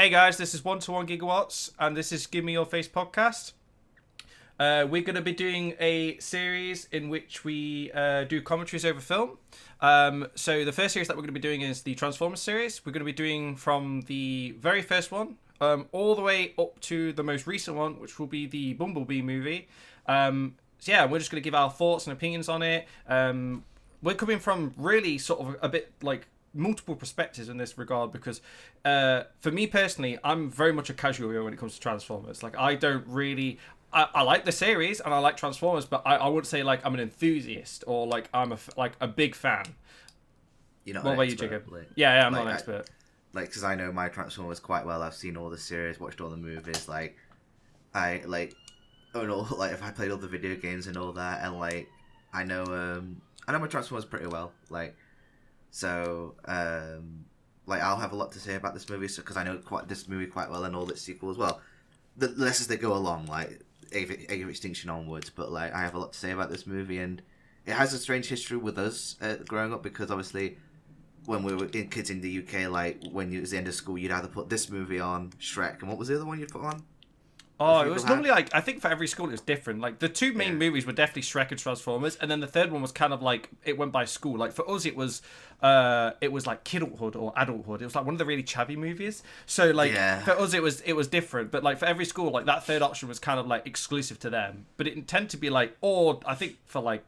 Hey guys, this is 1-to-1 Gigawatts, and this is Give Me Your Face podcast. We're going to be doing a series in which we do commentaries over film. So the first series that we're going to be doing is the Transformers series. We're going to be doing from the very first one all the way up to the most recent one, which will be the Bumblebee movie. So yeah, we're just going to give our thoughts and opinions on it. We're coming from really sort of a bit like multiple perspectives in this regard because for me personally, I'm very much a casual viewer when it comes to Transformers. Like, I don't really... I like the series and I like Transformers, but I wouldn't say like I'm an enthusiast or like I'm a big fan. You're not what an about expert, you, Jacob? like, Yeah, I'm not an expert. Because I know my Transformers quite well. I've seen all the series, watched all the movies. Like, I don't know, like if I played all the video games and all that, and like I know my Transformers pretty well. So I'll have a lot to say about this movie, because I know this movie quite well and all its sequels. Well, the less as they go along, like Age of Extinction onwards. But like I have a lot to say about this movie, and it has a strange history with us growing up, because obviously when we were kids in the UK, like when it was the end of school, you'd either put this movie on, Shrek, and what was the other one you'd put on? Oh, it was normally like, I think for every school it was different. Like the two main movies were definitely Shrek and Transformers, and then the third one was kind of like it went by school. Like for us, it was like kidulthood or adulthood. It was like one of the really chavvy movies. So like for us, it was different. But like for every school, like that third option was kind of like exclusive to them. But it tended to be like, or I think for like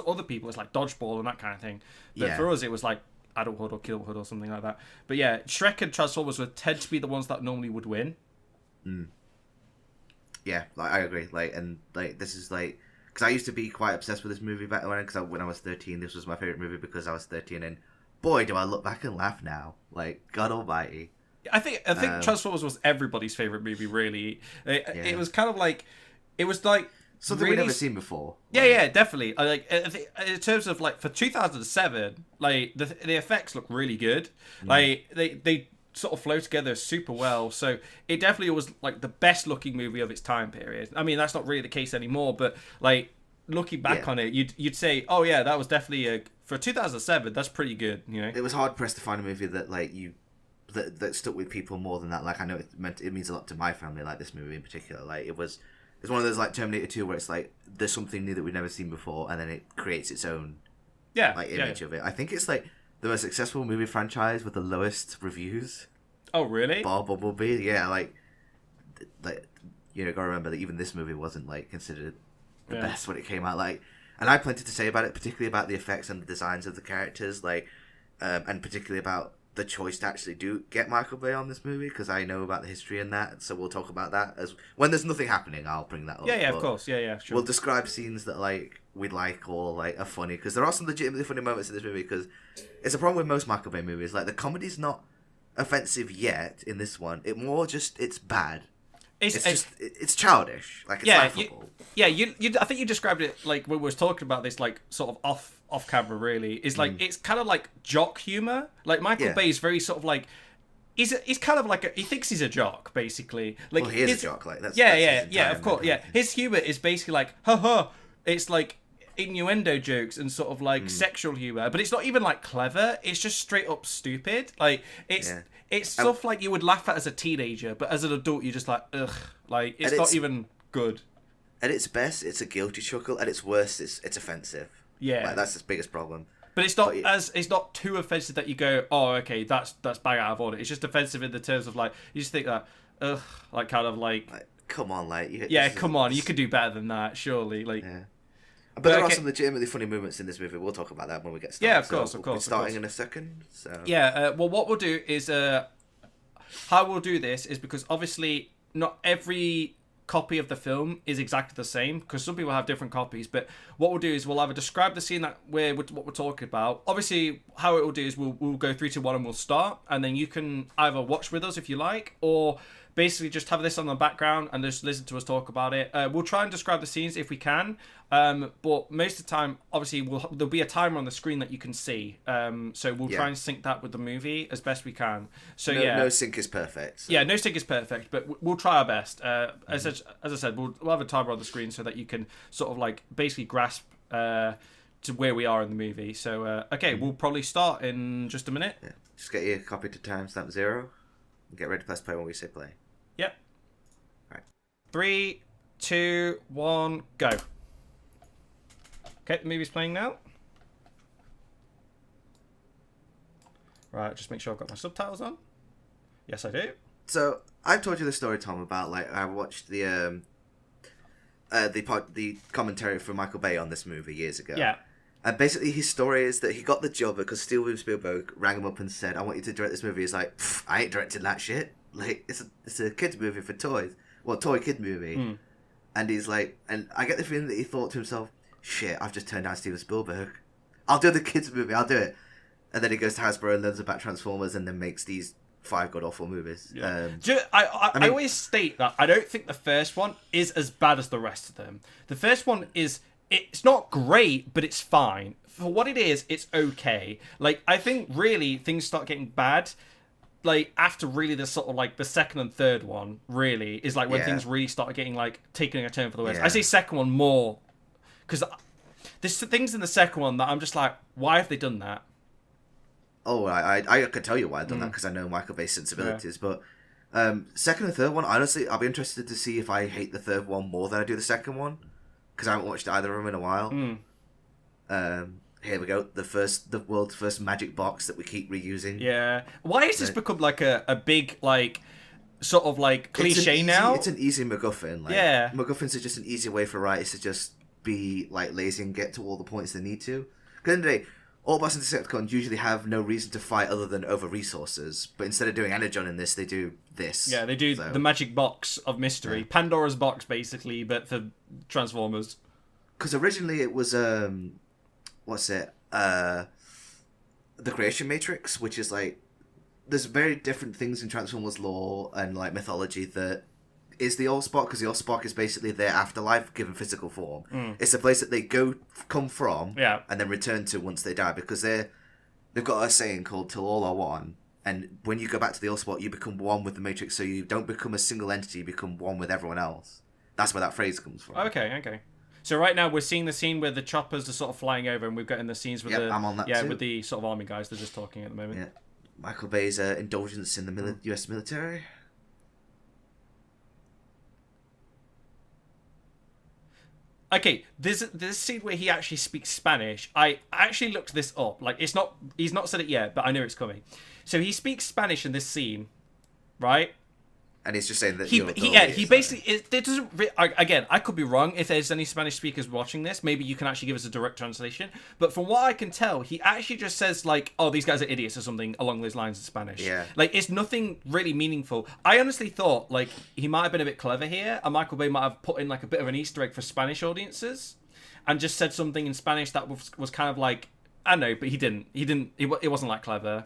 other people, it's like dodgeball and that kind of thing. But for us, it was like adulthood or kidulthood or something like that. But yeah, Shrek and Transformers would tend to be the ones that normally would win. Yeah, like, I agree. This is because I used to be quite obsessed with this movie back when, when I was 13, this was my favorite movie because I was 13, and boy, do I look back and laugh now. Like, God Almighty. I think Transformers was everybody's favorite movie. Really, it was kind of like, it was like something we'd never seen before. Yeah, definitely. In terms of like for 2007, like the effects look really good. Like they sort of flow together super well, so it definitely was like the best looking movie of its time period. I mean, that's not really the case anymore, but like looking back on it, you'd say, oh yeah, that was definitely for 2007, that's pretty good, you know. It was hard pressed to find a movie that that stuck with people more than that. Like, I know it means a lot to my family, like this movie in particular. Like, it's one of those like Terminator 2 where it's like there's something new that we've never seen before, and then it creates its own image of it. I think it's like the most successful movie franchise with the lowest reviews. Oh, really? Bar Bumblebee, yeah, like you know, gotta remember that even this movie wasn't like considered the best when it came out. Like, and I had plenty to say about it, particularly about the effects and the designs of the characters, like, and particularly about the choice to actually get Michael Bay on this movie, because I know about the history in that. So we'll talk about that as when there's nothing happening. I'll bring that up. Yeah, of course, yeah, sure. We'll describe scenes that like we like or like are funny, because there are some legitimately funny moments in this movie. Because it's a problem with most Michael Bay movies. Like, the comedy's not offensive yet in this one. It's bad. It's childish. Like, it's laughable. I think you described it like when we were talking about this, like sort of off camera. Really, is like it's kind of like jock humor. Like Michael Bay is very sort of like he's kind of like he thinks he's a jock basically. Like, well, he is a jock. Like that's of course. Yeah, his humor is basically like It's like innuendo jokes and sort of like sexual humor, but it's not even like clever. It's just straight up stupid. Like it's stuff like you would laugh at as a teenager, but as an adult you're just like, ugh. Like, it's not even good. At its best, it's a guilty chuckle. At its worst, it's offensive. Yeah, like, that's its biggest problem. But it's not it's not too offensive that you go, oh, okay, that's bang out of order. It's just offensive in the terms of like you just think that, ugh, like kind of like come on, like come on, you could do better than that, surely. Like, But there are some legitimately funny moments in this movie. We'll talk about that when we get started. Yeah, of course. We'll be starting in a second. So well, what we'll do is how we'll do this is because obviously not every copy of the film is exactly the same, because some people have different copies. But what we'll do is we'll either describe the scene that what we're talking about. Obviously, how it will do is we'll go 3, 2, 1 and we'll start, and then you can either watch with us if you like, or basically just have this on the background and just listen to us talk about it. We'll try and describe the scenes if we can, but most of the time, obviously, there'll be a timer on the screen that you can see. So we'll try and sync that with the movie as best we can. So no sync is perfect. So. Yeah, no sync is perfect, but we'll try our best. As I said, we'll have a timer on the screen so that you can sort of like basically grasp to where we are in the movie. So we'll probably start in just a minute. Yeah. Just get your copy to timestamp 0. Get ready to press play when we say play. Yep. Right. 3, 2, 1, go. Okay, the movie's playing now. Right, just make sure I've got my subtitles on. Yes, I do. So I've told you the story, Tom, about like I watched the commentary from Michael Bay on this movie years ago. Yeah. And basically his story is that he got the job because Steven Spielberg rang him up and said, "I want you to direct this movie." He's like, "I ain't directing that shit. Like it's a kids movie for toys. Well, toy kid movie." Mm. And he's like, and I get the feeling that he thought to himself, "Shit, I've just turned down Steven Spielberg. I'll do the kids movie. I'll do it." And then he goes to Hasbro and learns about Transformers and then makes these 5 god-awful movies. Yeah. I always state that I don't think the first one is as bad as the rest of them. The first one it's not great, but it's fine. For what it is, it's okay. Like, I think really things start getting bad, like, after really the sort of, like, the second and third one, really, is, like, when things really start getting, like, taking a turn for the worse. Yeah. I say second one more, because there's things in the second one that I'm just like, why have they done that? Oh, I could tell you why I've done that because I know Michael Bay's sensibilities. But second and third one, honestly, I'll be interested to see if I hate the third one more than I do the second one because I haven't watched either of them in a while. Here we go, the world's first magic box that we keep reusing. Yeah, why has this become like a big like sort of like cliche now? It's an easy MacGuffin. Like, yeah, MacGuffins are just an easy way for writers to just be like lazy and get to all the points they need to. Because in the day, Autobots and Decepticons usually have no reason to fight other than over resources, but instead of doing Energon in this, they do this. Yeah, they do the magic box of mystery. Yeah. Pandora's box, basically, but for Transformers. Because originally it was, the Creation Matrix, which is like, there's very different things in Transformers lore and like mythology that is the Allspark, because the Allspark is basically their afterlife given physical form. It's a place that they come from and then return to once they die, because they've got a saying called "till all are one," and when you go back to the Allspark, you become one with the Matrix, so you don't become a single entity, you become one with everyone else. That's where that phrase comes from. Okay. So right now we're seeing the scene where the choppers are sort of flying over, and we've got in the scenes with I'm on that too. with the sort of army guys. They're just talking at the moment. Yeah, Michael Bay's indulgence in the U.S. military. Okay, there's this scene where he actually speaks Spanish. I actually looked this up. Like, he's not said it yet, but I know it's coming. So he speaks Spanish in this scene, right? And he's just saying that he basically it doesn't. Again, I could be wrong. If there's any Spanish speakers watching this, maybe you can actually give us a direct translation. But from what I can tell, he actually just says like, "Oh, these guys are idiots" or something along those lines in Spanish. Yeah. Like, it's nothing really meaningful. I honestly thought like he might have been a bit clever here, and Michael Bay might have put in like a bit of an Easter egg for Spanish audiences, and just said something in Spanish that was kind of like. I know, but he didn't. It wasn't that clever.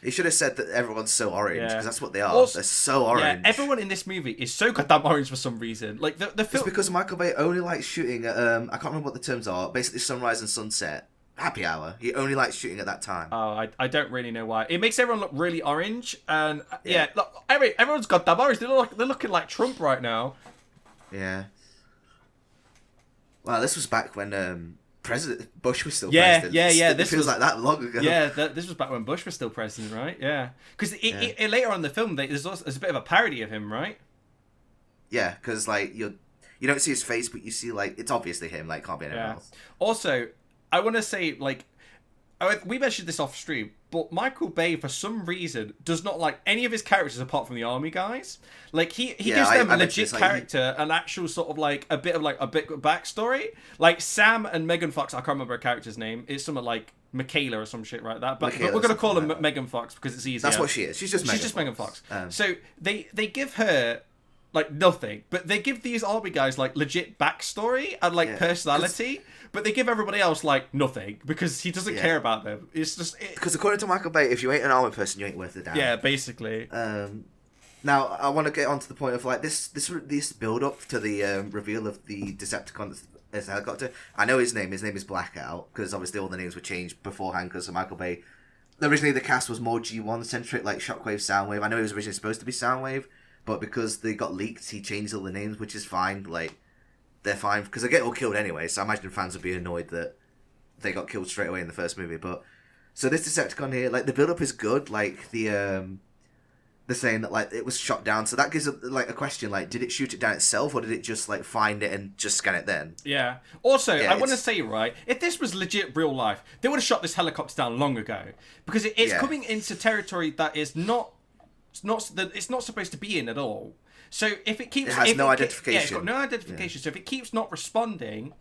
He should have said that everyone's so orange, because that's what they are. Also, they're so orange. Yeah, everyone in this movie is so goddamn orange for some reason. Like the film. It's because Michael Bay only likes shooting at I can't remember what the terms are. Basically, sunrise and sunset, happy hour. He only likes shooting at that time. Oh, I don't really know why. It makes everyone look really orange, and look, everyone's goddamn orange. They're looking like Trump right now. Yeah. Well, this was back when. President Bush was still president. Yeah. This feels like that long ago. Yeah, this was back when Bush was still president, right? Yeah, because later on in the film, there's a bit of a parody of him, right? Yeah, because like you don't see his face, but you see like it's obviously him. Like, can't be anyone else. Also, I want to say like we mentioned this off stream, but Michael Bay for some reason does not like any of his characters apart from the army guys. Like he gives them a legit character, an actual sort of like a bit of backstory. Like Sam and Megan Fox, I can't remember her character's name. It's something like Michaela or some shit like that. But we're gonna call her Megan Fox because it's easier. That's what she is. She's just Megan Fox. So they give her like nothing, but they give these army guys like legit backstory and like personality. But they give everybody else like nothing because he doesn't care about them. It's just because according to Michael Bay, if you ain't an army person, you ain't worth a damn. Yeah, basically. Now I want to get onto the point of like this build up to the reveal of the Decepticon as a helicopter. I know his name. His name is Blackout because obviously all the names were changed beforehand because of Michael Bay. Originally the cast was more G1 centric, like Shockwave, Soundwave. I know he was originally supposed to be Soundwave, but because they got leaked, he changed all the names, which is fine. Like. They're fine because they get all killed anyway, so I imagine fans would be annoyed that they got killed straight away in the first movie. But so this Decepticon here, like the build up is good. Like the they're saying that like it was shot down. So that gives like a question: like, did it shoot it down itself, or did it just like find it and just scan it then? Yeah. Also, Yeah, I want to say, right, if this was legit real life, they would have shot this helicopter down long ago, because it's coming into territory that is not it's not supposed to be in at all. So if it keeps, it has no identification. Yeah, it's got no identification. Yeah. So if it keeps not responding,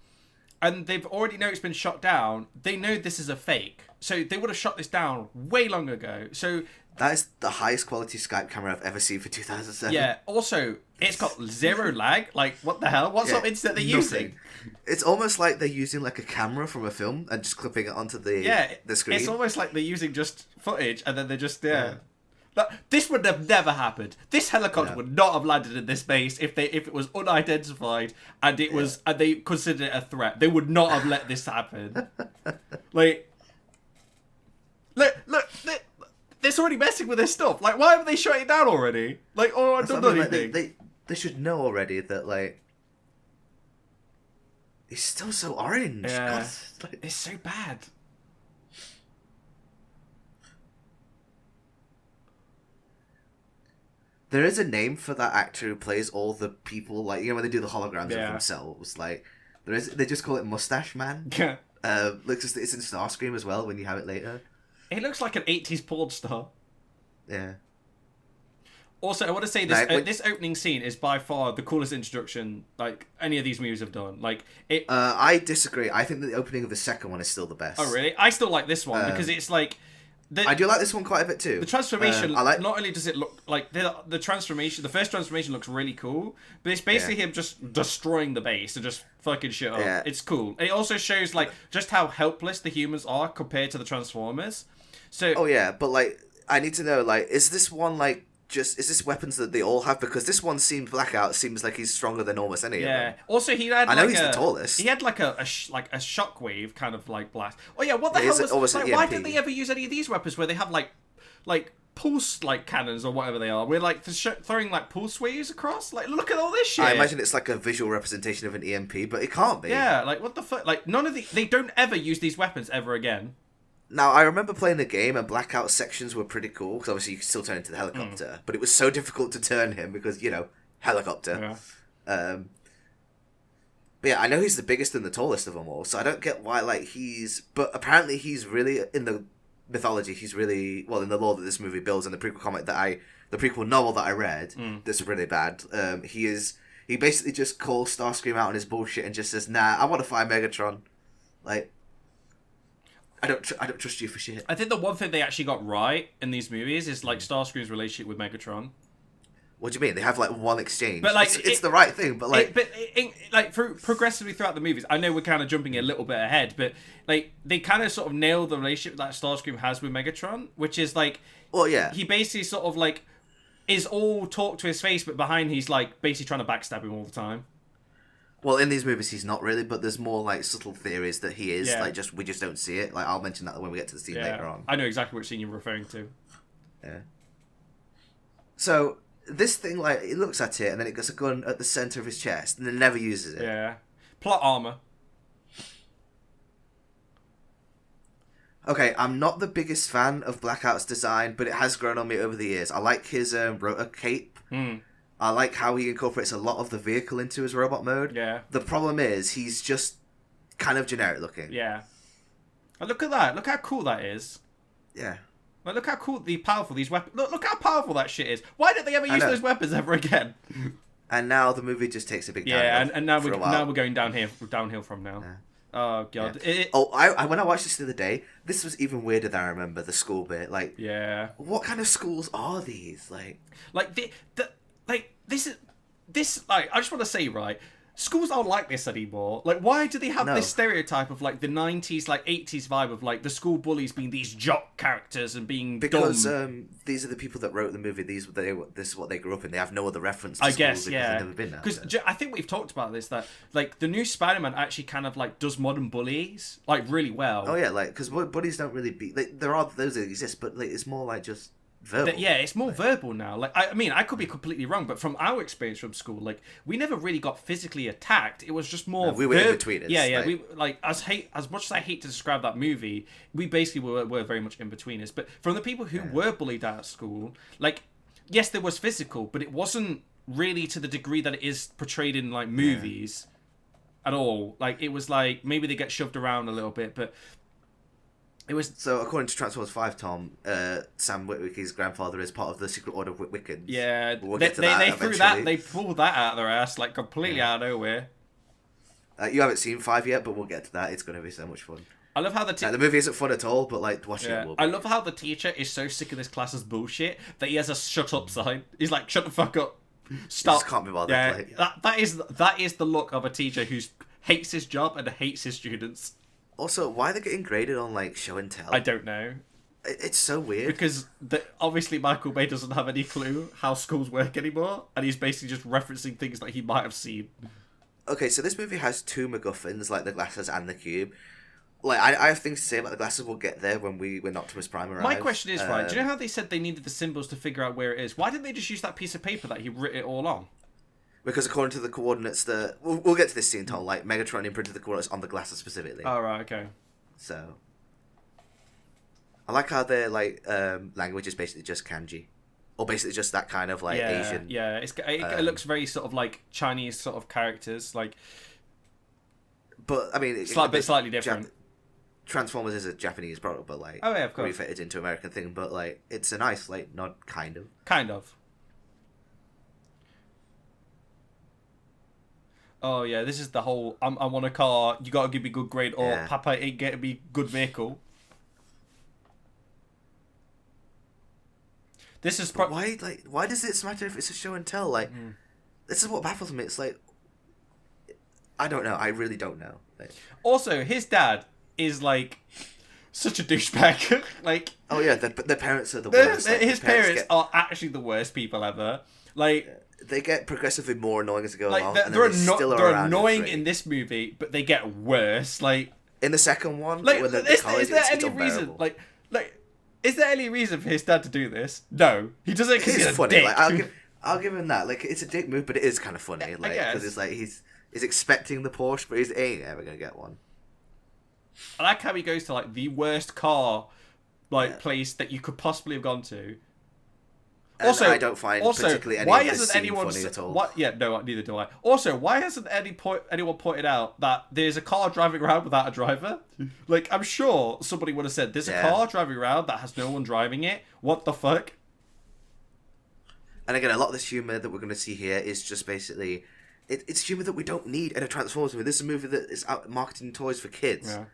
and they've already know it's been shot down, they know this is a fake. So they would have shot this down way long ago. So that is the highest quality Skype camera I've ever seen for 2007. Yeah. Also, it's got zero lag. Like, what the hell? What sort of internet they're using? It's almost like they're using like a camera from a film and just clipping it onto the screen. It's almost like they're using just footage and then they're just This would have never happened. This helicopter would not have landed in this base if it was unidentified and it was and they considered it a threat. They would not have let this happen. Like, look, they're already messing with this stuff. Like, why haven't they shut it down already? Like, oh, I've done anything. Like, they should know already that like it's still so orange. Yeah, God, it's so bad. There is a name for that actor who plays all the people, like, you know, when they do the holograms of themselves. Like, they just call it Mustache Man. Yeah. It's in Starscream as well when you have it later. He looks like an 80s porn star. Yeah. Also, I want to say this this opening scene is by far the coolest introduction like any of these movies have done. Like it. I disagree. I think that the opening of the second one is still the best. Oh really? I still like this one because it's like. I do like this one quite a bit too. The transformation, not only does it look like the transformation, the first transformation looks really cool, but it's basically him just destroying the base and just fucking shit up. Yeah. It's cool. It also shows like just how helpless the humans are compared to the Transformers. So. Oh yeah, but like I need to know like is this one like is this weapons that they all have? Because this one Blackout seems like he's stronger than almost any of them. Yeah. Also, he had. I know he's the tallest. He had like a shockwave kind of like blast. Oh yeah, what the hell was like? Why didn't they ever use any of these weapons where they have like pulse like cannons or whatever they are? We're like throwing like pulse waves across. Like look at all this shit. I imagine it's like a visual representation of an EMP, but it can't be. Yeah. Like what the fuck? Like none of they don't ever use these weapons ever again. Now, I remember playing the game and Blackout sections were pretty cool, because obviously you could still turn into the helicopter, but it was so difficult to turn him because, you know, helicopter. Yeah. But yeah, I know he's the biggest and the tallest of them all, so I don't get why, like, but apparently he's really, in the mythology, he's really, well, in the lore that this movie builds and the prequel novel that I read, that's really bad, he basically just calls Starscream out on his bullshit and just says, nah, I want to fight Megatron. Like... I don't trust you for shit. I think the one thing they actually got right in these movies is like Starscream's relationship with Megatron. What do you mean? They have like one exchange. But like it's the right thing, but like progressively throughout the movies, I know we're kind of jumping a little bit ahead, but like they kind of sort of nail the relationship that Starscream has with Megatron, which is like, well, yeah, he basically sort of like is all talk to his face, but behind he's like basically trying to backstab him all the time. Well, in these movies, he's not really, but there's more like subtle theories that he is. Like, we just don't see it. Like, I'll mention that when we get to the scene later on. I know exactly which scene you're referring to. Yeah. So this thing, like, he looks at it, and then it gets a gun at the center of his chest, and then never uses it. Yeah. Plot armor. Okay, I'm not the biggest fan of Blackout's design, but it has grown on me over the years. I like his rotor cape. I like how he incorporates a lot of the vehicle into his robot mode. Yeah. The problem is, he's just kind of generic looking. Yeah. And look at that. Look how cool that is. Yeah. Like, look how powerful these weapons... Look how powerful that shit is. Why don't they ever use those weapons ever again? And now the movie just takes a big downhill. Yeah, and now we're going downhill from now. Yeah. Oh, God. Yeah. When I watched this the other day, this was even weirder than I remember, the school bit. Like, yeah. What kind of schools are these? Like I just want to say, right, schools aren't like this anymore. Like, why do they have this stereotype of, like, the 90s, like, 80s vibe of, like, the school bullies being these jock characters and being dumb? These are the people that wrote the movie. This is what they grew up in. They have no other reference to I schools guess, because they've never been there. Because I think we've talked about this, that, like, the new Spider-Man actually kind of, like, does modern bullies, like, really well. Oh, yeah, like, because bullies don't really be... Like, there are those that exist, but, like, it's more like just... verbal. It's more verbal now. Like, I mean, I could be completely wrong, but from our experience from school, like, we never really got physically attacked. It was just more. No, we were in between us. Yeah. We as much as I hate to describe that movie, we basically were very much in between us. But from the people who were bullied at school, like, yes, there was physical, but it wasn't really to the degree that it is portrayed in like movies at all. Like it was like maybe they get shoved around a little bit, but it was. So according to Transformers 5, Tom, Sam Witwicky's grandfather is part of the Secret Order of Witwickens. Yeah, We'll they get to that threw eventually. that, they pulled that out of their ass like completely out of nowhere. You haven't seen 5 yet, but we'll get to that. It's going to be so much fun. I love how the movie isn't fun at all, but like watching it will be. I love how the teacher is so sick of this class's bullshit that he has a shut up sign. He's like, shut the fuck up. Stop. Just can't be bothered. Yeah, Like, that is the look of a teacher who hates his job and hates his students. also, why are they getting graded on like show and tell? I don't know. It's so weird. Because obviously Michael Bay doesn't have any clue how schools work anymore, and he's basically just referencing things that he might have seen. Okay, so this movie has two MacGuffins, like the glasses and the cube. Like, I have things to say about the glasses. We'll get there when Optimus Prime arrives. My question is, right, do you know how they said they needed the symbols to figure out where it is? Why didn't they just use that piece of paper that he wrote it all on? Because according to the coordinates, we'll get to this scene, Tom. Like, Megatron imprinted the coordinates on the glasses specifically. Oh, right, okay. So, I like how their like language is basically just kanji, or basically just that kind of like Asian. Yeah, it looks very sort of like Chinese sort of characters, like. But I mean, slightly different. Transformers is a Japanese product, but like, oh yeah, of course, refitted into American thing. But like, it's a nice like nod, kind of. Kind of. Oh yeah, this is the whole. I want a car. You gotta give me good grade, or Papa ain't getting me good vehicle. This is why does it matter if it's a show and tell? Like, this is what baffles me. It's like, I don't know. I really don't know. Like, also, his dad is like such a douchebag. Like, oh yeah, the parents are the worst. Like, his parents are actually the worst people ever. Like, they get progressively more annoying as they go along. They're annoying in this movie, but they get worse. Like in the second one, like, when is there any reason? Like, is there any reason for his dad to do this? No, he does it because he's funny. A dick. Like, I'll give him that. Like, it's a dick move, but it is kind of funny. Like, because it's like he's expecting the Porsche, but he ain't ever gonna get one. I like how he goes to like the worst car place that you could possibly have gone to. And also, I don't find particularly any of this scene funny at all. No, neither do I. Also, why hasn't anyone pointed out that there's a car driving around without a driver? Like, I'm sure somebody would have said, there's a car driving around that has no one driving it. What the fuck? And again, a lot of this humour that we're going to see here is just basically... It's humour that we don't need in a Transformers movie. This is a movie that is out marketing toys for kids. Yeah.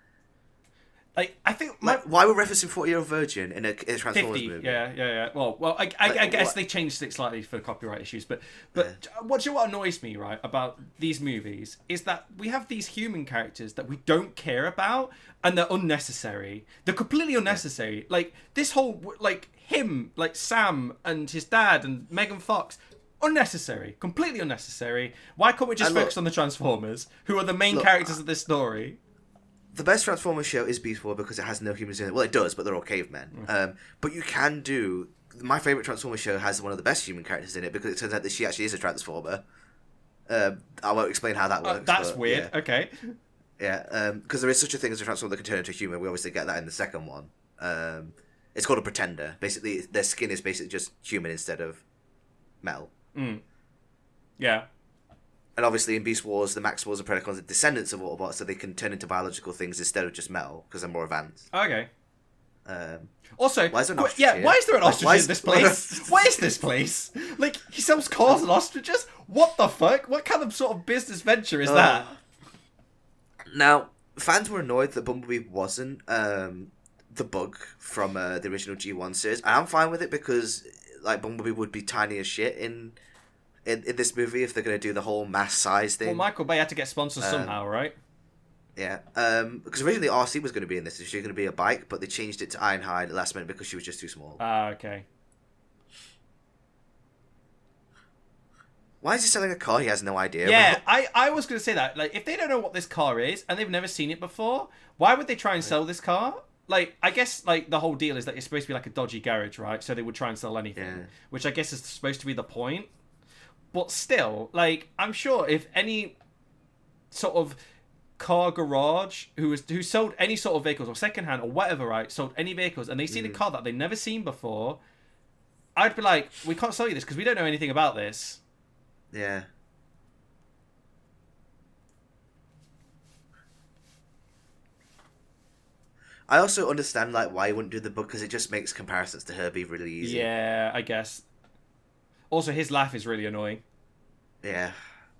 Like, I think... why we're referencing 40-Year-Old Virgin in a Transformers 50, movie? Yeah. Well, I guess they changed it slightly for copyright issues, but what annoys me, right, about these movies is that we have these human characters that we don't care about, and they're unnecessary. They're completely unnecessary. Yeah. Like, this whole, like, him, like, Sam and his dad and Megan Fox... Unnecessary. Completely unnecessary. Why can't we just focus on the Transformers, who are the main characters of this story? The best Transformers show is Beast Wars because it has no humans in it. Well, it does, but they're all cavemen. But you can do... My favourite Transformers show has one of the best human characters in it because it turns out that she actually is a Transformer. I won't explain how that works. That's weird. Yeah. Okay. Yeah, because there is such a thing as a Transformer that can turn into a human. We obviously get that in the second one. It's called a Pretender. Basically, their skin is basically just human instead of metal. Yeah. And obviously in Beast Wars, the Maximals and Predacons are descendants of Autobots, so they can turn into biological things instead of just metal, because they're more advanced. Okay. Also, why is there an ostrich here? Why is there an ostrich in this place? What is this place? Like, he sells cars and ostriches? What the fuck? What kind of sort of business venture is that? Now, fans were annoyed that Bumblebee wasn't the bug from the original G1 series. I'm fine with it because like Bumblebee would be tiny as shit in this movie if they're going to do the whole mass size thing. Well, Michael Bay had to get sponsors somehow, right? Yeah, because originally RC was going to be in this. She was going to be a bike, but they changed it to Ironhide at the last minute because she was just too small. Okay. Why is he selling a car he has no idea about? Yeah, I was going to say that. Like, if they don't know what this car is and they've never seen it before, why would they try and sell this car? Like, I guess, like, the whole deal is that it's supposed to be like a dodgy garage, right? So they would try and sell anything, which I guess is supposed to be the point. But still, like, I'm sure if any sort of car garage who sold any sort of vehicles or secondhand or whatever, right, sold any vehicles and they seen a car that they've never seen before, I'd be like, we can't sell you this because we don't know anything about this. Yeah. I also understand like why you wouldn't do the book because it just makes comparisons to Herbie really easy. Yeah, I guess. Also, his laugh is really annoying. Yeah.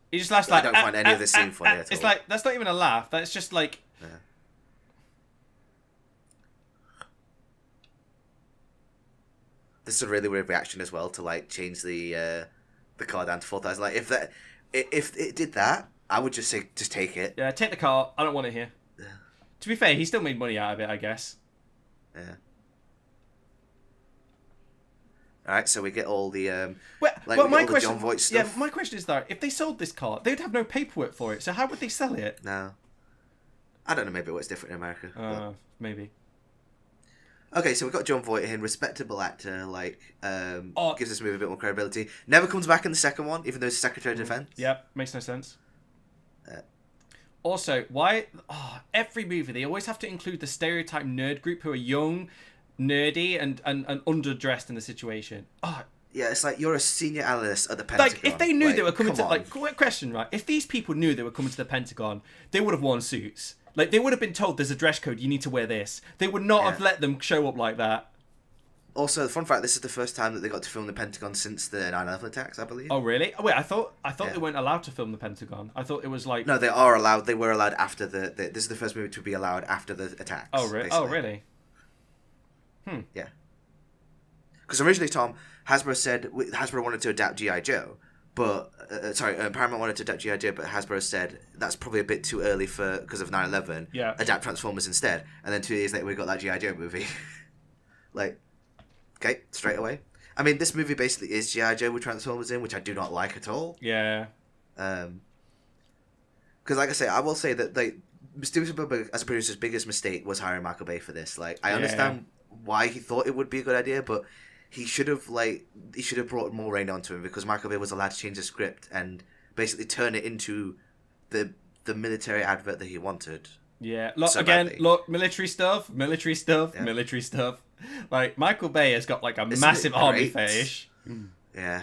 He just laughs I like. don't find any of this scene funny at all. It's like that's not even a laugh. That's just like. Yeah. This is a really weird reaction as well to like change the car down to 4,000. Like if it did that, I would just say just take it. Yeah, take the car. I don't want it here. Yeah. To be fair, he still made money out of it, I guess. Yeah. All right, so we get all the my question, John Voight stuff. Yeah, my question is that if they sold this car, they would have no paperwork for it. So how would they sell it? No, I don't know. Maybe it's different in America. Maybe. Okay, so we've got John Voight in, respectable actor, gives this movie a bit more credibility. Never comes back in the second one, even though he's Secretary of Defense. Yep, makes no sense. Also, why every movie they always have to include the stereotype nerd group who are young, nerdy, and underdressed in the situation. Yeah, it's like you're a senior analyst at the Pentagon. Like if they knew they were coming to on. question, right? If these people knew they were coming to the Pentagon, they would have worn suits. Like they would have been told there's a dress code, you need to wear this. They would not have let them show up like that. Also, the fun fact: this is the first time that they got to film the Pentagon since the 9/11 attacks, I believe. Oh, really? Oh, wait, I thought they weren't allowed to film the Pentagon. I thought it was like... No, they are allowed. They were allowed after this is the first movie to be allowed after the attacks. Oh, really? Basically. Oh, really? Yeah. Because originally, Tom, Hasbro wanted to adapt G.I. Joe, but... Paramount wanted to adapt G.I. Joe, but Hasbro said that's probably a bit too early because of 9/11. Yeah. Adapt Transformers instead. And then 2 years later, we got that G.I. Joe movie. Okay, straight away. I mean, this movie basically is G.I. Joe with Transformers in, which I do not like at all. Yeah. Because, like I say, I will say that Steven Spielberg, as a producer's biggest mistake was hiring Michael Bay for this. Like, I understand why he thought it would be a good idea, but he should have brought more rein onto him because Michael Bay was allowed to change the script and basically turn it into the military advert that he wanted. Yeah, military stuff. Like, Michael Bay has got, like, a massive army fetish. Yeah.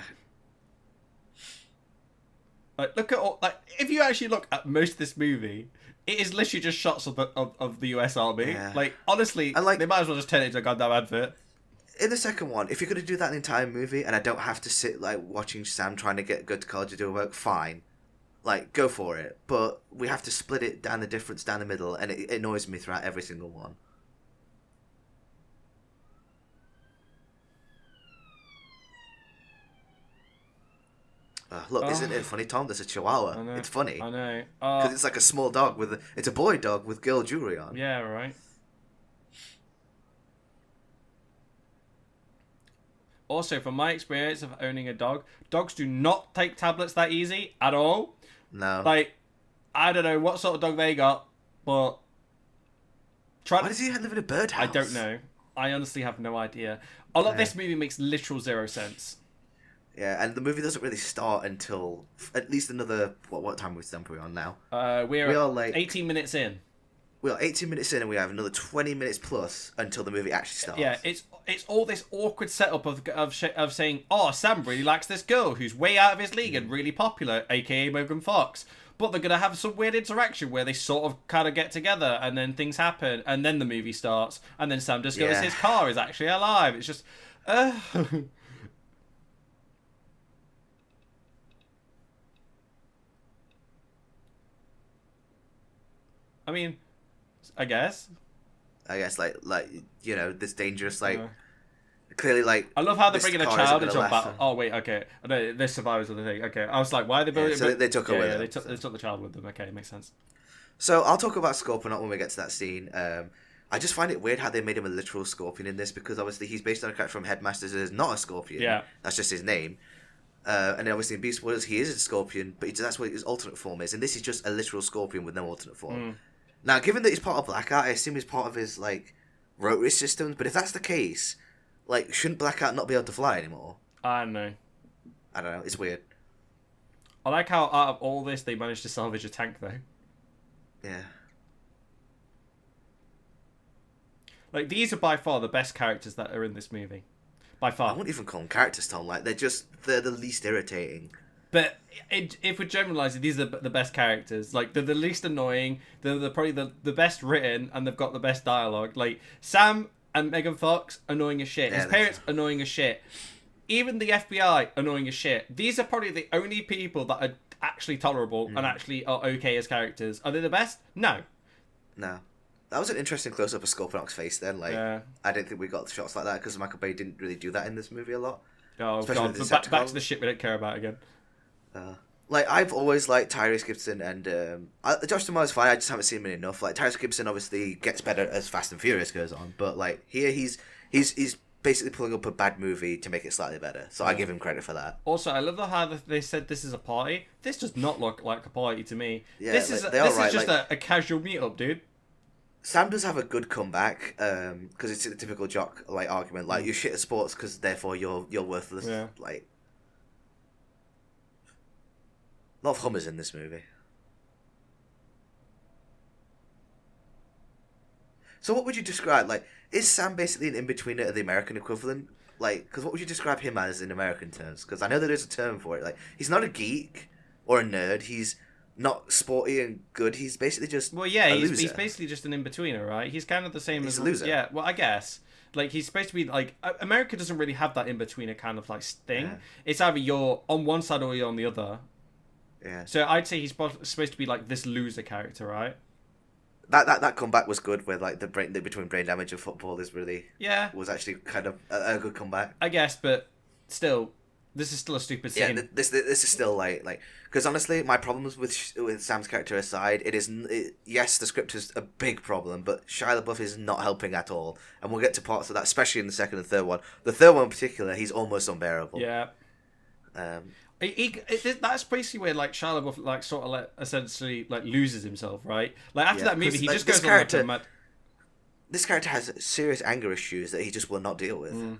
Like, look at all... Like, if you actually look at most of this movie, it is literally just shots of the US Army. Yeah. Like, honestly, they might as well just turn it into a goddamn advert. In the second one, if you're going to do that in the entire movie and I don't have to sit, like, watching Sam trying to go to college to do work, fine. Like, go for it. But we have to split it down the difference down the middle, and it annoys me throughout every single one. Look, isn't it funny, Tom? There's a chihuahua. It's funny. I know. Because it's like a small dog it's a boy dog with girl jewelry on. Yeah, right. Also, from my experience of owning a dog, dogs do not take tablets that easy at all. No. Like, I don't know what sort of dog they got, but... Why does he live in a birdhouse? I don't know. I honestly have no idea. A lot of this movie makes literal zero sense. Yeah, and the movie doesn't really start until at least another... What time are we on now? We are like 18 minutes in. We are 18 minutes in and we have another 20 minutes plus until the movie actually starts. Yeah, it's all this awkward setup of saying, oh, Sam really likes this girl who's way out of his league and really popular, aka Megan Fox. But they're going to have some weird interaction where they sort of kind of get together and then things happen and then the movie starts and then Sam discovers his car is actually alive. It's just... I mean... I guess, like you know, this dangerous, like, clearly, like... I love how they're bringing a child into a battle. Oh, wait, okay. No, they're survivors of the thing. Okay, I was like, why are they building... so they took her with them. They took the child with them. Okay, it makes sense. So, I'll talk about Scorponok when we get to that scene. I just find it weird how they made him a literal scorpion in this, because obviously he's based on a character from Headmasters who is not a scorpion. Yeah. That's just his name. And then obviously in Beast Wars he is a scorpion, but that's what his alternate form is. And this is just a literal scorpion with no alternate form. Now, given that he's part of Blackout, I assume he's part of his, like, rotary systems. But if that's the case, like, shouldn't Blackout not be able to fly anymore? I don't know. I don't know. It's weird. I like how out of all this, they managed to salvage a tank, though. Yeah. Like, these are by far the best characters that are in this movie. by I far. wouldn't even call them characters, Tom. Like they're the least irritating. But if we're generalising, these are the best characters. Like, they're the least annoying. They're probably the best written, and they've got the best dialogue. Like, Sam and Megan Fox, annoying as shit. His parents, annoying as shit. Even the FBI, annoying as shit. These are probably the only people that are actually tolerable and actually are okay as characters. Are they the best? No. No. That was an interesting close-up of Scorponok's face then. Like, Yeah. I didn't think we got shots like that because Michael Bay didn't really do that in this movie a lot. Oh, Especially God. with But the back to the Decepticons. shit we don't care about again. Like, I've always liked Tyrese Gibson and Josh Duhamel is fine. I just haven't seen him in enough. Like, Tyrese Gibson obviously gets better as Fast and Furious goes on, but like here he's basically pulling up a bad movie to make it slightly better. So I give him credit for that. Also, I love how they said this is a party. This does not look like a party to me. Yeah, this like, is they are this right, is just like- a casual meetup, dude. Sam does have a good comeback because it's a typical jock like argument. Like, you're shit at sports because therefore you're worthless. Yeah. Like, a lot of Hummers in this movie. So what would you describe, like, is Sam basically an in-betweener of the American equivalent? Like, because what would you describe him as in American terms? Because I know there is a term for it. Like, he's not a geek or a nerd. He's not sporty and good. He's basically just Well, yeah, a he's loser. basically just an in-betweener, right? He's kind of the same He's as... a loser. Yeah, well, I guess. Like, he's supposed to be, like... America doesn't really have that in-betweener kind of, like, thing. Yeah. It's either you're on one side or you're on the other. Yeah. So I'd say he's supposed to be, like, this loser character, right? That comeback was good. Where like the between brain damage and football is really Yeah, was actually kind of a good comeback. I guess, but still, this is still a stupid Yeah, scene. this is still like because honestly, my problems with Sam's character aside, yes, the script is a big problem, but Shia LaBeouf is not helping at all, and we'll get to parts of that, especially in the second and third one. The third one in particular, he's almost unbearable. Yeah. Um, That's basically where like Shia LaBeouf like sort of like essentially like loses himself, right? Like after Yeah, that movie, 'cause, he like, just this goes on like character- a mad. this character has serious anger issues that he just will not deal with.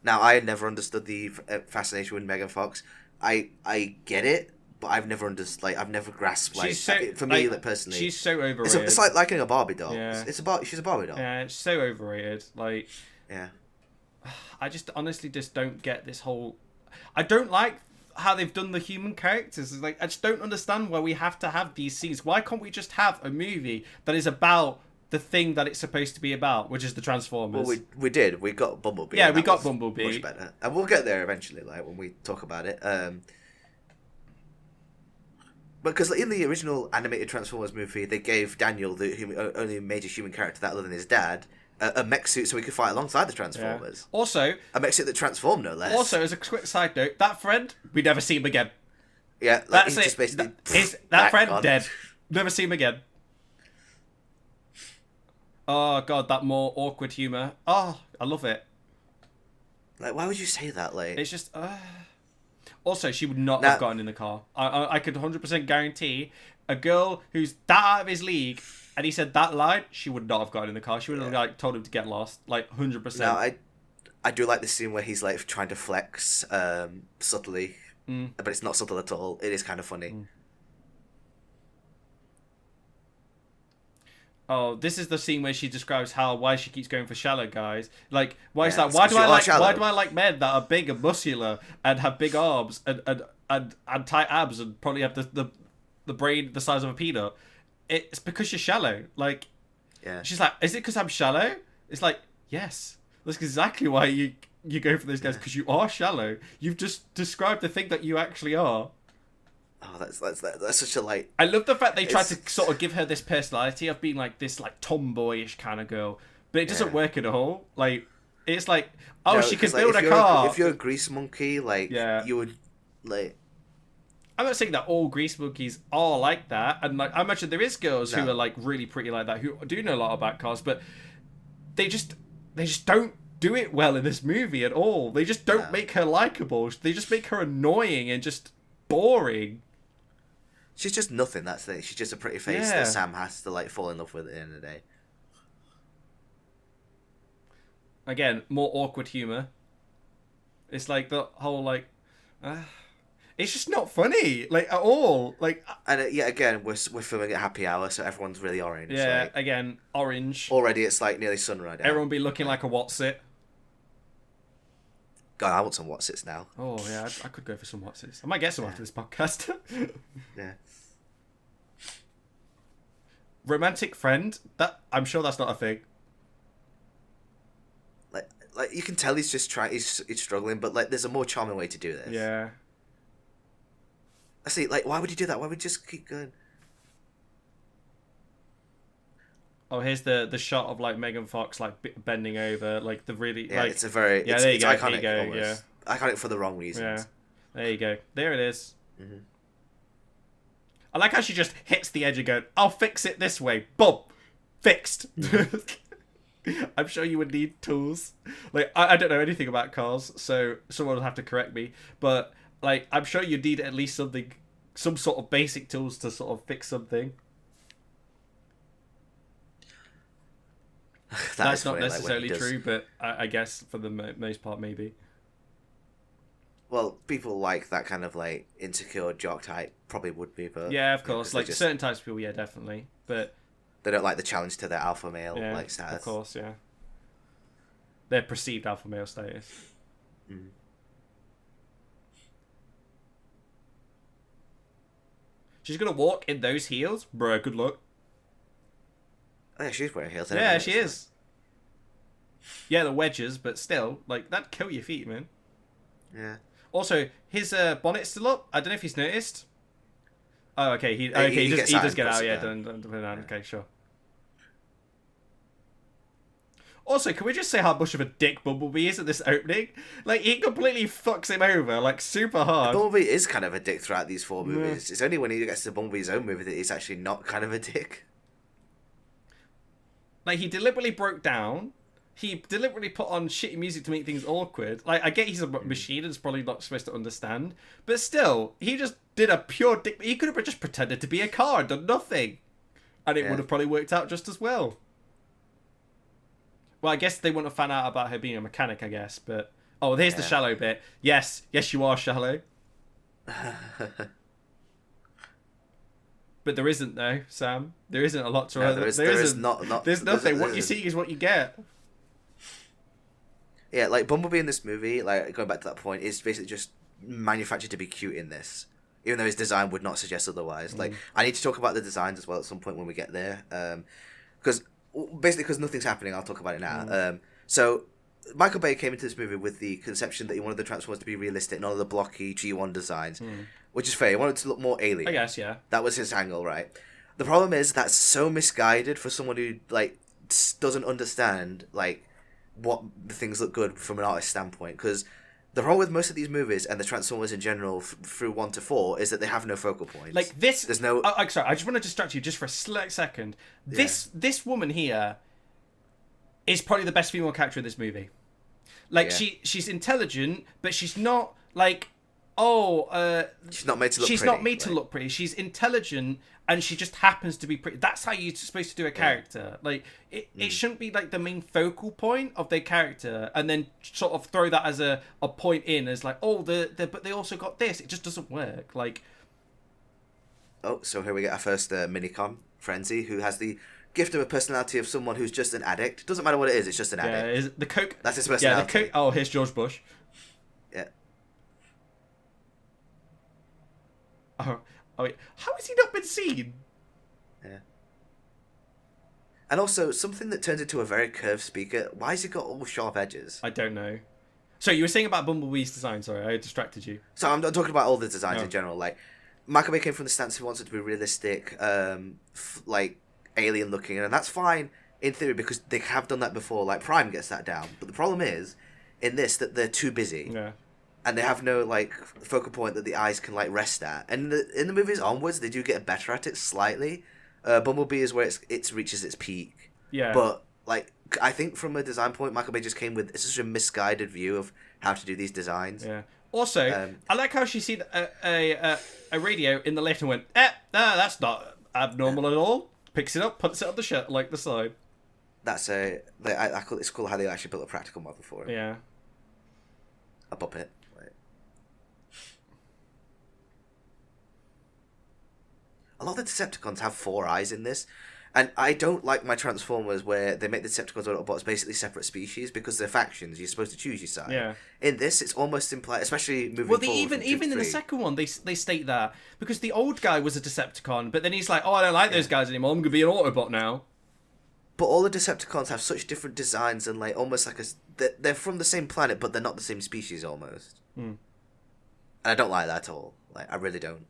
Now, I had never understood the fascination with Megan Fox. I get it, but I've never I've never grasped like She's so for me like, personally. she's so overrated. It's like liking a Barbie doll. Yeah. She's a Barbie doll. Yeah, it's so overrated. Like Yeah. I just honestly just don't get this whole. I don't like how they've done the human characters. It's like I just don't understand why we have to have these scenes. Why can't we just have a movie that is about the thing that it's supposed to be about, which is the Transformers? Well, we got Bumblebee. Yeah, and we that got was Bumblebee. much better, and we'll get there eventually, like when we talk about it. Because in the original animated Transformers movie, they gave Daniel, the only major human character that other than his dad, a mech suit so he could fight alongside the Transformers. Yeah. Also, A mech suit that transformed, no less. also as a quick side note, that friend we never see him again. yeah, like, That's he's it. just basically That friend gone. dead. Never see him again. Oh god, that more awkward humor. Oh, I love it. Like, why would you say that? Like, It's just. Also, she would not Now- have gotten in the car. I could 100% guarantee a girl who's that out of his league, and he said that line, she would not have gotten in the car. She would have like told him to get lost, like 100%. now I do like the scene where he's like trying to flex subtly, but it's not subtle at all. It is kind of funny. Oh, this is the scene where she describes why she keeps going for shallow guys. Like, why is Yeah, that? it's Why 'cause do you I are like? shallow. Why do I like men that are big and muscular and have big arms and tight abs and probably have the brain the size of a peanut? It's because you're shallow. Like, Yeah. she's like, is it because I'm shallow? It's like, yes, that's exactly why you go for those guys, because you are shallow. You've just described the thing that you actually are. Oh, that's such a like. I love the fact they tried to It's- sort of give her this personality of being like this like tomboyish kind of girl, but it doesn't Yeah. work at all. Like, it's like, oh, No, she can 'cause, like, build if a you're car. If you're a grease monkey, like, Yeah. you would like. I'm not saying that all grease monkeys are like that, and like I imagine there is girls who No. are like really pretty like that who do know a lot about cars, but they just don't do it well in this movie at all. They just don't No. make her likable. They just make her annoying and just boring. She's just nothing. That's the thing. She's just a pretty face Yeah. that Sam has to like fall in love with at the end of the day. Again, more awkward humor. It's like the whole like, It's just not funny, like at all. Like, And yet again, we're filming at happy hour, so everyone's really orange. yeah, Like, again, orange. already it's like nearly sunrise. Everyone be looking like a what's it. God, I want some what's its now. Oh yeah, I could go for some what's it. I might get some after this podcast. Yeah. Romantic friend. That I'm sure that's not a thing. Like you can tell he's just trying. He's struggling, but like there's a more charming way to do this. Yeah. I see. Like, why would you do that? Why would you just keep going? Oh, here's the shot of like Megan Fox like bending over, like the really Yeah, like. it's a very. Yeah, it's, there you it's go. iconic. There you go. Almost. Iconic for the wrong reasons. Yeah. There you go. There it is. Mm-hmm. I like how she just hits the edge and goes, "I'll fix it this way." Boom, fixed. I'm sure you would need tools. Like I don't know anything about cars, so someone will have to correct me. But like I'm sure you need at least something, some sort of basic tools to sort of fix something. That's not necessarily true, but I guess for the most part, maybe. Well, people like that kind of like insecure jock type probably would be, but Yeah, of course. Like just, certain types of people, yeah, definitely. But they don't like the challenge to their alpha male yeah, like status. of course, yeah. Their perceived alpha male status. Mm. She's gonna walk in those heels, bro. Good luck. Oh, yeah, she's wearing heels. Yeah, she is. Yeah, the wedges, but still, like that'd kill your feet, man. Yeah. Also, his bonnet's still up. I don't know if he's noticed. Oh, okay. He does get out. Yeah, done. Okay, sure. Also, can we just say how much of a dick Bumblebee is at this opening? Like, he completely fucks him over, like, super hard. Bumblebee is kind of a dick throughout these 4 movies. It's only when he gets to Bumblebee's own movie that he's actually not kind of a dick. Like, he deliberately broke down. He deliberately put on shitty music to make things awkward. Like, I get he's a machine and is probably not supposed to understand. But still, he just did a pure dick. He could have just pretended to be a car and done nothing. And it would have probably worked out just as well. Well, I guess they wouldn't have found out about her being a mechanic, I guess. But oh, here's the shallow bit. Yes, you are shallow. But there isn't though, Sam. There isn't a lot to there is not. There's nothing. What you see is what you get. Yeah, like Bumblebee in this movie, like going back to that point, is basically just manufactured to be cute in this, even though his design would not suggest otherwise. Like, I need to talk about the designs as well at some point when we get there, because nothing's happening. I'll talk about it now. So Michael Bay came into this movie with the conception that he wanted the Transformers to be realistic, none of the blocky G1 designs, which is fair. He wanted it to look more alien. I guess, yeah. That was his angle, right? The problem is that's so misguided for someone who like doesn't understand like what the things look good from an artist standpoint, because the problem with most of these movies and the Transformers in general through 1 to 4 is that they have no focal points. Like this, there's no. Sorry, I just want to distract you just for a second. This woman here is probably the best female character in this movie. Like she's intelligent, but she's not like she's not made to look. She's pretty, not made to look pretty. She's intelligent, and she just happens to be pretty. That's how you're supposed to do a character. Like it shouldn't be like the main focal point of their character, and then sort of throw that as a point in as like, oh, but they also got this. It just doesn't work. Like, oh, so here we get our first Minicom Frenzy, who has the gift of a personality of someone who's just an addict. Doesn't matter what it is. It's just an addict. Yeah, is the coke? That's his personality. Yeah, the coke. Oh, here's George Bush. Yeah. Oh, wait. How has he not been seen? Yeah. And also, something that turns into a very curved speaker, why has he got all sharp edges? I don't know. So you were saying about Bumblebee's design, sorry, I distracted you. So I'm talking about all the designs in general. Like, Michael Bay came from the stance he wants it to be realistic, like, alien looking, and that's fine in theory because they have done that before. Like, Prime gets that down. But the problem is, in this, that they're too busy. Yeah. And they have no like focal point that the eyes can like rest at. And in the movies onwards, they do get better at it slightly. Bumblebee is where it reaches its peak. Yeah. But like I think from a design point, Michael Bay just came with such a misguided view of how to do these designs. Yeah. Also, I like how she seen a radio in the lift and went, that's not abnormal at all. Picks it up, puts it on the shirt like the side. That's it's cool how they actually built a practical model for it. Yeah. A puppet. a lot of the Decepticons have 4 eyes in this. And I don't like my Transformers where they make the Decepticons and Autobots basically separate species because they're factions. You're supposed to choose your side. Yeah. In this, it's almost implied, especially moving Well, forward. even in the second one, they state that because the old guy was a Decepticon, but then he's like, "Oh, I don't like those guys anymore. I'm gonna be an Autobot now." But all the Decepticons have such different designs and like almost like they're from the same planet, but they're not the same species almost. And I don't like that at all. Like I really don't.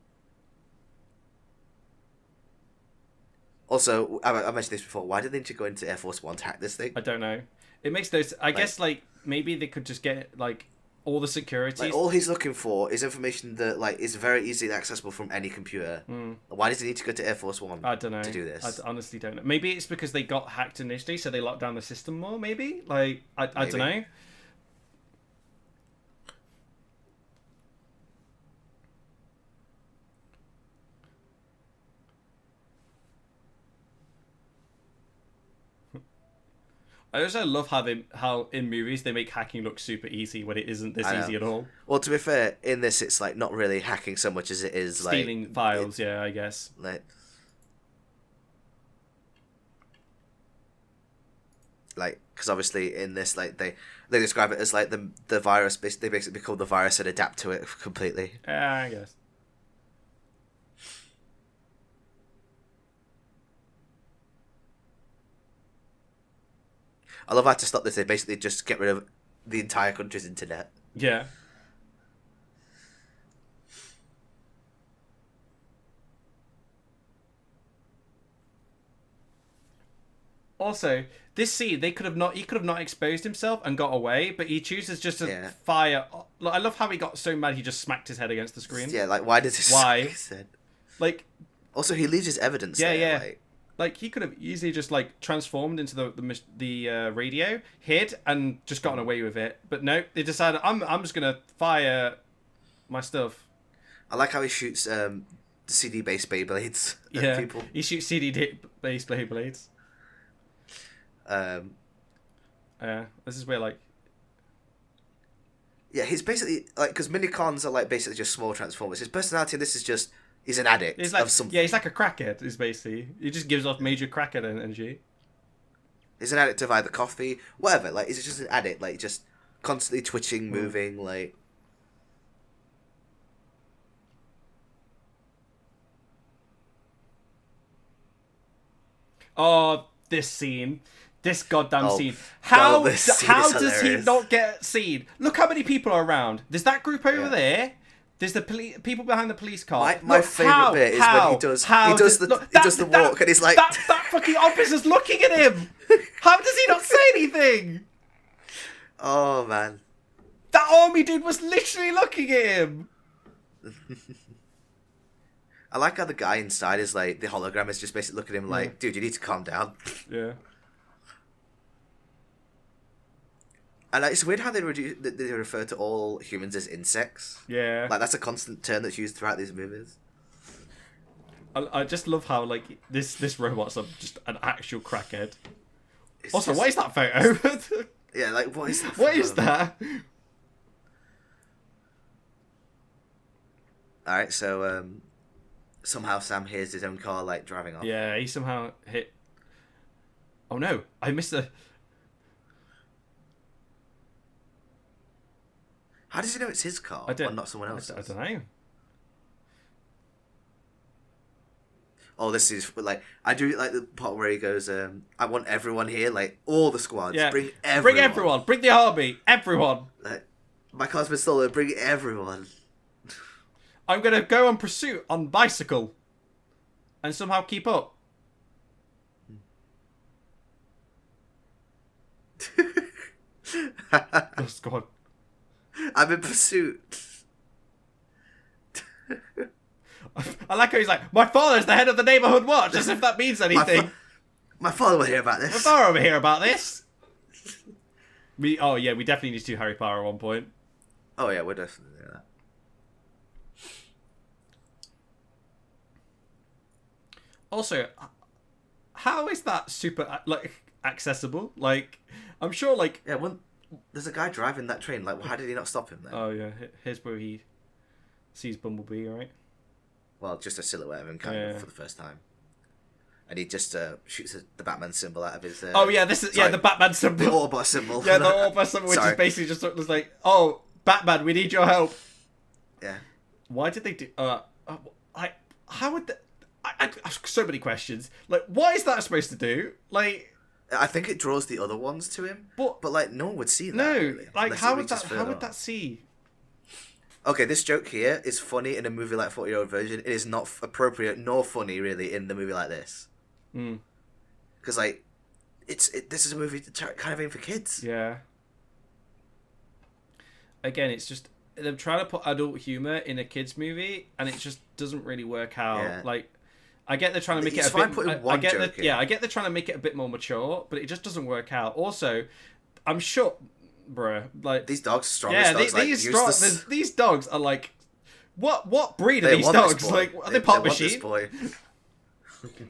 Also, I mentioned this before. Why did they need to go into Air Force One to hack this thing? I don't know. It makes no. I guess like maybe they could just get like all the security. Like all he's looking for is information that like is very easily accessible from any computer. Why does he need to go to Air Force One? I don't know. To do this. I honestly don't know. Maybe it's because they got hacked initially, so they locked down the system more. Maybe like I don't know. I also love how in movies they make hacking look super easy when it isn't this easy at all. Well, to be fair, in this it's like not really hacking so much as it is stealing like files. Yeah, I guess. Like, because obviously in this, like they describe it as like the virus. They basically become the virus and adapt to it completely. Yeah, I guess. I love how to stop this. They basically just get rid of the entire country's internet. Yeah. Also, this scene, he could have not exposed himself and got away, but he chooses just to fire. I love how he got so mad he just smacked his head against the screen. Yeah, like why does he smack his head? Like, also he leaves his evidence. Yeah, there, yeah. Like he could have easily just like transformed into the radio, hid, and just gotten away with it. But no, they decided I'm just gonna fire my stuff. I like how he shoots CD based Beyblades at people. He shoots CD based Beyblades. This is where like. Yeah, he's basically like because Minicons are like basically just small Transformers. His personality in this is just. He's an addict of something. Yeah, he's like a crackhead, is basically. He just gives off major crackhead energy. He's an addict of either coffee, whatever. Like, he's just an addict, like, just constantly twitching, moving, like... Oh, this scene. This goddamn scene. How does he not get seen? Look how many people are around. There's that group over there. There's the people behind the police car. My favourite bit is when he does the walk and he's like... That fucking officer's looking at him! How does he not say anything? Oh, man. That army dude was literally looking at him! I like how the guy inside is like... The hologram is just basically looking at him like, dude, you need to calm down. Yeah. And it's weird how they refer to all humans as insects. Yeah. Like, that's a constant term that's used throughout these movies. I just love how, like, this robot's just an actual crackhead. Also, what is that photo? Yeah, like, what is that What is that? Alright, so, somehow Sam hears his own car, like, driving off. Yeah, he somehow hit... Oh, no. I missed a... How does he know it's his car and not someone else's? I don't know. Oh, this is like I do like the part where he goes, "I want everyone here, like all the squads. Yeah. Bring everyone. Bring the army. Everyone. Like, my car's been stolen. Bring everyone." I'm gonna go on pursuit on bicycle, and somehow keep up. Oh, God. I'm in pursuit. I like how he's like, my father's the head of the neighborhood watch, as if that means anything. My father will hear about this. My father will hear about this. We definitely need to do Harry Potter at one point. Oh yeah, we're definitely doing that. Also, how is that super like accessible? Like, I'm sure like there's a guy driving that train. Like, how did he not stop him then? Oh yeah, here's where he sees Bumblebee, right? Well, just a silhouette of him, kind of, for the first time. And he just shoots the Batman symbol out of his... oh, yeah, this is... Sorry, the Batman symbol. The Autobot symbol. Yeah, the Autobot symbol, which is basically just like, oh, Batman, we need your help. Yeah. Why did they do... how would they... I have so many questions. Like, what is that supposed to do? Like... I think it draws the other ones to him. But like, no one would see that. No, really, like, how would that see... Okay, this joke here is funny in a movie like 40-year-old Virgin. It is not appropriate nor funny, really, in the movie like this. Because, like, this is a movie kind of aimed for kids. Yeah. Again, it's just... They're trying to put adult humour in a kids' movie, and it just doesn't really work out. Yeah. Like, I get they're trying to make it a bit... I get they're trying to make it a bit more mature, but it just doesn't work out. Also, I'm sure... Bruh, like these dogs are strong. Yeah, these dogs are like, what breed are these dogs? Like, are they pop machine?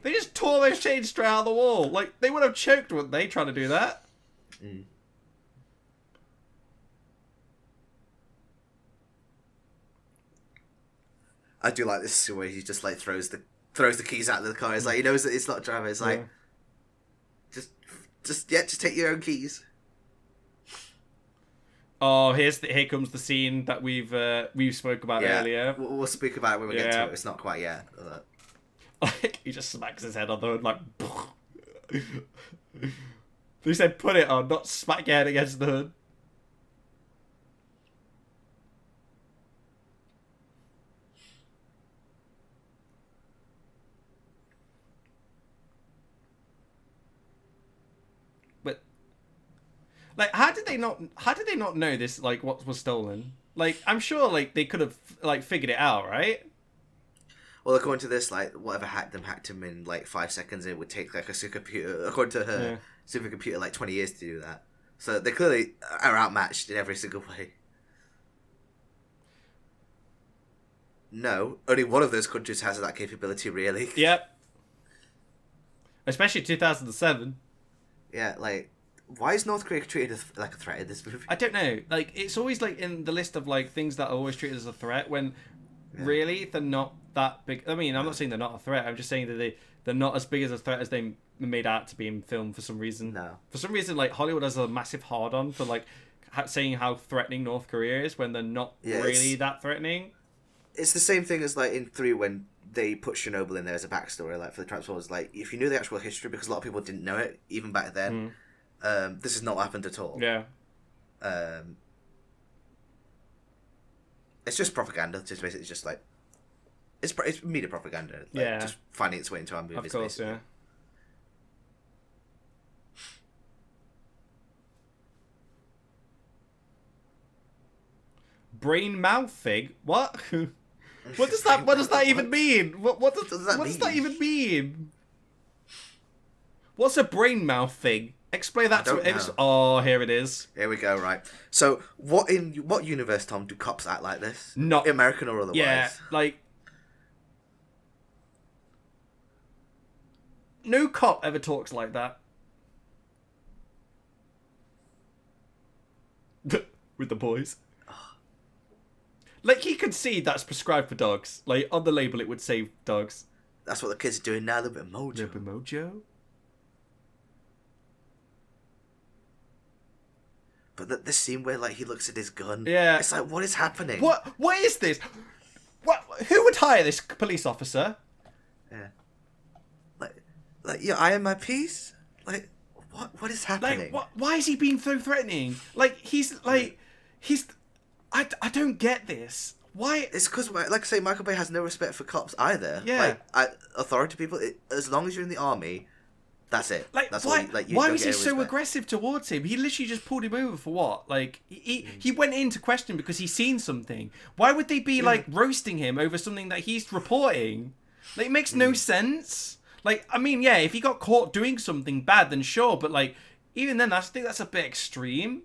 They just tore those chains straight out of the wall. Like, they would have choked, wouldn't they, trying to do that? I do like this where he just like throws the keys out of the car. It's like he knows that it's not a driver. It's like, just take your own keys. Oh, here comes the scene that we've spoke about earlier. We'll speak about it when we get to it. It's not quite yet. Like, he just smacks his head on the hood, like... They said put it on, not smack your head against the hood. Like, how did they not know this, like, what was stolen? Like, I'm sure, like, they could have, like, figured it out, right? Well, according to this, like, whatever hacked him in, like, 5 seconds. It would take, like, a supercomputer, according to her, supercomputer, like, 20 years to do that. So they clearly are outmatched in every single way. No, only one of those countries has that capability, really. Yep. Especially 2007. Yeah, like... Why is North Korea treated like a threat in this movie? I don't know. Like, it's always, like, in the list of, like, things that are always treated as a threat when really they're not that big. I mean, I'm not saying they're not a threat. I'm just saying that they're not as big as a threat as they made out to be in film for some reason. No. For some reason, like, Hollywood has a massive hard-on for, like, saying how threatening North Korea is when they're not really that threatening. It's the same thing as, like, in 3 when they put Chernobyl in there as a backstory, like, for the Transformers. Like, if you knew the actual history, because a lot of people didn't know it, even back then... this has not happened at all. Yeah. It's just propaganda. Just basically, just like it's media propaganda. Like, just finding its way into our movies. Of course, basically. Brain mouth thing? What? What does that? What does that even mean? What does that even mean? What's a brain mouth thing? Explain that to us. Oh, here it is. Here we go, right. So, what universe, Tom, do cops act like this? Not American or otherwise? Yeah, like... No cop ever talks like that. With the boys. Like, he could see that's prescribed for dogs. Like, on the label it would say dogs. That's what the kids are doing now, a little bit of mojo. A little bit of mojo? But this scene where, like, he looks at his gun, it's like, what is happening? What is this? Who would hire this police officer? Yeah. Like, yeah, I am my piece? Like, what is happening? Like, why is he being so threatening? Like, I don't get this. Why? It's because, like I say, Michael Bay has no respect for cops either. Yeah. Like, authority people, as long as you're in the army... That's it. Like, that's why was he so aggressive towards him? He literally just pulled him over for what? Like, he went in to question because he's seen something. Why would they be, like, roasting him over something that he's reporting? Like, it makes no sense. Like, I mean, yeah, if he got caught doing something bad, then sure. But, like, even then, I think that's a bit extreme.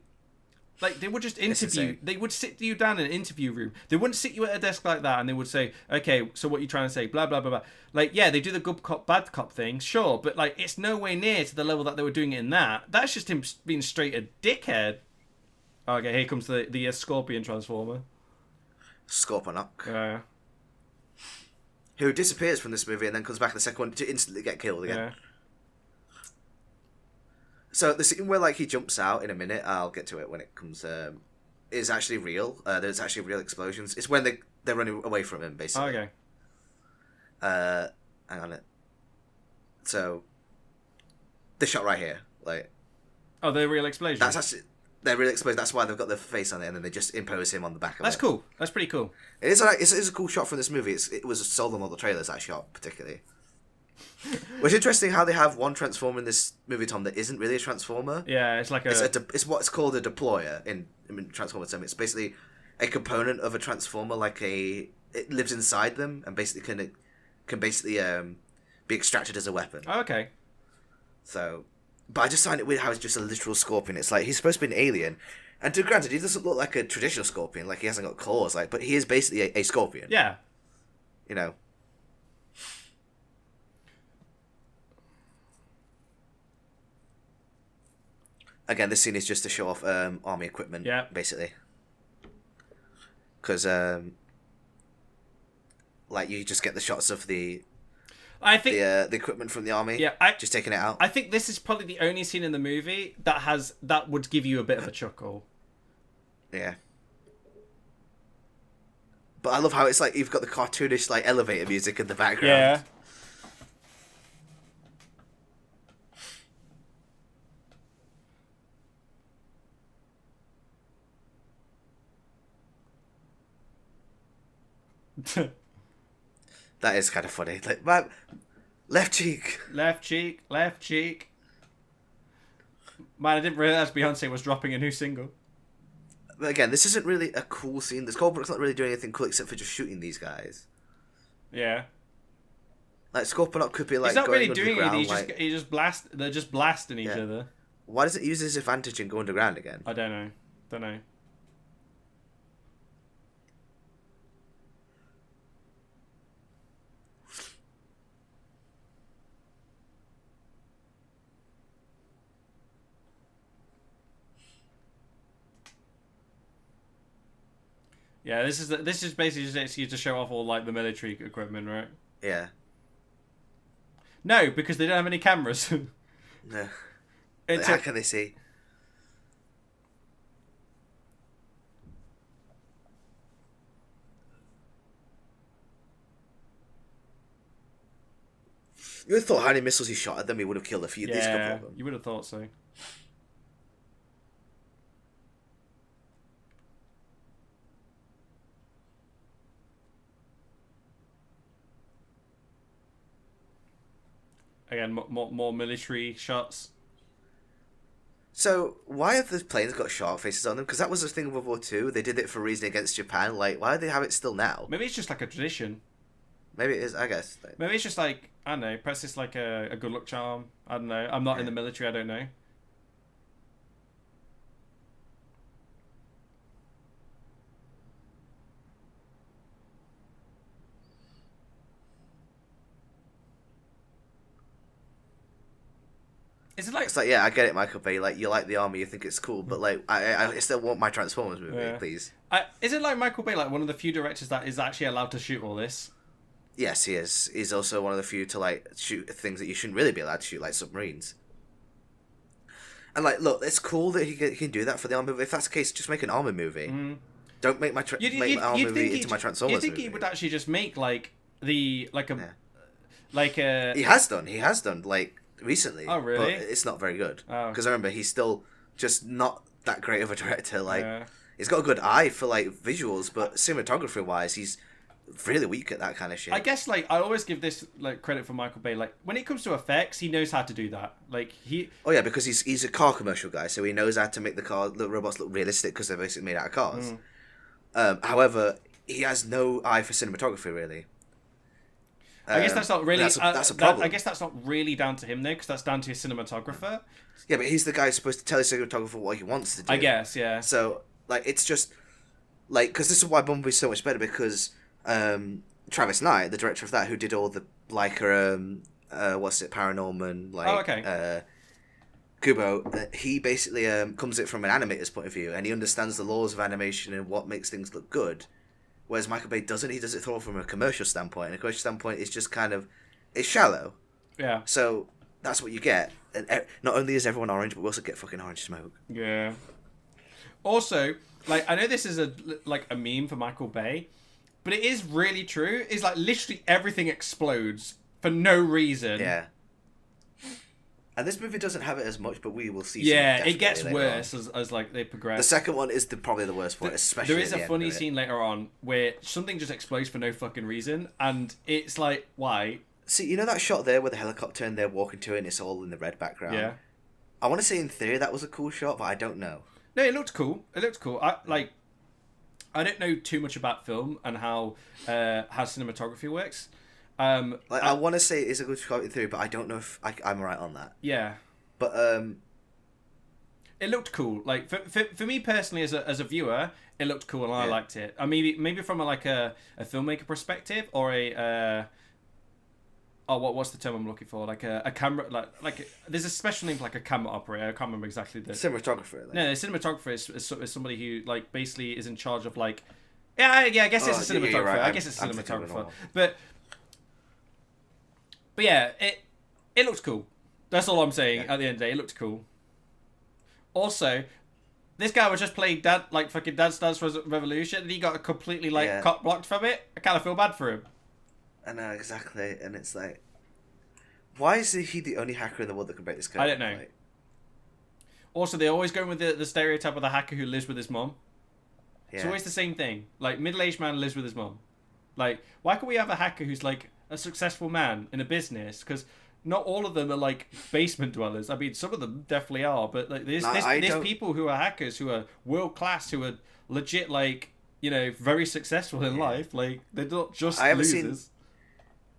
Like, they would just interview. They would sit you down in an interview room. They wouldn't sit you at a desk like that and they would say, okay, so what are you trying to say? Blah, blah, blah, blah. Like, yeah, they do the good cop, bad cop thing, sure. But, like, it's no way near to the level that they were doing it in that. That's just him being straight a dickhead. Okay, here comes the Scorpion Transformer. Scorponok. Yeah. who disappears from this movie and then comes back in the second one to instantly get killed again. Yeah. So the scene where like he jumps out in a minute, I'll get to it when it comes. Is actually real. There's actually real explosions. It's when they're running away from him, basically. Okay. Hang on it. So, the shot right here, like. Oh, the real explosion. That's actually they're really exposed. That's why they've got the face on it, and then they just impose him on the back of it. That's cool. That's pretty cool. It is. It's a cool shot from this movie. It was sold on all the trailers. That shot particularly. Which is interesting how they have one transformer in this movie, Tom, that isn't really a transformer. Yeah, it's like it's what's called a deployer in Transformer term. It's basically a component of a transformer, it lives inside them and basically can basically be extracted as a weapon. Oh, okay. So, but I just find it weird how it's just a literal scorpion. It's like he's supposed to be an alien, and granted, he doesn't look like a traditional scorpion, like he hasn't got claws, but he is basically a scorpion. Yeah. You know. Again, this scene is just to show off army equipment, basically. Because, you just get the shots of the equipment from the army, just taking it out. I think this is probably the only scene in the movie that would give you a bit of a chuckle. Yeah. But I love how it's like you've got the cartoonish elevator music in the background. Yeah. That is kind of funny. My left cheek. Left cheek. Left cheek. Man, I didn't realize Beyonce was dropping a new single. But again, this isn't really a cool scene. This Scorponok's not really doing anything cool except for just shooting these guys. Yeah. Scorponok could be he's not going really doing anything. They're just blasting each other. Why does it use his advantage and go underground again? I don't know. Yeah, this is basically just an excuse to show off all the military equipment, right? Yeah. No, because they don't have any cameras. No. How can they see? You would have thought how many missiles he shot at them, he would have killed at least a couple of them. You would have thought so. Again, more military shots. So, why have the planes got shark faces on them? Because that was the thing in World War II. They did it for a reason against Japan. Why do they have it still now? Maybe it's just a tradition. Maybe it is, I guess. Maybe it's just I don't know, perhaps it's a good luck charm. I don't know. I'm not in the military, I don't know. Is it it's I get it, Michael Bay. You like the army, you think it's cool, but I still want my Transformers movie, please. Is it Michael Bay, one of the few directors that is actually allowed to shoot all this? Yes, he is. He's also one of the few to shoot things that you shouldn't really be allowed to shoot, like submarines. And look, it's cool that he can do that for the army movie. If that's the case, just make an army movie. Mm. Don't make my army movie into my Transformers movie. You think he would actually just make he has done recently. Oh, really? But it's not very good. Because I remember he's still just not that great of a director. He's got a good eye for visuals, but cinematography wise, he's really weak at that kind of shit. I guess I always give this credit for Michael Bay. When it comes to effects, he knows how to do that. Oh yeah, because he's a car commercial guy, so he knows how to make the robots look realistic because they're basically made out of cars. However, he has no eye for cinematography really. I guess that's not really. That's a problem. I guess that's not really down to him though, because that's down to his cinematographer. Yeah, but he's the guy who's supposed to tell his cinematographer what he wants to do. I guess, yeah. So it's just because this is why Bumblebee's so much better, because Travis Knight, the director of that, who did all the Paranorman, Kubo, he basically comes at it from an animator's point of view, and he understands the laws of animation and what makes things look good. Whereas Michael Bay doesn't. He does it all from a commercial standpoint, and a commercial standpoint is just kind of, it's shallow. Yeah. So that's what you get. And not only is everyone orange, but we also get fucking orange smoke. Yeah. Also, like, I know this is a meme for Michael Bay, but it is really true. It's like literally everything explodes for no reason. Yeah. And this movie doesn't have it as much, but we will see. Yeah, it gets worse as like they progress. The second one is probably the worst one, especially. There is a funny scene later on where something just explodes for no fucking reason, and it's like, why? See, you know that shot there with the helicopter and they're walking to it and it's all in the red background? Yeah. I want to say in theory that was a cool shot, but I don't know. No, it looked cool. It looked cool. I don't know too much about film and how cinematography works. I want to say it's a good shot in theory, but I don't know if I'm right on that. Yeah. But it looked cool. Like for me personally, as a viewer, it looked cool and I liked it. I maybe from a filmmaker perspective or what's the term I'm looking for? Like a camera, like there's a special name for like a camera operator. I can't remember exactly the cinematographer. No, the cinematographer is somebody who like basically is in charge of like. I guess it's a cinematographer. Yeah, right. I guess it's a cinematographer. But yeah, it looked cool. That's all I'm saying. At the end of the day, it looked cool. Also, this guy was just playing fucking Dance Dance Revolution, and he got completely cock blocked from it. I kind of feel bad for him. I know, exactly, and it's like, why is he the only hacker in the world that can break this code? I don't know. Like, also, they're always going with the stereotype of the hacker who lives with his mom. Yeah. It's always the same thing. Like, middle-aged man lives with his mom. Like, why can't we have a hacker who's like a successful man in a business? Because not all of them are like basement dwellers. I mean, some of them definitely are, but like there's people who are hackers who are world class, who are legit very successful in life. Like, they're not just losers.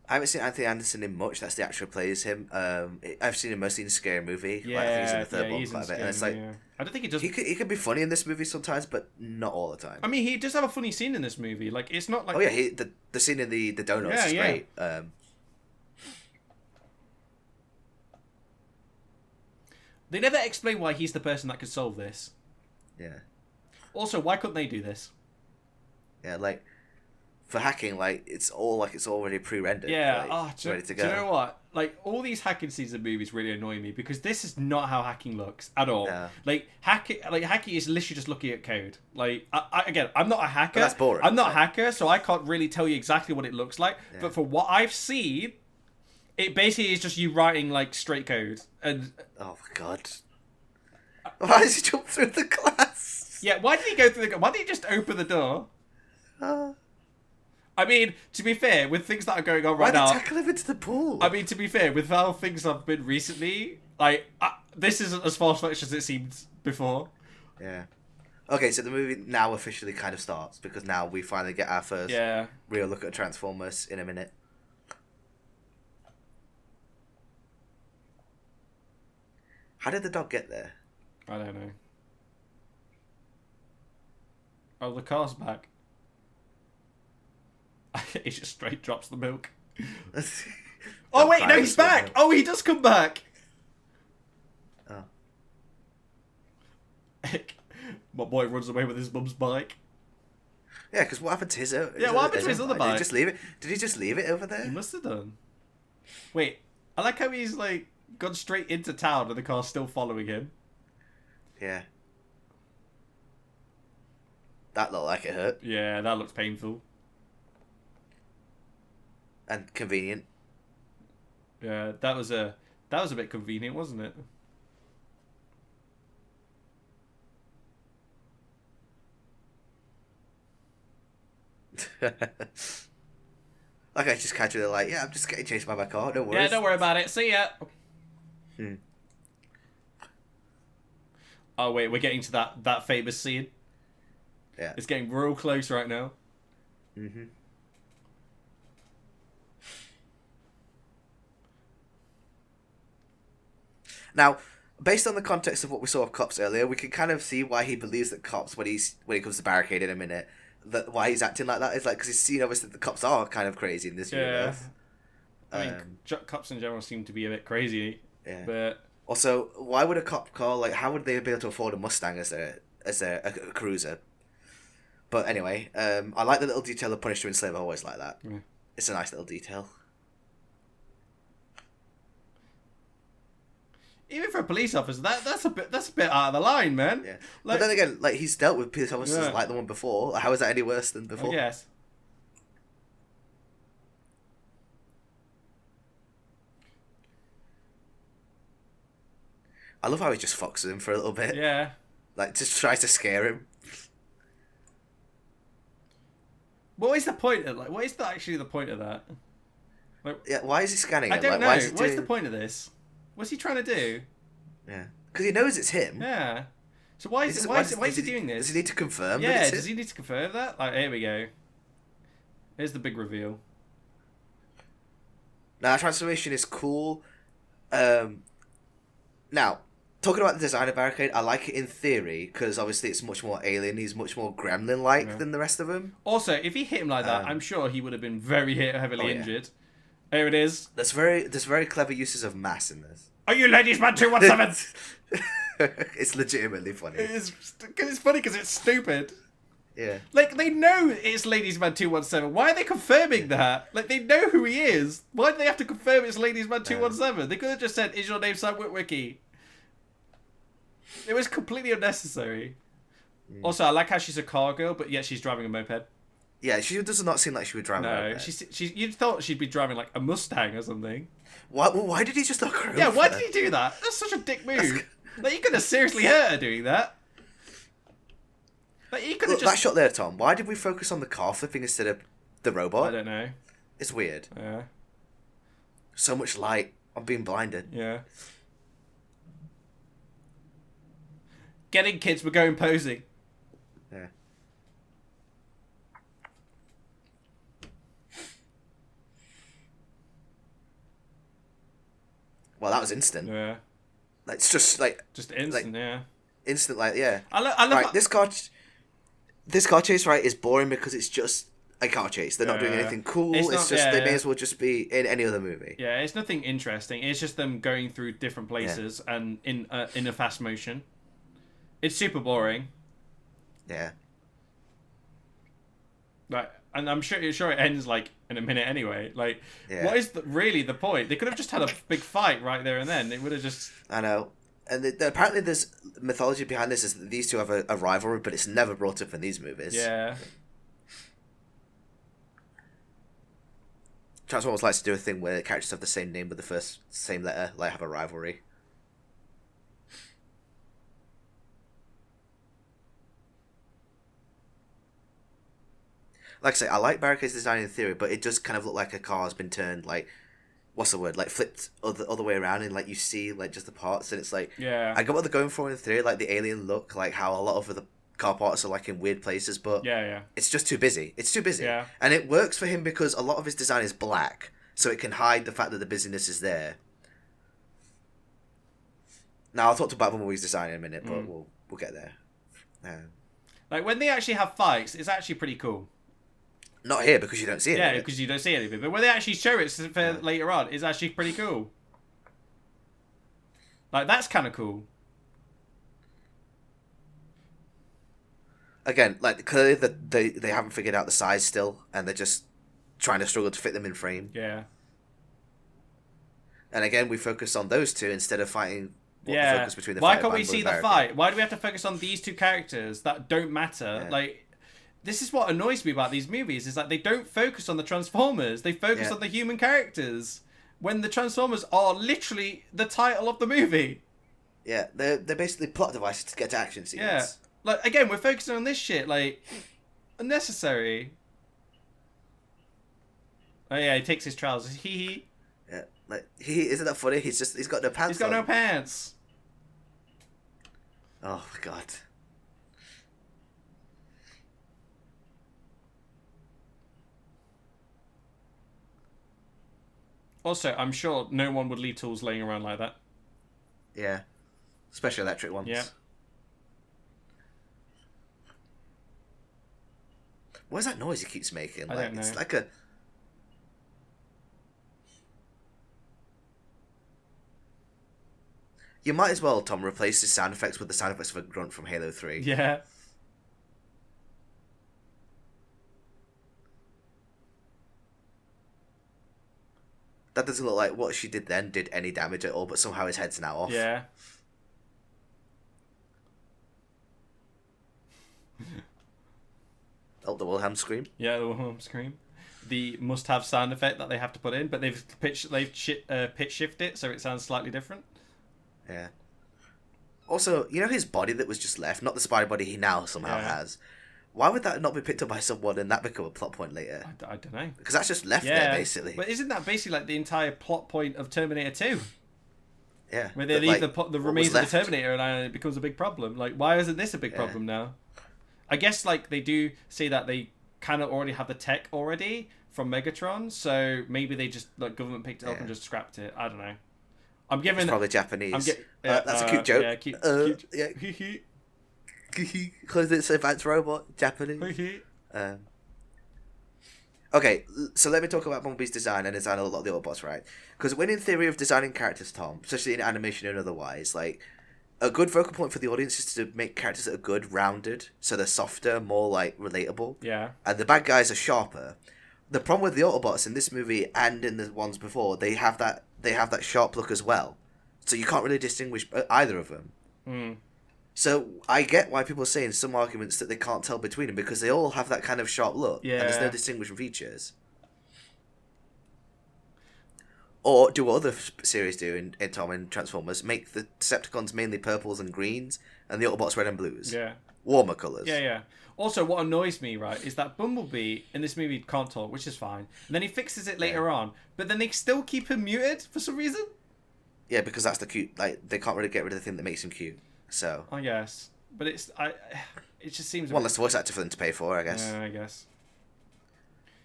I haven't seen Anthony Anderson in much. That's the actor who plays him. I've seen him mostly in Scary Movie. Yeah, I think he's in the third one quite a bit. And it's like, I don't think he does. He could be funny in this movie sometimes, but not all the time. I mean, he does have a funny scene in this movie. Like, it's not like. Oh yeah, the scene in the donuts is great. They never explain why he's the person that could solve this. Yeah. Also, why couldn't they do this? Yeah, like. For hacking, it's already pre-rendered. Yeah, ready to go. Do you know what? Like, all these hacking scenes in movies really annoy me because this is not how hacking looks at all. Yeah. Hacking is literally just looking at code. Like, I'm not a hacker. But that's boring. I'm not a hacker, so I can't really tell you exactly what it looks like. Yeah. But for what I've seen, it basically is just you writing straight code. And oh my god! Why does he jump through the glass? Yeah, why did he go through the? Why did he just open the door? I mean, to be fair, with things that are going on right now... Why did tackle him into the pool? I mean, to be fair, with how things have been recently, this isn't as far-fetched as it seemed before. Yeah. Okay, so the movie now officially kind of starts, because now we finally get our first real look at Transformers in a minute. How did the dog get there? I don't know. Oh, the car's back. He just straight drops the milk. Oh wait, no, he's back! Oh, he does come back! Oh. My boy runs away with his mum's bike. Yeah, because what happened to his what happened to his other bike? Did he just leave it? Did he just leave it over there? He must have done. Wait, I like how he's gone straight into town and the car's still following him. Yeah. That looked like it hurt. Yeah, that looks painful. And convenient. Yeah, that was a bit convenient, wasn't it? Like I just casually I'm just getting chased by my car, don't worry. Yeah, don't worry about it. See ya. Oh wait, we're getting to that famous scene. Yeah. It's getting real close right now. Mm-hmm. Now, based on the context of what we saw of Cops earlier, we can kind of see why he believes that Cops, when he comes to Barricade in a minute, that why he's acting like that is because he's seen obviously the Cops are kind of crazy in this universe. I mean, Cops in general seem to be a bit crazy. Yeah. But also, why would a cop car how would they be able to afford a Mustang as a cruiser? But anyway, I like the little detail of Punisher and Slave. I always like that. Yeah. It's a nice little detail. Even for a police officer, that's a bit out of the line, man. Yeah. Like, But then again, like he's dealt with police officers Yeah. like the one before. How is that any worse than before? I guess. I love how he just foxes him for a little bit. Yeah. Like just tries to scare him. What is the point of what is actually the point of that? Yeah. Why is he scanning I him? don't Like, know. why is he What's doing... the point of this? What's he trying to do? Yeah. Because he knows it's him. Yeah. So why is he doing this? Does he need to confirm? Yeah. That it's Does him? he need to confirm that? Like, here we go. Here's the big reveal. Now, that transformation is cool. Now, talking about the design of Barricade, I like it in theory because obviously it's much more alien. He's much more gremlin-like than the rest of them. Also, if he hit him like that, I'm sure he would have been very heavily injured. Here it is. There's very clever uses of mass in this. Are you Ladies Man 217? It's legitimately funny. It's funny because it's stupid. Yeah. Like, they know it's Ladies Man 217. Why are they confirming that? Like, they know who he is. Why do they have to confirm it's Ladies Man 217? They could have just said, is your name Sam Witwicky? It was completely unnecessary. Also, I like how she's a car girl, but yet she's driving a moped. Yeah, she does not seem like she would drive. No, you'd thought she'd be driving like a Mustang or something. Why did he just knock her over? Yeah, why did he do that? That's such a dick move. Like, you could have seriously hurt her doing that. Like, he could have Look, that shot there, Tom. Why did we focus on the car flipping instead of the robot? I don't know. It's weird. Yeah. So much light. I'm being blinded. Yeah. Getting kids, we're going posing. Yeah. Well, that was instant. Yeah. Like, it's just like Instant, yeah. instant. Like, yeah. I love right, this car chase, right, is boring because it's just a car chase. They're not doing anything cool. It's just they may as well just be in any other movie. Yeah, it's nothing interesting. It's just them going through different places and in a fast motion. It's super boring. Yeah. Like, and I'm sure it ends like in a minute anyway. Like, what is really the point? They could have just had a big fight right there and then. It would have just. I know, and apparently there's mythology behind this. Is that these two have a rivalry, but it's never brought up in these movies. Yeah. Transformers likes to do a thing where characters have the same name with the same letter, like have a rivalry. Like I say, I like Barricade's design in theory, but it does kind of look like a car has been turned, like, what's the word, like flipped other way around, and like you see like just the parts, and it's like, I get what they're going for in theory, like the alien look, like how a lot of the car parts are like in weird places, but it's just too busy. It's too busy, and it works for him because a lot of his design is black, so it can hide the fact that the busyness is there. Now I'll talk about Bumblebee's design in a minute, but we'll get there. Like when they actually have fights, it's actually pretty cool. Not here because you don't see it. Yeah, because you don't see anything. But when they actually show it for later on, it's actually pretty cool. Like, that's kind of cool. Again, like, clearly they haven't figured out the size still, and they're just trying to struggle to fit them in frame. Yeah. And again, we focus on those two instead of fighting. The focus between the Why can't we see the fight? Why do we have to focus on these two characters that don't matter? Yeah. Like... This is what annoys me about these movies, is that they don't focus on the Transformers. They focus on the human characters. When the Transformers are literally the title of the movie. Yeah, they're basically plot devices to get to action scenes. Yeah. Like, again, we're focusing on this shit, like, unnecessary. Oh yeah, he takes his trousers. Hee. Yeah, like, isn't that funny? He's got no pants. He's got on. no pants. Oh my god. Also, I'm sure no one would leave tools laying around like that. Yeah. Especially electric ones. Yeah. What is that noise he keeps making? I don't know. It's like a... You might as well, Tom, replace the sound effects with the sound effects of a grunt from Halo 3. Yeah. That doesn't look like what she did then did any damage at all, but somehow his head's now off. Yeah. Oh, the Wilhelm scream. Yeah, the Wilhelm scream. The must-have sound effect that they have to put in, but they've pitch shift it so it sounds slightly different. Yeah. Also, you know his body that was just left, not the spider body he now somehow has. Why would that not be picked up by someone and that become a plot point later? I don't know. Because that's just left there, basically. But isn't that basically like the entire plot point of Terminator 2? Yeah. Where they leave the remains of the Terminator and it becomes a big problem. Like, why isn't this a big problem now? I guess, like, they do say that they kind of already have the tech already from Megatron, so maybe they just, like, government picked it up and just scrapped it. I don't know. I'm giving... It's probably Japanese. That's a cute joke. Yeah, cute. Yeah. Because it's an advanced robot, Japanese. Okay, so let me talk about Bumblebee's design and design of a lot of the Autobots, right? Because when in theory of designing characters, Tom, especially in animation and otherwise, like, a good focal point for the audience is to make characters that are good, rounded, so they're softer, more, like, relatable. Yeah. And the bad guys are sharper. The problem with the Autobots in this movie and in the ones before, they have that sharp look as well. So you can't really distinguish either of them. Mm. So I get why people say in some arguments that they can't tell between them because they all have that kind of sharp look. Yeah. And there's no distinguishing features. Or do what other series do in Tom and Transformers, make the Decepticons mainly purples and greens and the Autobots red and blues. Yeah. Warmer colours. Yeah. Also, what annoys me, right, is that Bumblebee in this movie can't talk, which is fine. And then he fixes it later on, but then they still keep him muted for some reason. Yeah, because that's the cute. Like, they can't really get rid of the thing that makes him cute. So I guess, but it just seems one less voice actor for them to pay for, I guess. Yeah, I guess.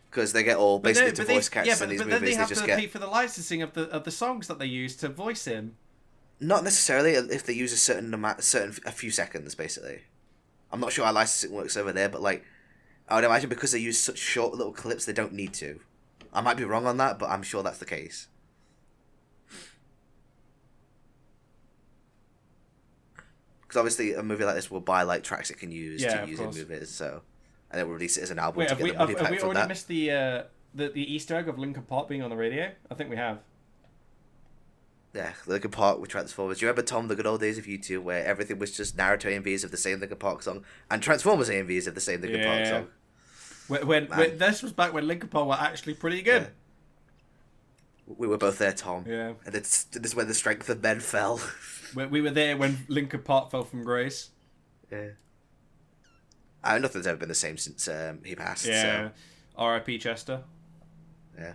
Because they get all basically to voice characters in these movies. Then they have just to get pay for the licensing of the songs that they use to voice him. Not necessarily if they use a few seconds, basically. I'm not sure how licensing works over there, but like, I would imagine because they use such short little clips, they don't need to. I might be wrong on that, but I'm sure that's the case. Because obviously a movie like this will buy like tracks it can use to use in movies, so and then we'll release it as an album. Wait, to have get the money back we from already that. missed the Easter egg of Linkin Park being on the radio? I think we have. Yeah, Linkin Park with Transformers. Do you remember, Tom, the good old days of YouTube where everything was just Naruto AMVs of the same Linkin Park song and Transformers AMVs of the same Linkin Park song? When this was back when Linkin Park were actually pretty good. Yeah. We were both there, Tom. Yeah. And this is when the strength of men fell. We were there when Linkin Park fell from grace. Yeah. Nothing's ever been the same since he passed. Yeah. So. R.I.P. Chester. Yeah.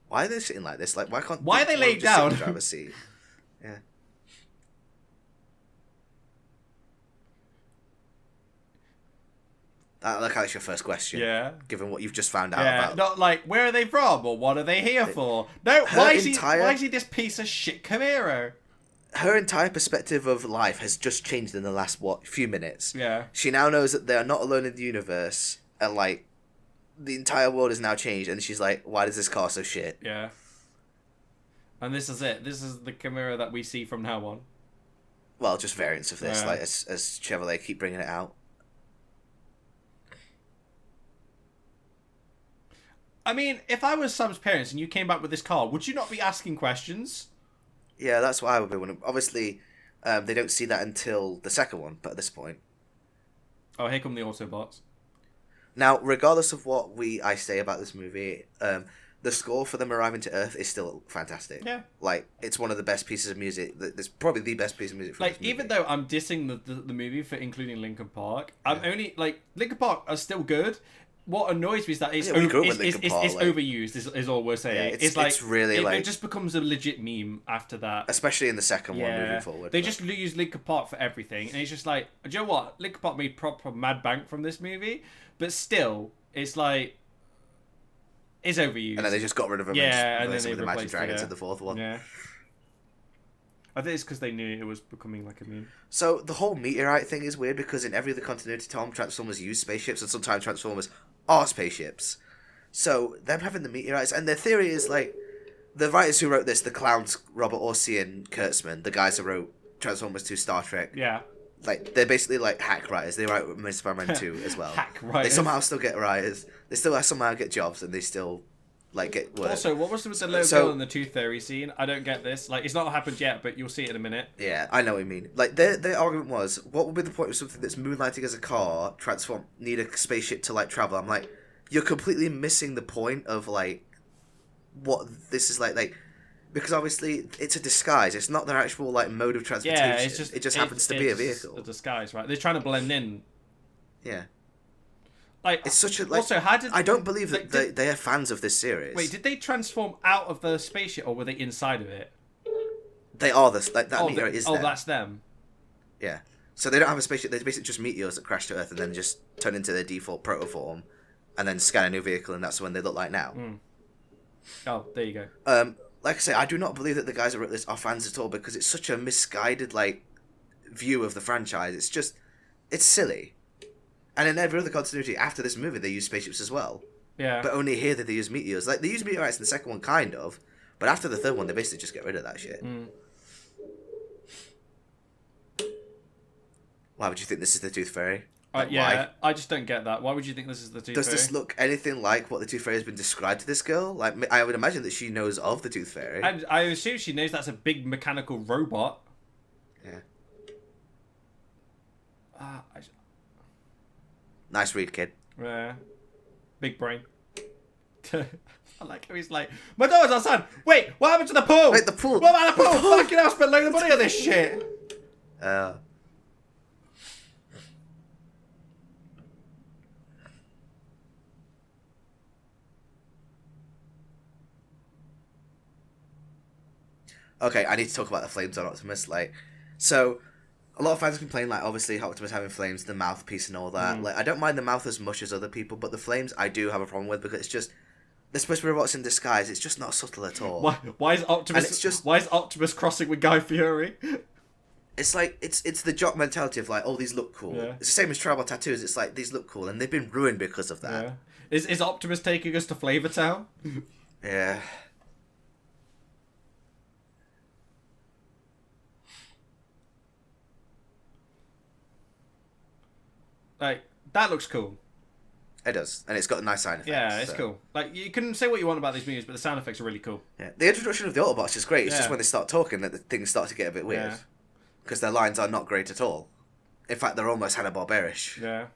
Why are they sitting like this? Like, why are they laid down? Driver's seat? Yeah. Like, that's your first question. Yeah. Given what you've just found out about. Not like, where are they from or what are they here for? No, why is he this piece of shit Camaro? Her entire perspective of life has just changed in the last, few minutes. Yeah. She now knows that they are not alone in the universe, and, like, the entire world has now changed, and she's like, why does this car so shit? Yeah. And this is it. This is the Camaro that we see from now on. Well, just variants of this, like, as Chevrolet keep bringing it out. I mean, if I was Sam's parents and you came back with this car, would you not be asking questions? Yeah, that's what I would be wondering. Obviously, they don't see that until the second one, but at this point. Oh, here come the Autobots. Now, regardless of what I say about this movie, the score for them arriving to Earth is still fantastic. Yeah. Like, it's one of the best pieces of music. It's probably the best piece of music for this movie. Even though I'm dissing the movie for including Linkin Park, I'm only, like, Linkin Park are still good. What annoys me is that it's overused, is all we're saying. Yeah, it's really it just becomes a legit meme after that. Especially in the second one moving forward. They just use Linkin Park for everything. And it's just like, do you know what? Linkin Park made proper mad bank from this movie. But still, it's like, it's overused. And then they just got rid of them and then they with Imagine Dragons it. in the fourth one. Yeah. I think it's because they knew it was becoming like a meme. So the whole meteorite thing is weird because in every other continuity, Tom, Transformers use spaceships and sometimes Transformers are spaceships. So them having the meteorites, and their theory is like, the writers who wrote this, the clowns, Robert Orci and Kurtzman, the guys who wrote Transformers 2 Star Trek, like they're basically like hack writers. They write Amazing Spider-Man 2 as well. Hack They writers. somehow still get writers. They still somehow get jobs, and they still like get work. Also, what was with the little So- girl in the Tooth Fairy scene? I don't get this. Like, it's not happened yet, but you'll see it in a minute. Yeah, I know what you mean. Like their argument was, what would be the point of something that's moonlighting as a car need a spaceship to like travel? I'm like, you're completely missing the point of like what this is like because obviously it's a disguise. It's not their actual like mode of transportation. Yeah, it's just it just happens to be a it's vehicle. a disguise, right? They're trying to blend in. Yeah, Like, it's such a like. also, how did I don't believe that like, they are fans of this series. wait? Did they transform out of the spaceship, or were they inside of it? They are this like that meteor is them. That's them. Yeah. So they don't have a spaceship. They're basically just meteors that crash to Earth and then just turn into their default protoform, and then scan a new vehicle, and that's when they look like now. Oh, there you go. Like I say, I do not believe that the guys that wrote this are fans at all because it's such a misguided like view of the franchise. It's silly. And in every other continuity after this movie, they use spaceships as well. Yeah. But only here that they use meteors. Like they use meteorites in the second one, kind of. But after the third one, they basically just get rid of that shit. Why would you think this is the Tooth Fairy? Like, yeah, why? I just don't get that. Why would you think this is the Tooth Does Fairy? this look anything like what the Tooth Fairy has been described to this girl? Like, I would imagine that she knows of the Tooth Fairy. I assume she knows that's a big mechanical robot. Yeah. I, Nice read, kid. yeah. Big brain. I like how he's like, my daughter's outside. Wait, what happened to the pool? Wait, the pool. What about the pool? Fucking hell, spent a load of money on this shit. Okay, I need to talk about the flames on Optimus. Like, so a lot of fans complain, like, obviously Optimus having flames, the mouthpiece and all that. Like, I don't mind the mouth as much as other people, but the flames I do have a problem with because it's just they're supposed to be robots in disguise. It's just not subtle at all. Why is Optimus? And it's just- why is Optimus crossing with Guy Fieri? It's like it's the jock mentality of like, oh, these look cool. Yeah. It's the same as tribal tattoos. It's like these look cool, and they've been ruined because of that. Yeah. Is Optimus taking us to Flavor Town? Yeah. Like, that looks cool. It does, and it's got nice sound effects. Yeah, it's so. cool. Like, you can say what you want about these movies, but the sound effects are really cool. Yeah. The introduction of the Autobots is great. It's just Yeah. when they start talking that the things start to get a bit weird. Yeah. Because their lines are not great at all. In fact, they're almost Hanna-Barberish. Yeah.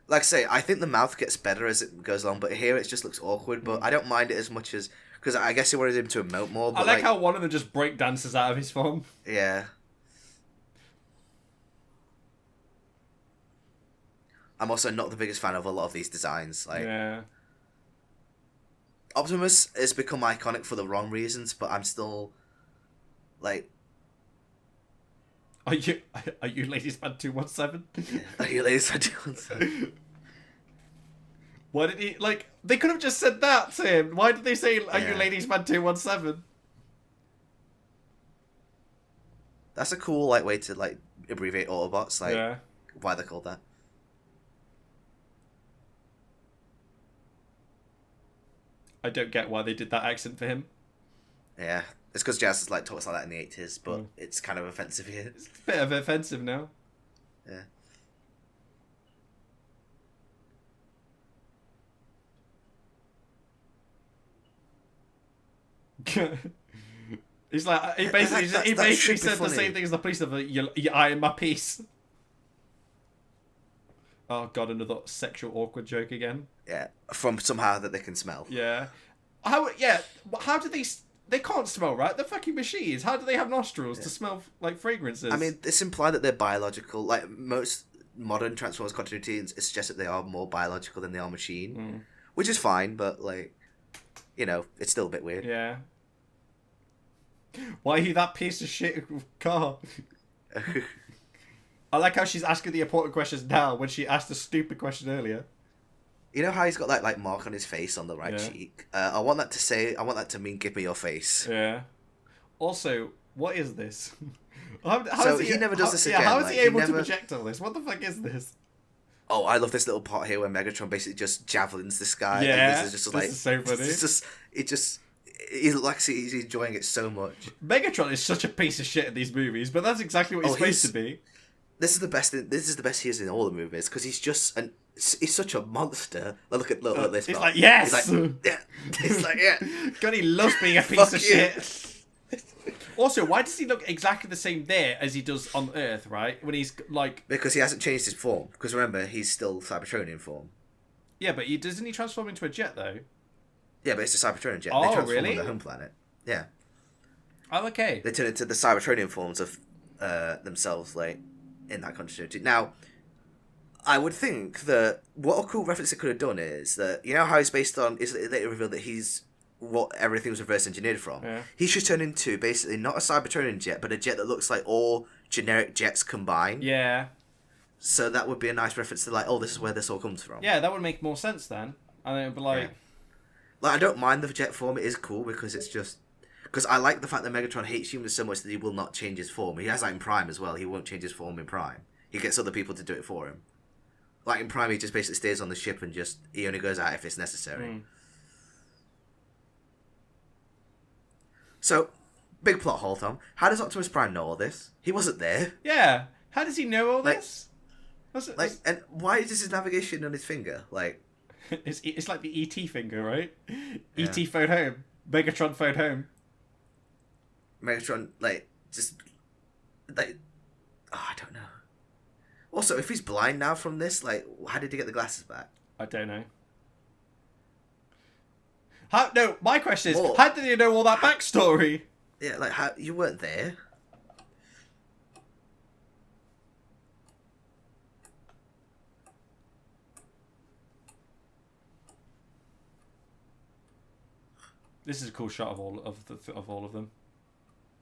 Like I say, I think the mouth gets better as it goes along, but here it just looks awkward. But I don't mind it as much as... Because I guess they wanted him to emote more, but I like how one of them just break dances out of his form. Yeah. I'm also not the biggest fan of a lot of these designs. Like, Yeah. Optimus has become iconic for the wrong reasons, but I'm still... Like... Are you Ladies Man 217? Are you ladies and gentlemen? Why did he, like, they could have just said that to him. Why did they say, are you Yeah. Ladies Man 217? That's a cool like way to like abbreviate Autobots. Like Yeah. why they're called that. I don't get why they did that accent for him. Yeah, it's because Jazz like talks like that in the 80s, but it's kind of offensive here. It's a bit of offensive now. Yeah. He's like, he basically, That he should basically be said the funny. same thing as the police of your eye in my piece. Oh god, another sexual awkward joke again. Yeah, from somehow that they can smell. Yeah. How? Yeah. How do they? They can't smell, right? They're fucking machines. How do they have nostrils to smell like fragrances? I mean, it's implied that they're biological. Like most modern Transformers continuities, it suggests that they are more biological than they are machine, which is fine. But like, you know, it's still a bit weird. yeah. Why are you that piece of shit car? I like how she's asking the important questions now when she asked a stupid question earlier. You know how he's got that like mark on his face on the right Yeah. cheek? I want that to mean give me your face. Yeah. Also, what is this? How So is he never does this Yeah, again, how is like, he he able to never- project all this? What the fuck is this? Oh, I love this little part here where Megatron basically just javelins this guy. Yeah, and this is just this like is so funny. It's just he's enjoying it so much. Megatron is such a piece of shit in these movies, but that's exactly what he's supposed to be. This is the best. This is the best he is in all the movies because he's just he's such a monster. Look at this. He's like, yes. He's like, yeah. He's like, yeah. God, he loves being a piece of shit. Also, why does he look exactly the same there as he does on Earth? Right, when he's like, because he hasn't changed his form. Because remember, he's still Cybertronian form. Yeah, but doesn't he transform into a jet though? Yeah, but it's a Cybertronian jet. Oh, they transform really? on their home planet. Yeah. Oh, okay. They turn into the Cybertronian forms of themselves, like in that continuity. Now, I would think that what a cool reference it could have done is that you know how he's based on is that they revealed that he's what everything was reverse engineered from. Yeah. He should turn into basically not a Cybertronian jet, but a jet that looks like all generic jets combined. Yeah. So that would be a nice reference to like, oh, this is where this all comes from. Yeah, that would make more sense then. And it'd be like. Yeah. Like, I don't mind the jet form. It is cool because it's just... Because I like the fact that Megatron hates humans so much that he will not change his form. He has that in Prime as well. He won't change his form in Prime. He gets other people to do it for him. Like, in Prime, he just basically stays on the ship and just... He only goes out if it's necessary. Mm. So, big plot hole, Tom. How does Optimus Prime know all this? He wasn't there. Yeah. How does he know all this? And why is his navigation on his finger? Like... It's like the ET finger, right? Yeah. ET phone home. Megatron phone home. Megatron, like, just... Like... Oh, I don't know. Also, if he's blind now from this, like, how did he get the glasses back? I don't know. No, my question is, Or- how did he know all that backstory? Yeah, like, how... You weren't there. This is a cool shot of all of them.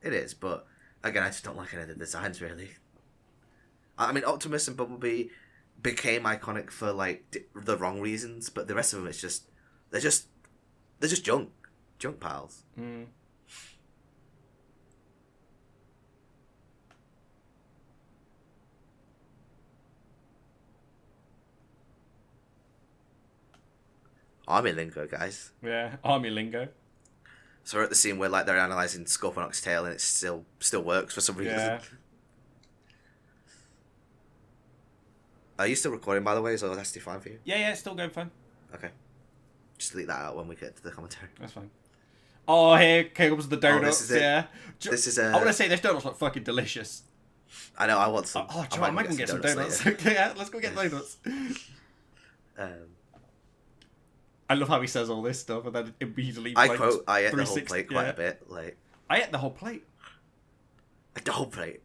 It is, but again, I just don't like any of the designs really. I mean, Optimus and Bumblebee became iconic for like the wrong reasons, but the rest of them, it's just they're just junk piles. Mm. Army lingo, guys. Yeah, army lingo. So we're at the scene where like they're analyzing Scorponok's tail, and it still works for some reason. Yeah. Are you still recording, by the way? So that's still fine for you? Yeah, it's still going fine. Okay. Just delete that out when we get to the commentary. That's fine. Oh, here comes the donuts. this is it. Yeah. This is I want to say this donuts look fucking delicious. I know. I want some. Oh, John, I might go get some donuts. later. Yeah, let's go get donuts. I love how he says all this stuff and then immediately. I like, quote. I ate the whole 360 plate quite a bit. Like I ate the whole plate. the whole plate.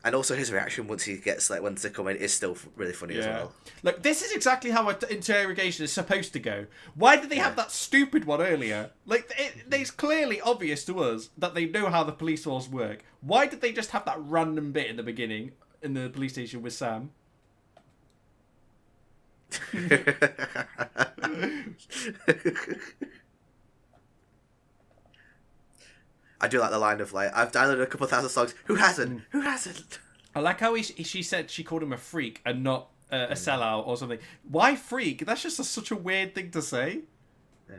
And also his reaction once he gets like once they come in is still really funny as well. Look, this is exactly how an interrogation is supposed to go. Why did they have that stupid one earlier? Like, it's clearly obvious to us that they know how the police force work. Why did they just have that random bit in the beginning in the police station with Sam? I do like the line of like, I've downloaded a couple thousand songs. Who hasn't? Who hasn't? I like how she said she called him a freak and not a sellout or something. Why freak? That's just such a weird thing to say. Yeah.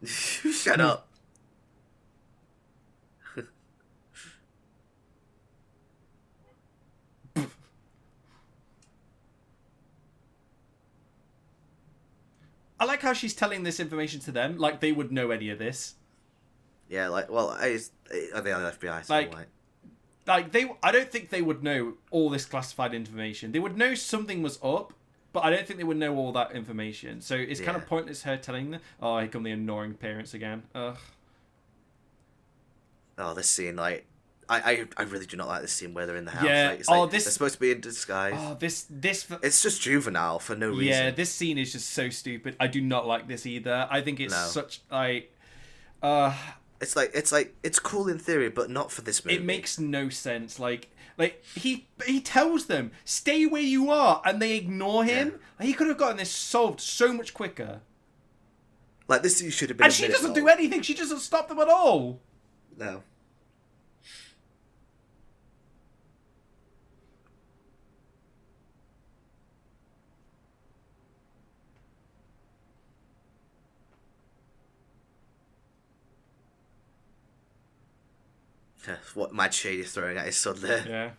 Shut up. I like how she's telling this information to them, like they would know any of this. Yeah, like, well, are they on the FBI? So Like I don't think they would know all this classified information. They would know something was up, but I don't think they would know all that information. So it's kind of pointless her telling them. Oh, here come the annoying parents again. Ugh. Oh, this scene, like, I really do not like this scene where they're in the house. Yeah. Like, it's like, they're supposed to be in disguise. Oh, this. It's just juvenile for no reason. Yeah, this scene is just so stupid. I do not like this either. I think it's such like. It's cool in theory, but not for this movie. It makes no sense. Like he tells them stay where you are, and they ignore him. Yeah. He could have gotten this solved so much quicker. Like this should have been. And she doesn't do anything. She doesn't stop them at all. No. What mad shade he's throwing at his son there. Yeah.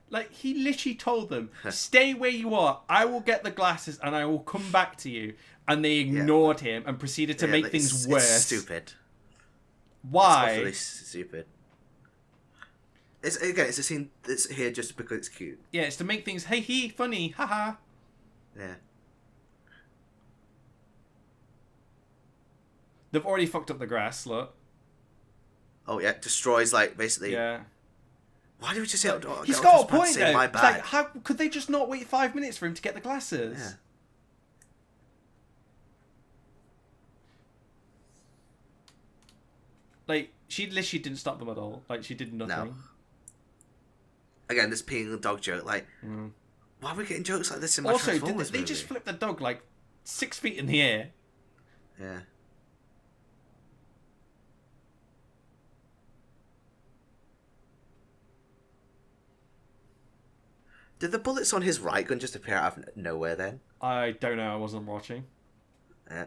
Like, he literally told them, stay where you are. I will get the glasses and I will come back to you. And they ignored him and proceeded to make things worse. It's stupid. Why? It's utterly stupid. It's a scene that's here just because it's cute. Yeah, it's to make things, hey, funny, haha. Yeah. They've already fucked up the grass, look. Oh, yeah, destroys, like, basically... Yeah. Why did we just say... He's got a point, though. My It's bad. like, how could they just not wait 5 minutes for him to get the glasses? Yeah. Like, she literally didn't stop them at all. Like, she did nothing. No. Again, this peeing the dog joke, like... Why are we getting jokes like this in my Also, Transformers they movie? just flipped the dog, like, 6 feet in the air? Yeah. Did the bullets on his right gun just appear out of nowhere then? I don't know, I wasn't watching. Yeah.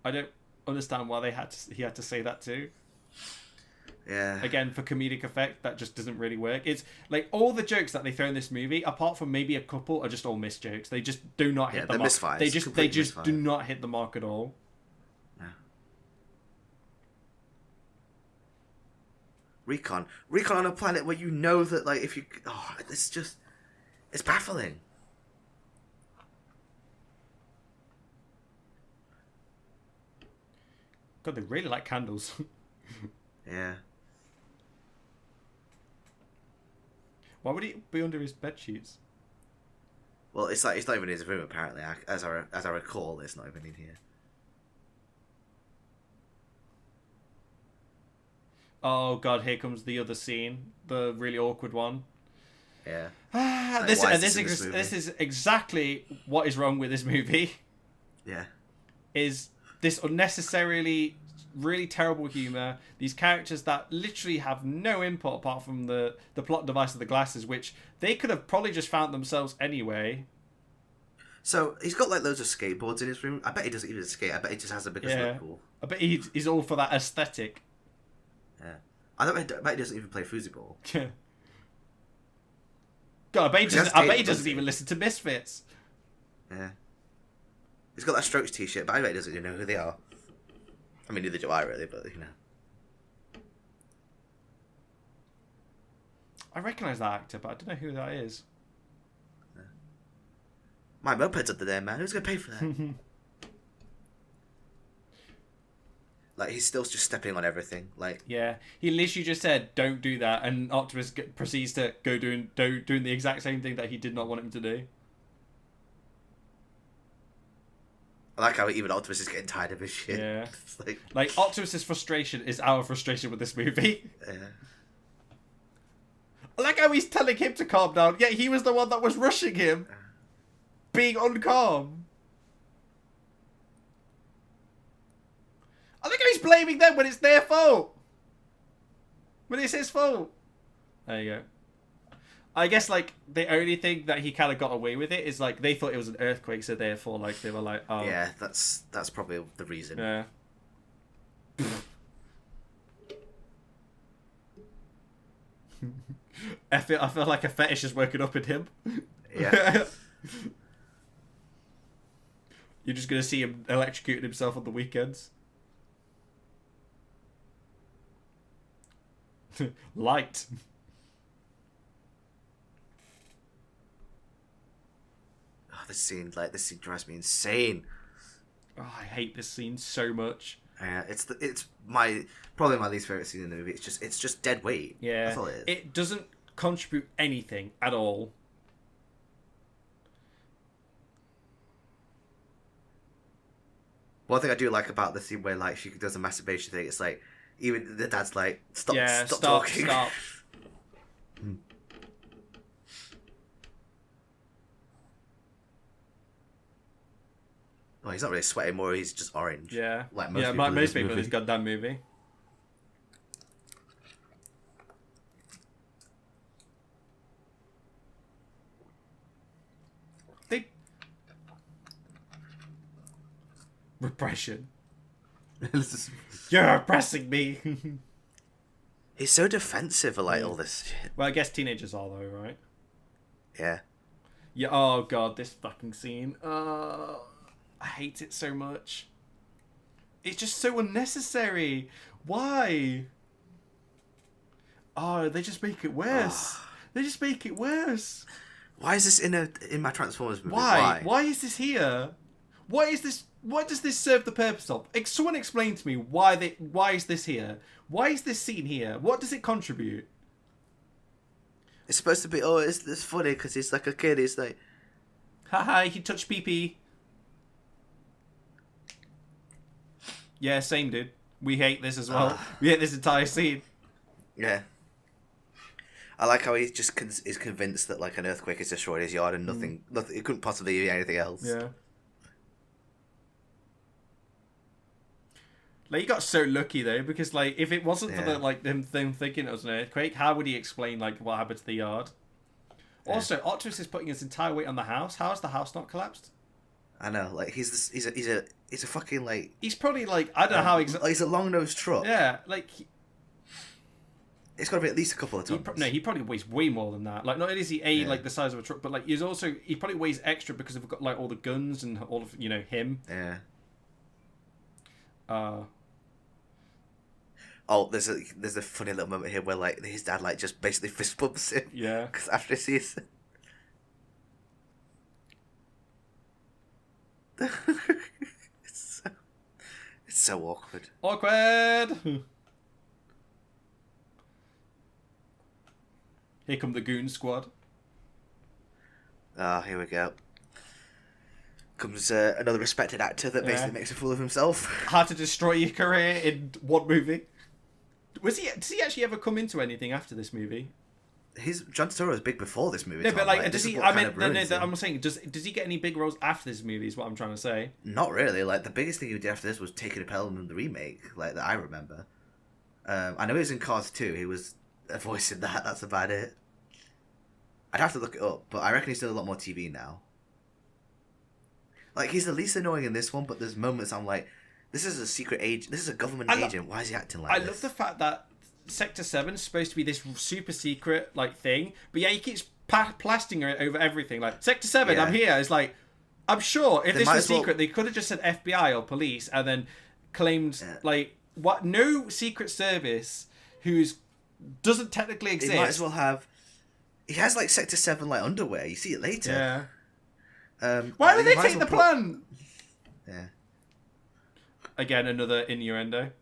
I don't understand why he had to say that too. Yeah. Again, for comedic effect, that just doesn't really work. It's like all the jokes that they throw in this movie, apart from maybe a couple, are just all missed jokes. They just do not hit the mark. Misfires. They just Misfires. do not hit the mark at all. Yeah. Recon on a planet where you know that, like, if you... Oh, it's just... It's baffling. God, they really like candles. Yeah. Why would he be under his bed sheets? Well, it's like it's not even in his room apparently. As I recall, it's not even in here. Oh God, here comes the other scene, the really awkward one. Yeah. Like, this is exactly what is wrong with this movie. Yeah. Is this unnecessarily really terrible humor, these characters that literally have no input apart from the plot device of the glasses, which they could have probably just found themselves anyway. So he's got like loads of skateboards in his room. I bet he doesn't even skate. I bet he just has them because they look cool. I bet he's all for that aesthetic. Yeah. I bet he doesn't even play foosball. Yeah. God, I bet he doesn't even listen to Misfits. Yeah. He's got that Strokes t-shirt, but I bet he doesn't even know who they are. I mean, neither do I really, but you know. I recognise that actor, but I don't know who that is. Yeah. My moped's under there, man. Who's going to pay for that? Like, he's still just stepping on everything. Like, yeah, he literally just said, "Don't do that," and Optimus proceeds to go doing the exact same thing that he did not want him to do. I like how even Optimus is getting tired of his shit. Yeah, like Optimus's frustration is our frustration with this movie. Yeah. I like how he's telling him to calm down, yet he was the one that was rushing him, being uncalm. I think he's blaming them when it's their fault. When it's his fault. There you go. I guess, like, the only thing that he kind of got away with it is, like, they thought it was an earthquake, so therefore, like, they were like, oh. Yeah, that's probably the reason. Yeah. I feel like a fetish is working up in him. Yeah. You're just going to see him electrocuting himself on the weekends. Light. Oh, this scene drives me insane. Oh, I hate this scene so much. Yeah, it's probably my least favorite scene in the movie. It's just dead weight. Yeah, that's all it is. It doesn't contribute anything at all. One thing I do like about the scene where like she does a masturbation thing, it's like even the dad's like, stop talking. Stop. Well, he's not really sweating more. He's just orange. Yeah. Like most yeah, people in most this people in movie. this goddamn movie. They... Repression. You're oppressing me. He's so defensive of like all this shit. Well, I guess teenagers are though, right? Yeah. Yeah. Oh god, this fucking scene. I hate it so much. It's just so unnecessary. Why? Oh, they just make it worse. They just make it worse. Why is this in my Transformers movie? Why? Why is this here? Why is this? What does this serve the purpose of? Someone explain to me why is this here? Why is this scene here? What does it contribute? It's supposed to be. Oh, it's funny because he's like a kid. He's like, Haha, he touched pee-pee. Yeah, same dude. We hate this as well. We hate this entire scene. yeah. I like how he just is convinced that like an earthquake has destroyed his yard and nothing. It couldn't possibly be anything else. Yeah. Like, he got so lucky though, because like if it wasn't for the like them thinking it was an earthquake, how would he explain like what happened to the yard? Yeah. Also, Optimus is putting his entire weight on the house. How has the house not collapsed? I know, like he's a fucking like. He's probably like I don't know how exactly. He's a long nosed truck. Yeah, like. It's got to be at least a couple of tons. He probably weighs way more than that. Like, not only is he like the size of a truck, but like he probably weighs extra because we've got like all the guns and all of him. Yeah. Oh, there's a funny little moment here where like his dad like just basically fist bumps him. Yeah. Because after he sees. It's so awkward. Awkward. Here come the goon squad. Ah, here we go. Comes another respected actor that basically makes a fool of himself. How to destroy your career in one movie? Does he actually ever come into anything after this movie? John Turturro was big before this movie. No, Tom. but like, does he? I mean, no, I'm saying, does he get any big roles after this movie? Is what I'm trying to say. Not really. Like the biggest thing he did after this was Taking a Pelham in the remake, like that I remember. I know he was in Cars 2. He was a voice in that. That's about it. I'd have to look it up, but I reckon he's doing a lot more TV now. Like he's the least annoying in this one, but there's moments I'm like, this is a secret agent. This is a government agent. Why is he acting like this? I love the fact that Sector 7 is supposed to be this super secret like thing, but yeah, he keeps plastering it over everything. Like Sector 7, I'm here. It's like, I'm sure if this was secret, they could have just said FBI or police and then claimed like what? No secret service doesn't technically exist. He might as well have. He has like Sector 7 like underwear. You see it later. Yeah. Why would they take the plan? Yeah. Again, another innuendo.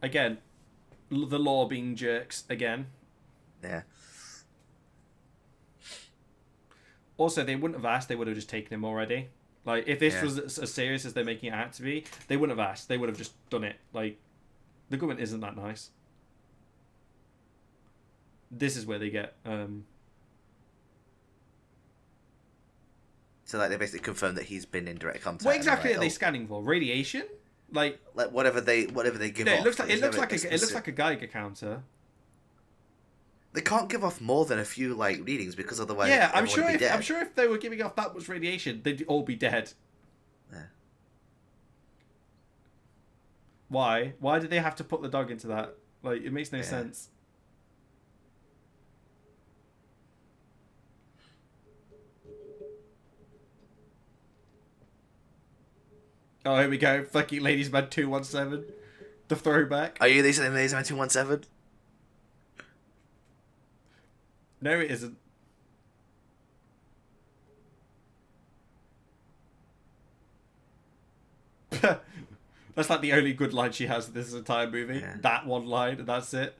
Again, the law being jerks again. Yeah. Also, they wouldn't have asked. They would have just taken him already. Like, if this was as serious as they're making it out to be, they wouldn't have asked. They would have just done it. Like, the government isn't that nice. This is where they get... So, like, they basically confirmed that he's been in direct contact. What exactly are they scanning for? Radiation? Like whatever they give off. It looks like a Geiger counter. They can't give off more than a few like readings because otherwise. Yeah, I'm sure if they were giving off that much radiation, they'd all be dead. Yeah. Why? Why did they have to put the dog into that? Like, it makes no sense. Oh, here we go. Fucking Ladies Man 217. The throwback. Are you Ladies Man 217? No, it isn't. That's like the only good line she has in this entire movie. Yeah. That one line, and that's it.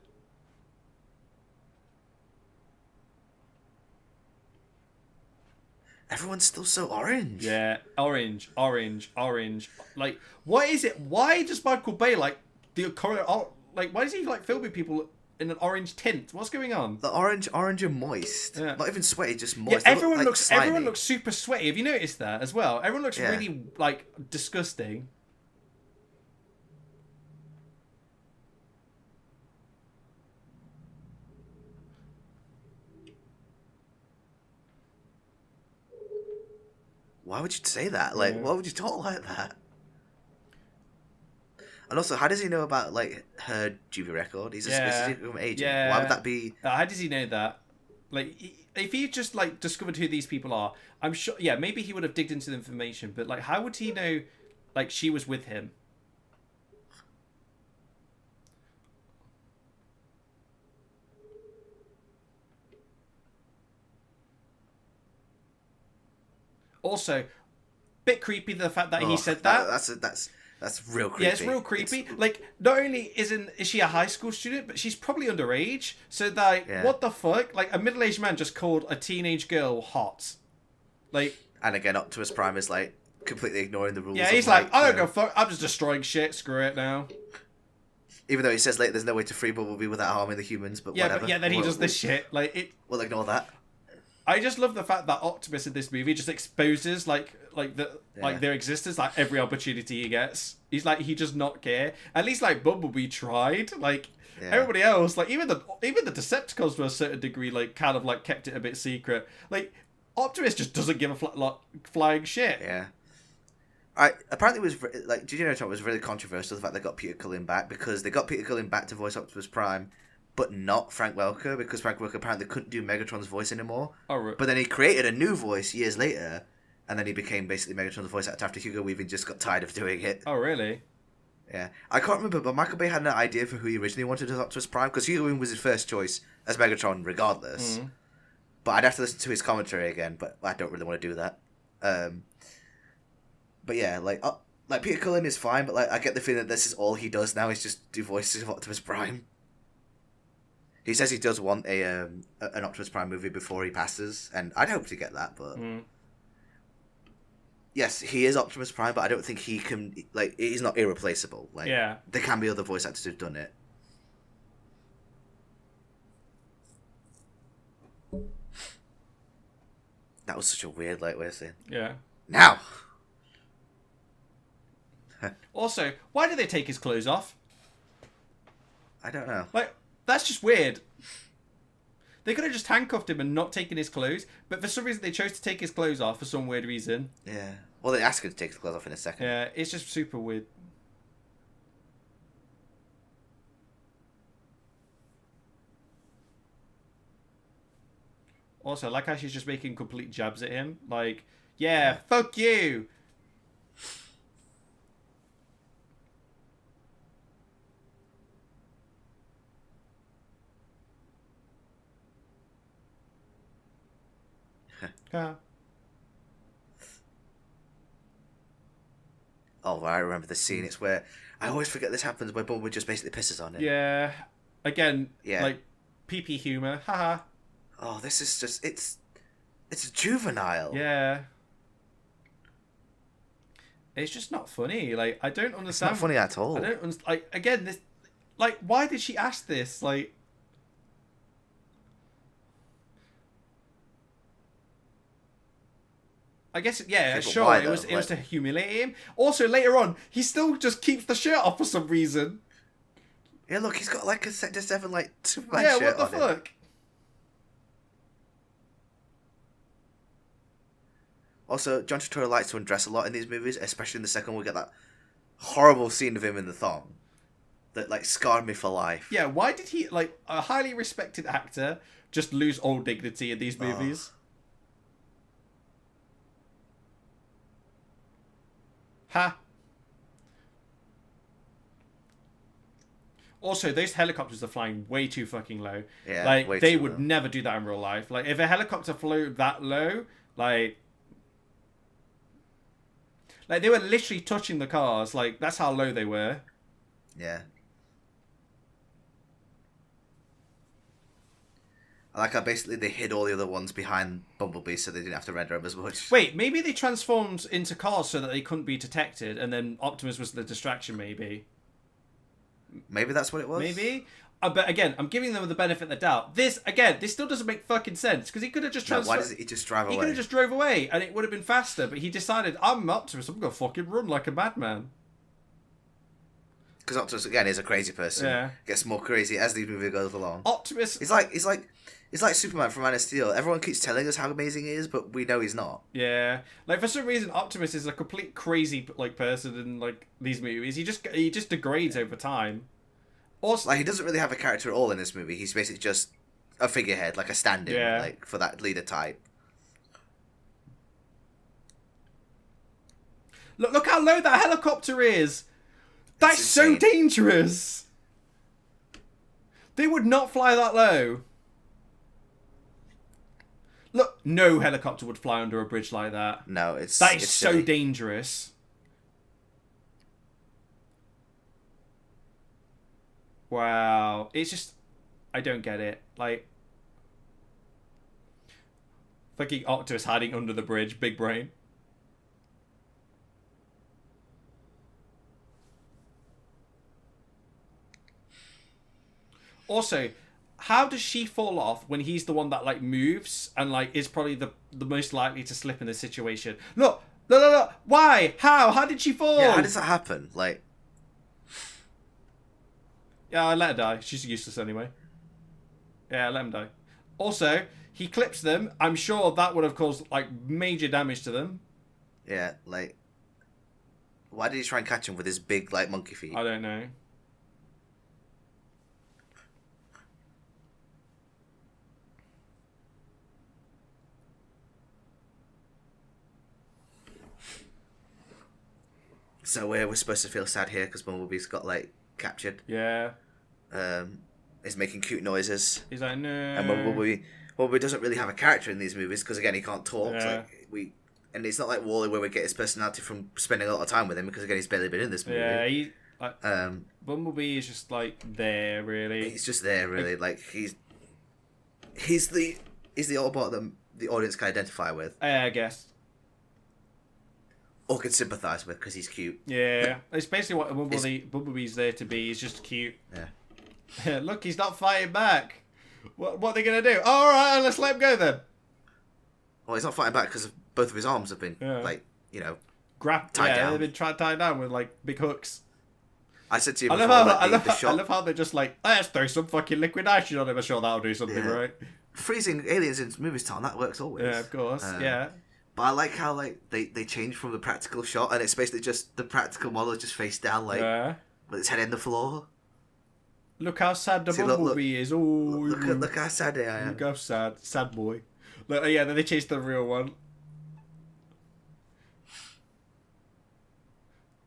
Everyone's still so orange. Yeah, orange. Like, what is it? Why does Michael Bay like the color? Like, why does he like filming people in an orange tint? What's going on? The orange and moist. Yeah. Not even sweaty, just Yeah, moist. They everyone look, like, looks slimy. everyone looks super sweaty. Have you noticed that as well? Everyone looks Yeah. really like disgusting. Why would you say that? Like, Yeah. why would you talk like that? And also, how does he know about like her Juby record? He's a Yeah. specific agent. Yeah. Why would that be? How does he know that? Like, if he just like discovered who these people are, I'm sure. Yeah, maybe he would have digged into the information. But like, how would he know? Like, she was with him. Also, bit creepy the fact that he said that. That's real creepy. Yeah, it's real creepy. Like, not only is she a high school student, but she's probably underage. So, like, Yeah. what the fuck? Like, a middle-aged man just called a teenage girl hot. Like, And again, Optimus Prime is like completely ignoring the rules. yeah, of, he's like, I don't you know, go fuck. I'm just destroying shit. Screw it now. Even though he says like, there's no way to free Bumblebee without harming the humans, but Yeah, whatever. but yeah, then he does this shit. Like, it. We'll ignore that. I just love the fact that Optimus in this movie just exposes like their existence, like every opportunity he gets. He's like, he does not care. At least like Bumblebee tried. Like, Yeah. everybody else, like even the Decepticons to a certain degree, like kind of like kept it a bit secret. Like, Optimus just doesn't give a flying shit. Yeah. Apparently it was like, did you know it was really controversial the fact they got Peter Cullen back, because they got Peter Cullen back to voice Optimus Prime, but not Frank Welker, because Frank Welker apparently couldn't do Megatron's voice anymore. Oh, right. But then he created a new voice years later, and then he became basically Megatron's voice actor after Hugo Weaving just got tired of doing it. Oh, really? Yeah, I can't remember, but Michael Bay had an idea for who he originally wanted as Optimus Prime, because Hugo Weaving was his first choice as Megatron, regardless. Mm. But I'd have to listen to his commentary again, but I don't really want to do that. But yeah, like Peter Cullen is fine, but like I get the feeling that this is all he does now is just do voices of Optimus Prime. He says he does want an Optimus Prime movie before he passes, and I'd hope to get that, but yes, he is Optimus Prime, but I don't think he can, like, he's not irreplaceable. Like, Yeah. there can be other voice actors who've done it. That was such a weird, like, way of saying. Yeah. Now! Also, why did they take his clothes off? I don't know. Like, that's just weird. They could have just handcuffed him and not taken his clothes, but for some reason they chose to take his clothes off for some weird reason. Yeah. Well, they ask him to take his clothes off in a second. Yeah, it's just super weird. Also, I like how she's just making complete jabs at him. Like, yeah, fuck you! Yeah. Oh, I remember the scene. It's where, I always forget this happens, where Bumblebee just basically pisses on him. Yeah. Again, Yeah. like, PP humor. Haha. Oh, this is just, it's juvenile. Yeah. It's just not funny. Like, I don't It's understand. not funny at all. I don't understand. Like, again, this. Like, why did she ask this? Like. I guess, yeah, Okay, but sure. why, It was though? to humiliate him. Also, later on, he still just keeps the shirt off for some reason. Yeah, look, he's got like a Sector 7, like, Superman Yeah, shirt what the on him. fuck? Also, John Turturro likes to undress a lot in these movies, especially in the second one. We get that horrible scene of him in the thong that, like, scarred me for life. Yeah, why did he, like, a highly respected actor, just lose all dignity in these movies? Ha. Also, those helicopters are flying way too fucking low. Yeah, like, way they too would low. never do that in real life. Like, if a helicopter flew that low, like they were literally touching the cars. Like, that's how low they were. Yeah. I like how basically they hid all the other ones behind Bumblebee so they didn't have to render them as much. Wait, maybe they transformed into cars so that they couldn't be detected, and then Optimus was the distraction, maybe. Maybe that's what it was? Maybe? But again, I'm giving them the benefit of the doubt. This still doesn't make fucking sense, because he could have just No, transferred... why doesn't he just drive away? He could have just drove away, and it would have been faster, but he decided, I'm Optimus, I'm going to fucking run like a madman. Because Optimus, again, is a crazy person. Yeah. Gets more crazy as the movie goes along. Optimus... It's like Superman from Man of Steel. Everyone keeps telling us how amazing he is, but we know he's not. Yeah, like for some reason, Optimus is a complete crazy like person in like these movies. He just degrades over time. Also, Like, he doesn't really have a character at all in this movie. He's basically just a figurehead, like a stand-in, Yeah. like for that leader type. look how low that helicopter is. That's so insane. dangerous. They would not fly that low. Look, no helicopter would fly under a bridge like that. No, it's That is it's so silly. dangerous. Wow. It's just... I don't get it. Like... Fucking Optimus hiding under the bridge. Big brain. Also, how does she fall off when he's the one that like moves and like is probably the most likely to slip in this situation? Look! Why? How did she fall? Yeah, how does that happen? Like, Yeah, I let her die. She's useless anyway. Yeah, let him die. Also, he clips them. I'm sure that would have caused like major damage to them. yeah, like, why did he try and catch him with his big like monkey feet? I don't know. So we're supposed to feel sad here because Bumblebee's got like captured. Yeah. Is making cute noises, He's like, no. and Bumblebee doesn't really have a character in these movies because again he can't talk. Yeah. Like and it's not like Wall-E where we get his personality from spending a lot of time with him because again he's barely been in this movie. Yeah, he... Like, Um, Bumblebee is just like there, really. he's just there really. Like he's the Autobot that the audience can identify with I guess. or can sympathise with because he's cute. Yeah, it's basically what Bumblebee's there to be. He's just cute. Yeah. Look, he's not fighting back. What are they gonna do? All right, let's let him go then. Well, he's not fighting back because both of his arms have been Yeah. like tied Yeah, down. they've been tied down with like big hooks. I said to you I before, love like, the shot how they're just like, let's throw some fucking liquid nitrogen on him. I'm sure that'll do something, Yeah. right? freezing aliens in movies time that works always. Yeah, of course. Yeah. But I like how like they change from the practical shot and it's basically just the practical model just face down like Yeah. with its head in the floor. Look how sad the See, look, Bumblebee is. Oh, Look how sad I am. Look how sad boy. Look, yeah, then they chased the real one.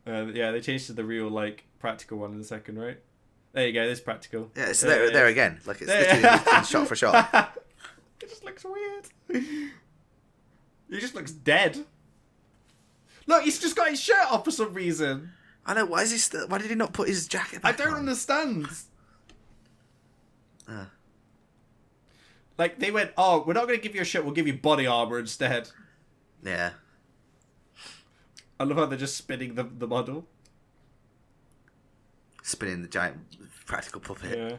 Yeah, they changed to the real like practical one in the second, right? There you go. This practical. Yeah, so there again. Like it's literally shot for shot. It just looks weird. He just looks dead. Look, he's just got his shirt off for some reason. I know. Why did he not put his jacket back I don't on? understand. Uh, Like they went, oh, we're not going to give you a shirt. We'll give you body armor instead. yeah. I love how they're just spinning the model. Spinning the giant practical puppet. Yeah.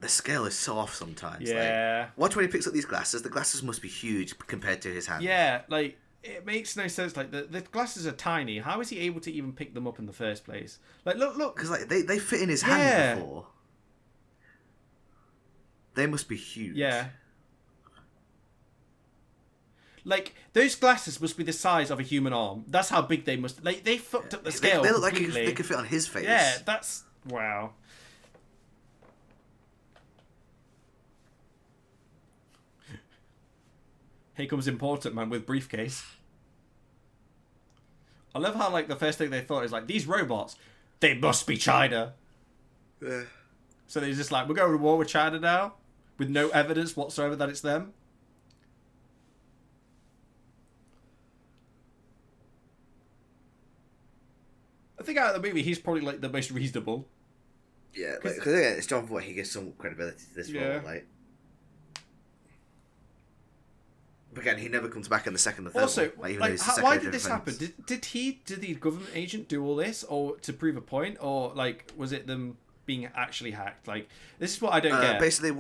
The scale is so off sometimes. Yeah. Like, watch when he picks up these glasses. The glasses must be huge compared to his hand. Yeah, like, it makes no sense. Like, the glasses are tiny. How is he able to even pick them up in the first place? Like, look. Because like they fit in his Yeah. hand before. They must be huge. Yeah. Like, those glasses must be the size of a human arm. That's how big they must... Like, they fucked up the scale They look like completely. they could fit on his face. Yeah, that's... Wow. Here comes Important Man with briefcase. I love how, like, the first thing they thought is, like, these robots, they must be China. Yeah. So they're just like, we're going to war with China now, with no evidence whatsoever that it's them. I think out of the movie, he's probably like the most reasonable. Yeah, because again, it's John Voight. He gives some credibility to this role. Like, but again, he never comes back in the second or third. Also, one. why did this happen? Did the government agent do all this, or to prove a point, or like was it them being actually hacked? Like, this is what I don't get. Basically,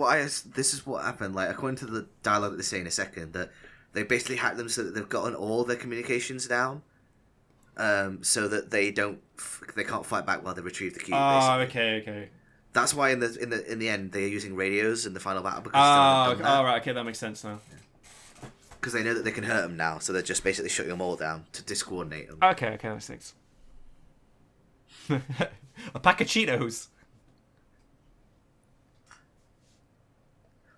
this is what happened. Like, according to the dialogue that they say in a second, that they basically hacked them so that they've gotten all their communications down, so that they can't fight back while they retrieve the cube. Oh, okay. That's why in the end they're using radios in the final battle because right, okay, that makes sense now. Because they know that they can hurt them now, so they're just basically shutting them all down to discoordinate them. Okay, that makes sense. A pack of Cheetos.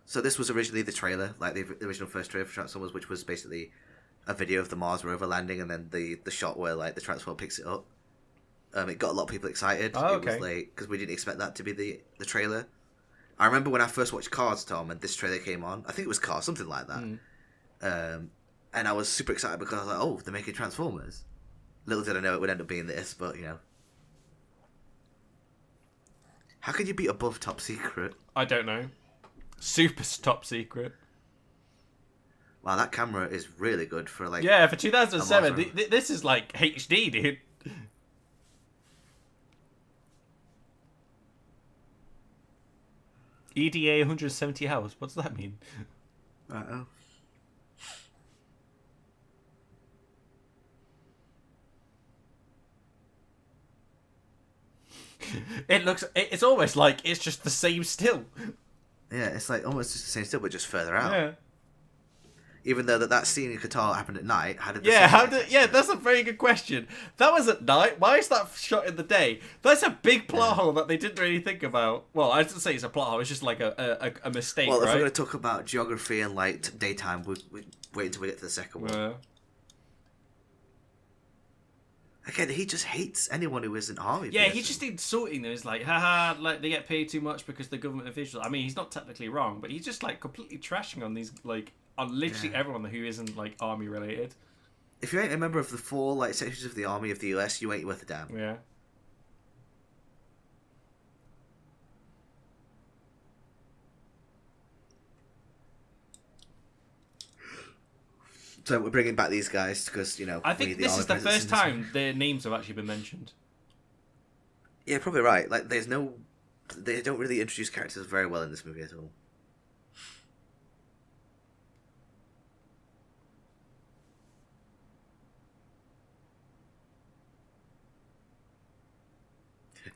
So this was originally the trailer, like the original first trailer for Transformers, which was basically a video of the Mars rover landing, and then the shot where like the Transformer picks it up. It got a lot of people excited. Oh, okay. It was like because we didn't expect that to be the trailer. I remember when I first watched Cars, Tom, and this trailer came on. I think it was Cars, something like that. And I was super excited because I was like, oh, they're making Transformers. Little did I know it would end up being this, but you know. How can you be above Top Secret? I don't know. Super top secret. Wow, that camera is really good for like... Yeah, for 2007, this is like HD, dude. EDA 170 hours. What does that mean? Uh-oh. It's almost like it's just the same still. Yeah, it's like almost just the same still, but just further out. Yeah. Even though that scene in Qatar happened at night, that's a very good question. That was at night. Why is that shot in the day? That's a big plot hole that they didn't really think about. Well, I didn't say it's a plot hole. It's just like a mistake. Well, if right? we're going to talk about geography and like daytime, we wait until we get to the second one. Again, he just hates anyone who isn't army. Yeah, he just insulting them. He's like, haha, like they get paid too much because the government officials. I mean, he's not technically wrong, but he's just like completely trashing on these on literally everyone who isn't like army related. If you ain't a member of the 4 like sections of the army of the US, you ain't worth a damn. Yeah. So we're bringing back these guys because, you know... I think this is the first time their names have actually been mentioned. Yeah, probably right. Like, they don't really introduce characters very well in this movie at all.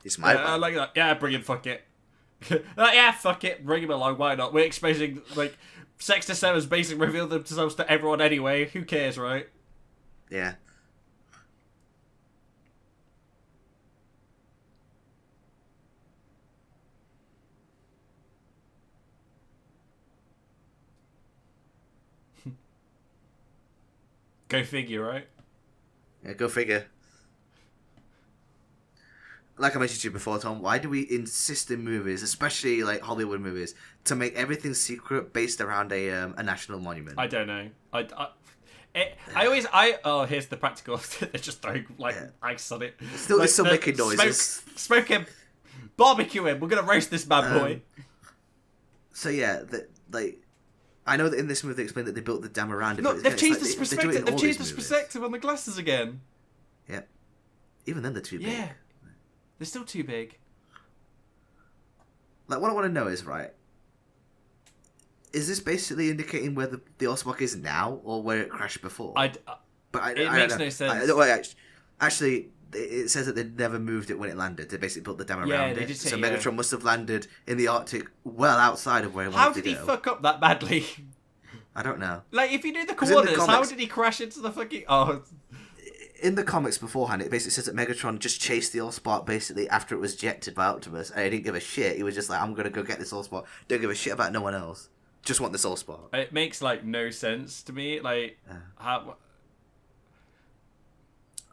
It's my I like that. Yeah, bring him, fuck it. Yeah, fuck it, bring him along, why not? We're exposing, like... Sex to Seven's basically revealed themselves to everyone anyway. Who cares, right? Yeah. Go figure, right? Yeah, go figure. Like I mentioned to you before, Tom, why do we insist in movies, especially like Hollywood movies, to make everything secret based around a national monument? I don't know. Here's the practical. They're just throwing ice on it. It's still making noises. Smoke him, barbecue him. We're gonna roast this bad boy. So yeah, I know that in this movie they explain that they built the dam around it. Look, they've changed the perspective. They've changed the perspective on the glasses again. Yeah. Even then they're too big. Yeah. They're still too big. Like, what I want to know is, right, is this basically indicating where the Osmok is now, or where it crashed before? It makes no sense. Actually, it says that they never moved it when it landed. They basically built the dam around they it. did say, so Megatron must have landed in the Arctic well outside of where he wanted to go. How did he fuck up that badly? I don't know. Like, if you knew the coordinates, how did he crash into the fucking... Oh... In the comics beforehand, it basically says that Megatron just chased the Allspark basically after it was ejected by Optimus, and he didn't give a shit. He was just like, I'm going to go get this Allspark. Don't give a shit about no one else. Just want this Allspark. It makes, like, no sense to me. Like, how...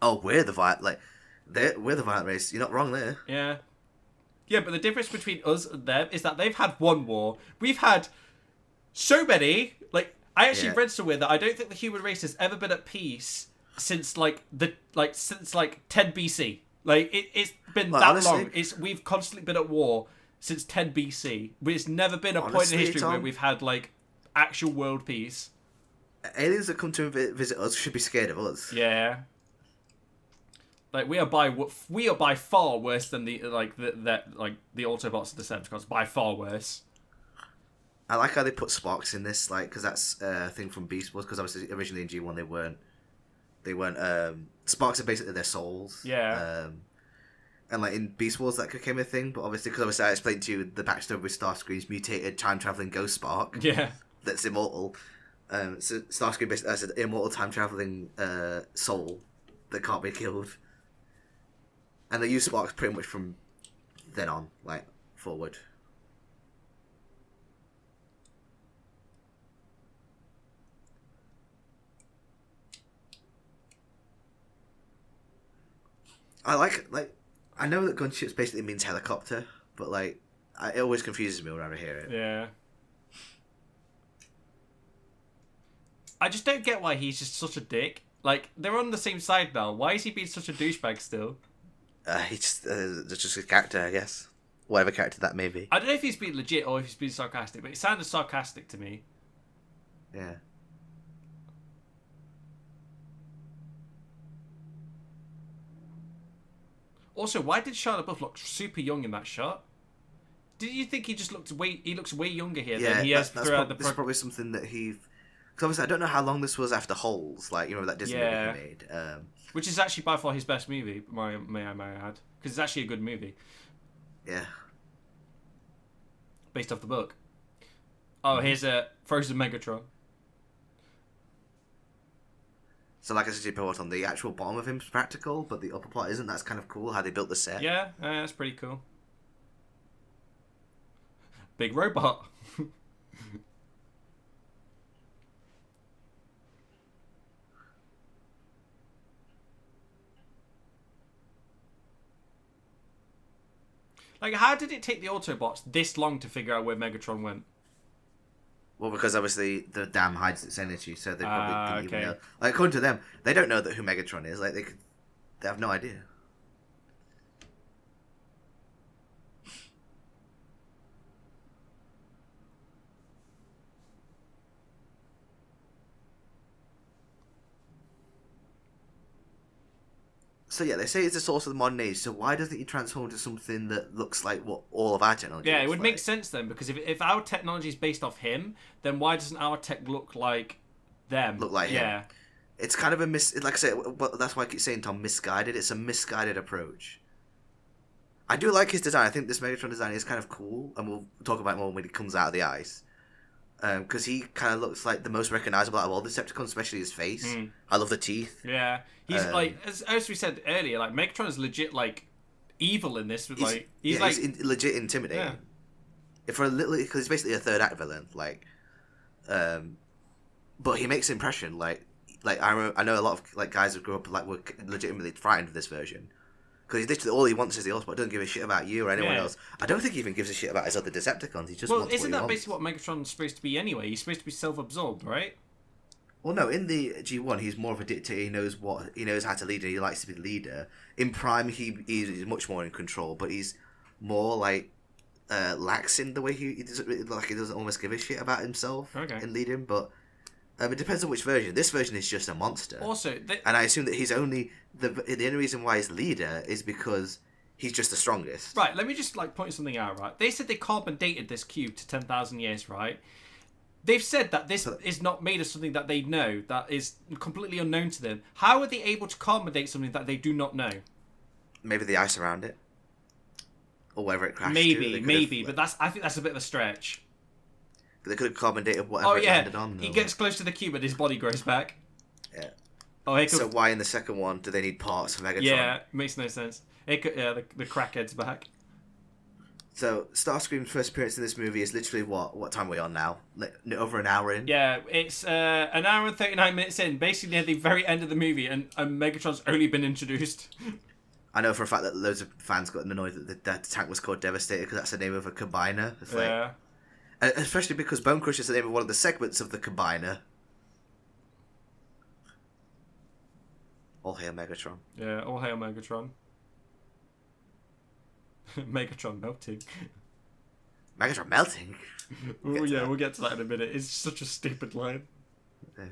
Oh, we're the violent race. You're not wrong there. Yeah. Yeah, but the difference between us and them is that they've had one war. We've had so many. Like, I actually read somewhere that I don't think the human race has ever been at peace since 10 BC. Like it's been Like, that honestly- long. We've constantly been at war since 10 BC. There's never been a point in Honestly, history where Tom- we've had like actual world peace. Aliens that come to visit us should be scared of us. Yeah. Like we are by far worse than the Autobots and Decepticons. By far worse. I like how they put Sparks in this, like, because that's a thing from Beast Wars. Because obviously, originally in G1 they weren't. Sparks are basically their souls. Yeah. And like in Beast Wars, that became a thing. But because I explained to you the backstory with Starscream's mutated time traveling ghost spark. Yeah. That's immortal. So Starscream basically has an immortal time traveling soul that can't be killed. And they use Sparks pretty much from then on, like forward. I like I know that gunships basically means helicopter, but like it always confuses me whenever I hear it. Yeah. I just don't get why he's just such a dick. Like they're on the same side now. Why is he being such a douchebag still? He just that's just his character, I guess. Whatever character that may be. I don't know if he's being legit or if he's being sarcastic, but it sounded sarcastic to me. Yeah. Also, why did Shia LaBeouf look super young in that shot? Did you think he just looks way younger here than he has throughout the This is probably something that he. Because obviously, I don't know how long this was after Holes. Like, you remember that Disney movie he made? Which is actually by far his best movie, may I add. Because it's actually a good movie. Yeah. Based off the book. Oh, here's a Frozen Megatron. So, like I said before, on the actual bottom of him's practical, but the upper part isn't. That's kind of cool how they built the set. Yeah, that's pretty cool. Big robot. Like, how did it take the Autobots this long to figure out where Megatron went? Well, because obviously the dam hides its energy, so they probably didn't even okay. know. Like, according to them, they don't know who Megatron is. Like, they have no idea. So yeah, they say it's the source of the modern age. So why doesn't he transform to something that looks like what all of our technology? Yeah, it looks would like? make sense then, because if our technology is based off him, then why doesn't our tech look like them? Look like him. Yeah. It's kind of a like I said, but that's why I keep saying, Tom, misguided. It's a misguided approach. I do like his design. I think this Megatron design is kind of cool, and we'll talk about it more when he comes out of the ice. Because he kind of looks like the most recognizable out of all the Decepticons, especially his face. I love the teeth. Yeah, he's like as we said earlier, like Megatron is legit like evil in this. With he's legit intimidating. Yeah. For a little, because he's basically a third act villain. Like, but he makes impression. Like I know a lot of like guys who grew up like were legitimately frightened of this version. Because literally all he wants is the Autobot. Doesn't give a shit about you or anyone else. I don't think he even gives a shit about his other Decepticons. He just wants isn't what he that basically what Megatron's supposed to be anyway? He's supposed to be self-absorbed, right? Well, no. In the G1, he's more of a dictator. He knows how to lead, and he likes to be the leader. In Prime, he's much more in control, but he's more like lax in the way he doesn't almost give a shit about himself in leading. But it depends on which version. This version is just a monster. Also, and I assume that he's only the only reason why he's leader is because he's just the strongest. Right. Let me just like point something out. Right. They said they carbon dated this cube to 10,000 years. Right. They've said that this is not made of something that they know, that is completely unknown to them. How are they able to carbon date something that they do not know? Maybe the ice around it, or wherever it crashed. Maybe, but I think that's a bit of a stretch. They could have carbon dated whatever it landed on. He gets close to the cube and his body grows back. Yeah. Oh, so why in the second one do they need parts for Megatron? Yeah, makes no sense. The crackhead's back. So Starscream's first appearance in this movie is literally what time are we on now? Over an hour in? Yeah, it's an hour and 39 minutes in, basically at the very end of the movie, and Megatron's only been introduced. I know for a fact that loads of fans got annoyed that the tank was called Devastator because that's the name of a combiner. It's like, especially because Bone Crusher is the name of one of the segments of the combiner. All hail Megatron. Yeah, all hail Megatron. Megatron melting. Megatron melting. Oh yeah, we'll get to that in a minute. It's such a stupid line. Yeah.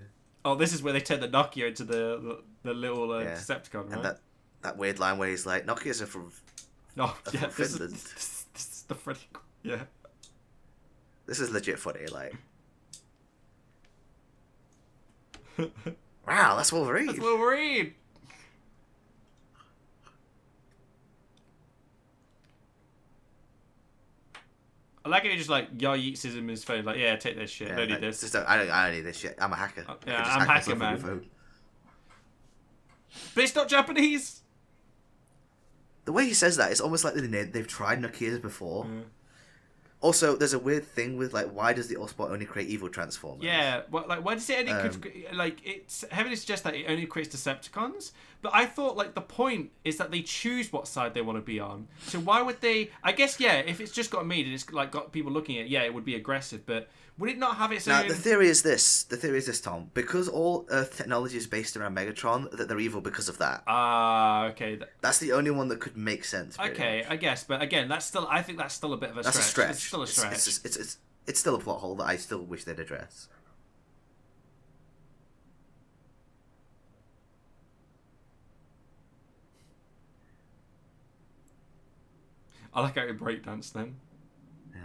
Oh, this is where they turn the Nokia into the little Decepticon, right? And that weird line where he's like, Nokias are from Oh yeah, from this Finland. is the Freddy. Yeah. This is legit funny. Like, wow, that's Wolverine. That's Wolverine. I like it. He just like yeets him in his phone. Like, yeah, take this shit. Yeah, don't need like, this. just I don't need this shit. I'm a hacker. I yeah, can just I'm hack hacker, myself on your man. phone. But it's not Japanese. The way he says that, it's almost like they've tried Nokias before. Yeah. Also, there's a weird thing with like, why does the Allspot only create evil Transformers? Yeah, well, like, why does it only like it's heavily suggest that it only creates Decepticons? But I thought like the point is that they choose what side they want to be on. So why would they? I guess yeah, if it's just got meat and it's like got people looking at it, yeah, it would be aggressive. But would it not have its Now own? the theory is this, Tom, because all Earth technology is based around Megatron, that they're evil because of that. Ah, okay. That's the only one that could make sense. Okay, I guess, but again, that's still. I think that's still a bit of a That's stretch. a stretch. It's still a stretch. It's still a plot hole that I still wish they'd address. I like how it breakdance then. Yeah.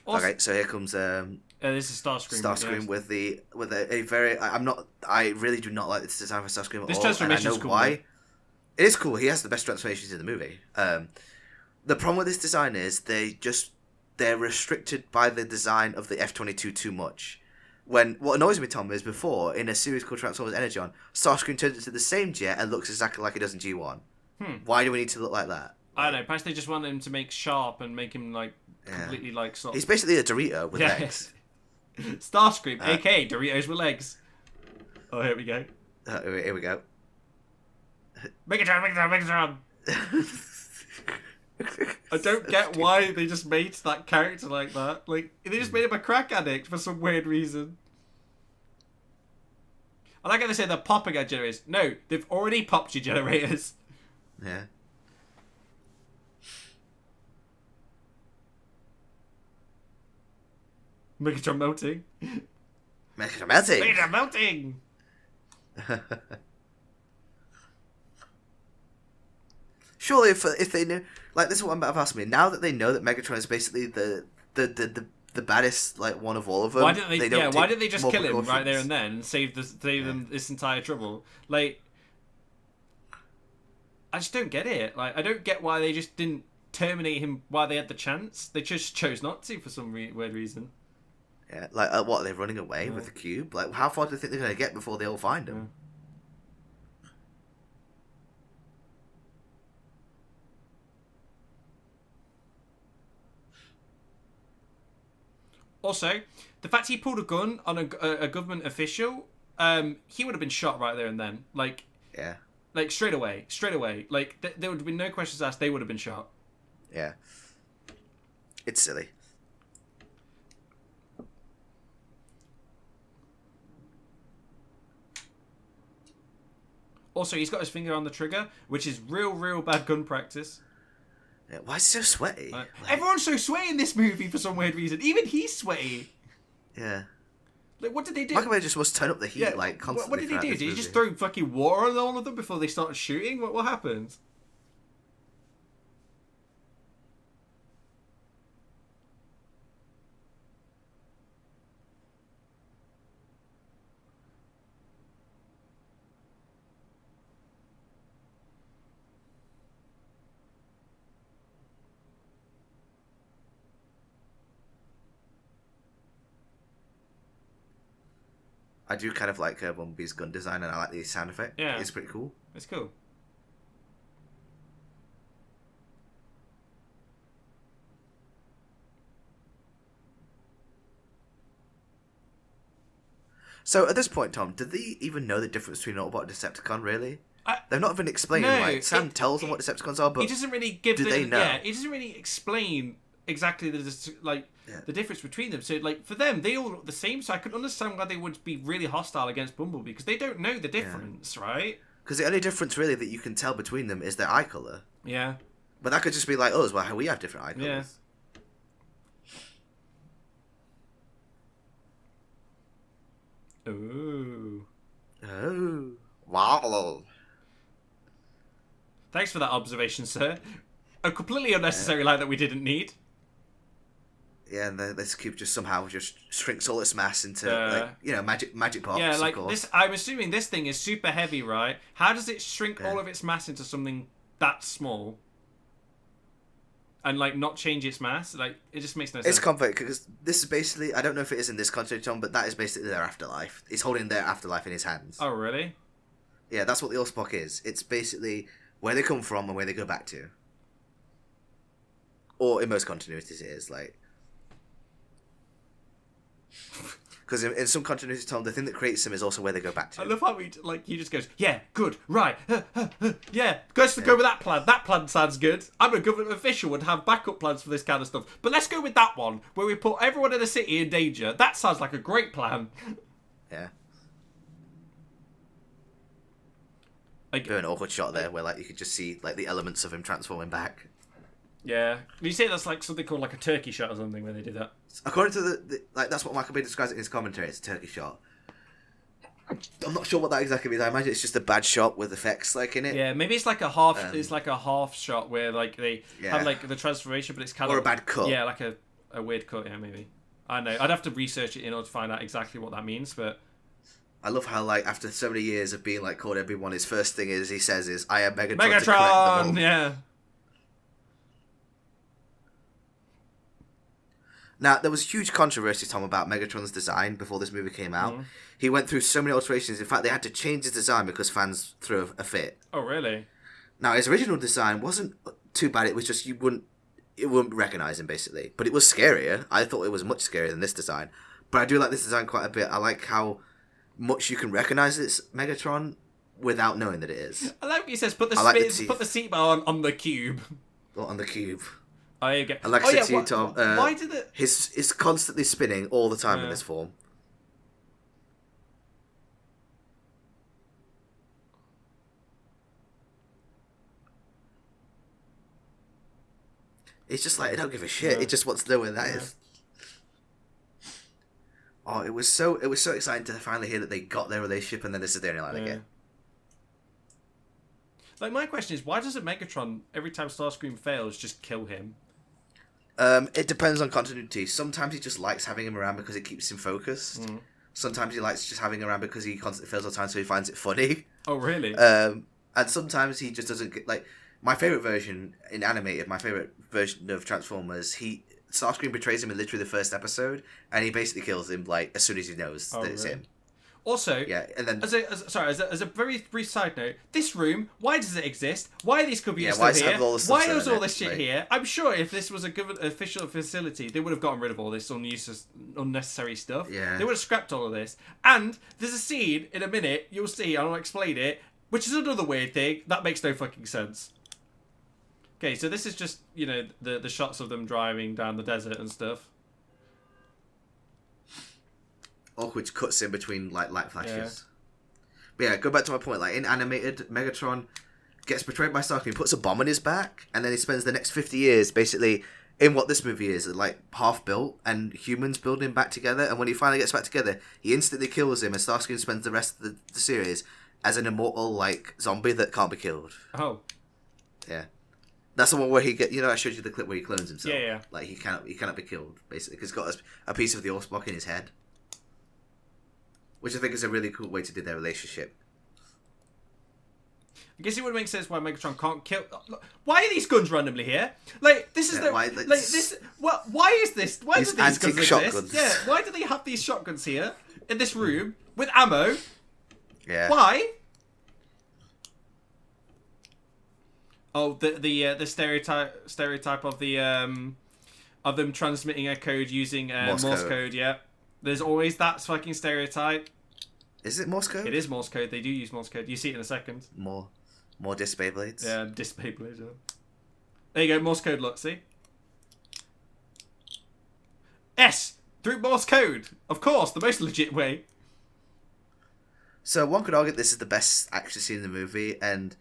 Also, Okay, so here comes this is Starscream. Starscream with a very. I really do not like this design for Starscream at This all. transformation and I is know cool, why. though. It is cool. He has the best transformations in the movie. The problem with this design is they're restricted by the design of the F-22 too much. What annoys me, Tom, is before in a series called Transformers Energon, Starscream turns into the same jet and looks exactly like he does in G1. Why do we need to look like that? I don't know. Perhaps they just want him to make sharp and make him like completely like sort of. He's basically a Dorito with legs. Starscream, aka Doritos with legs. Oh, here we go. Here we go. Megatron. I don't get why they just made that character like that. Like, they just made him a crack addict for some weird reason. I like how they say they're popping our generators. No, they've already popped your generators. Yeah. Megatron melting. Megatron melting. Megatron melting. Surely, if they knew, like, this is what I'm about to ask me. Now that they know that Megatron is basically the baddest, like, one of all of them, Why didn't they? don't Why take didn't they just more kill him right precautions. there and then and save them this entire trouble? Like, I just don't get it. Like, I don't get why they just didn't terminate him while they had the chance. They just chose not to for some weird reason. Yeah, like, what, they're running away with the cube? Like, how far do they think they're going to get before they all find him? Also, the fact he pulled a gun on a government official, he would have been shot right there and then. Like straight away. Like, there would have been no questions asked. They would have been shot. Yeah. It's silly. Also, he's got his finger on the trigger, which is real bad gun practice. Yeah, why is he so sweaty? Everyone's so sweaty in this movie for some weird reason. Even he's sweaty. Yeah. Like, what did they do? Michael Bay just must turn up the heat, constantly. What did he throughout do? this Did he movie. just throw fucking water on all of them before they started shooting? What happened? I do kind of like Bumblebee's gun design, and I like the sound effect. Yeah. It's pretty cool. It's cool. So at this point, Tom, did they even know the difference between Autobot and Decepticon, really? They've not even explained. No, like, Sam tells them what Decepticons are, but he doesn't really give. do they know? Yeah, he doesn't really explain exactly Yeah. the difference between them. So like for them, they all look the same. So I could understand why they would be really hostile against Bumblebee because they don't know the difference, right? Because the only difference really that you can tell between them is their eye color. Yeah. But that could just be like us, well, how we have different eye colors. Yeah. Ooh. Oh. Wow. Thanks for that observation, sir. A completely unnecessary line that we didn't need. Yeah, and this cube just somehow just shrinks all its mass into magic parts. Yeah, like of course. this. I'm assuming this thing is super heavy, right? How does it shrink all of its mass into something that small? And like not change its mass? Like it just makes no sense. It's complicated because this is basically, I don't know if it is in this context, John, but that is basically their afterlife. He's holding their afterlife in his hands. Oh, really? Yeah, that's what the Allspock is. It's basically where they come from and where they go back to. Or in most continuities, it is like. Because in some continuities, Tom, the thing that creates them is also where they go back to. I love how he just goes, yeah, good, right, yeah, go with that plan. That plan sounds good. I'm a government official and have backup plans for this kind of stuff. But let's go with that one, where we put everyone in the city in danger. That sounds like a great plan. Yeah. Like, an awkward shot there where like you could just see like the elements of him transforming back. Yeah. You say that's like something called like a turkey shot or something when they do that. According to the like that's what Michael Bay describes it in his commentary. It's a turkey shot. I'm not sure what that exactly means. I imagine it's just a bad shot with effects like in it. Yeah, maybe it's like a half. It's like a half shot where like they have like the transformation, but it's kind of a bad cut. Yeah, like a weird cut. Yeah, maybe. I know. I'd have to research it in order to find out exactly what that means, but. I love how like after so many years of being like called everyone, his first thing he says is I am Megatron. Megatron, to correct them all. Yeah. Now, there was huge controversy, Tom, about Megatron's design before this movie came out. He went through so many alterations. In fact, they had to change his design because fans threw a fit. Oh, really? Now, his original design wasn't too bad. It was just you wouldn't recognize him, basically. But it was scarier. I thought it was much scarier than this design. But I do like this design quite a bit. I like how much you can recognize it's Megatron without knowing that it is. I like what he says, put the seatbelt on the cube. Or on the cube. Oh, you get. And like I said to you, Tom, why did it? It's constantly spinning all the time in this form. It's just like, it don't give a shit. It just wants to know where that is. Oh, it was so exciting to finally hear that they got their relationship, and then this is the only line again. Like, my question is, why doesn't Megatron, every time Starscream fails, just kill him? It depends on continuity. Sometimes he just likes having him around because it keeps him focused. Sometimes he likes just having him around because he constantly fails all the time, so he finds it funny. Oh, really? And sometimes he just doesn't get, like, my favourite version in animated, my favourite version of Transformers, Starscream betrays him in literally the first episode, and he basically kills him like as soon as he knows that it's him. Also, and then as a very brief side note, this room, why does it exist? Why are these computers still here? Why is all this shit here? I'm sure if this was a government official facility, they would have gotten rid of all this unnecessary stuff. Yeah. They would have scrapped all of this. And there's a scene in a minute, you'll see, I'll explain it, which is another weird thing that makes no fucking sense. Okay, so this is just, the shots of them driving down the desert and stuff. Which cuts in between like light flashes. But yeah, go back to my point. Like in animated, Megatron gets betrayed by Starscream, puts a bomb on his back, and then he spends the next 50 years basically in what this movie is like half built and humans building back together. And when he finally gets back together, he instantly kills him, and Starscream spends the rest of the series as an immortal like zombie that can't be killed. Oh, yeah. That's the one where he I showed you the clip where he clones himself. Yeah. Like he cannot be killed basically because he's got a piece of the Allspock in his head. Which I think is a really cool way to do their relationship. I guess it would make sense why Megatron can't kill. Why are these guns randomly here? Like this is why is this? Why do these guns exist? Yeah, why do they have these shotguns here in this room with ammo? Yeah. Why? Oh, the stereotype of them transmitting a code using Morse code. Yeah. There's always that fucking stereotype. Is it Morse code? It is Morse code. They do use Morse code. You see it in a second. More disc Beyblades? Yeah, disc Beyblades. Yeah. There you go, Morse code, look, see? S through Morse code. Of course, the most legit way. So one could argue this is the best action scene in the movie, and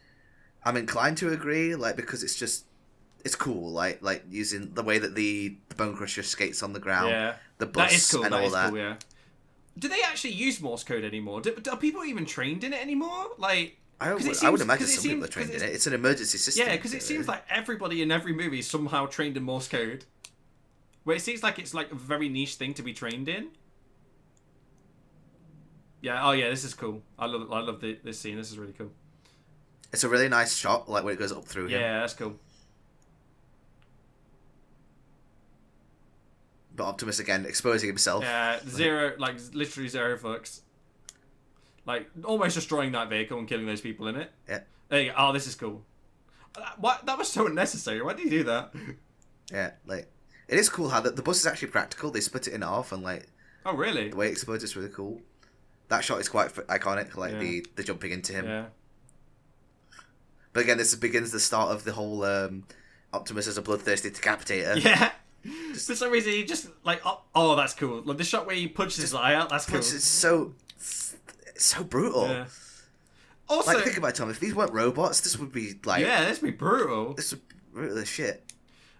I'm inclined to agree, like, because it's cool, like using the way that the Bone Crusher skates on the ground, Yeah, the bus, that is cool. and That all is that. cool. Yeah. Do they actually use Morse code anymore? Are people even trained in it anymore? Like, I would imagine some people are trained in it. It's an emergency system. yeah, because it seems like everybody in every movie is somehow trained in Morse code. Where it seems like it's like a very niche thing to be trained in. Yeah. Oh yeah, this is cool. I love this scene. This is really cool. It's a really nice shot, like when it goes up through him. Yeah, that's cool. But Optimus again exposing himself. Yeah, literally zero fucks. Like almost destroying that vehicle and killing those people in it. Yeah. There you go. Oh, this is cool. What? That was so unnecessary. Why did you do that? Yeah, like it is cool how the bus is actually practical. They split it in half, and like Oh, really? the way it explodes is really cool. That shot is quite iconic, like Yeah. the jumping into him. Yeah. But again, this begins the start of the whole Optimus as a bloodthirsty decapitator. Yeah. For some reason, he just like, oh, that's cool. Like the shot where he punches his eye out. That's cool. It's so brutal. Yeah. Also, Like, think about it, Tom. If these weren't robots, this would be like yeah, this would be brutal. this would be brutal as shit.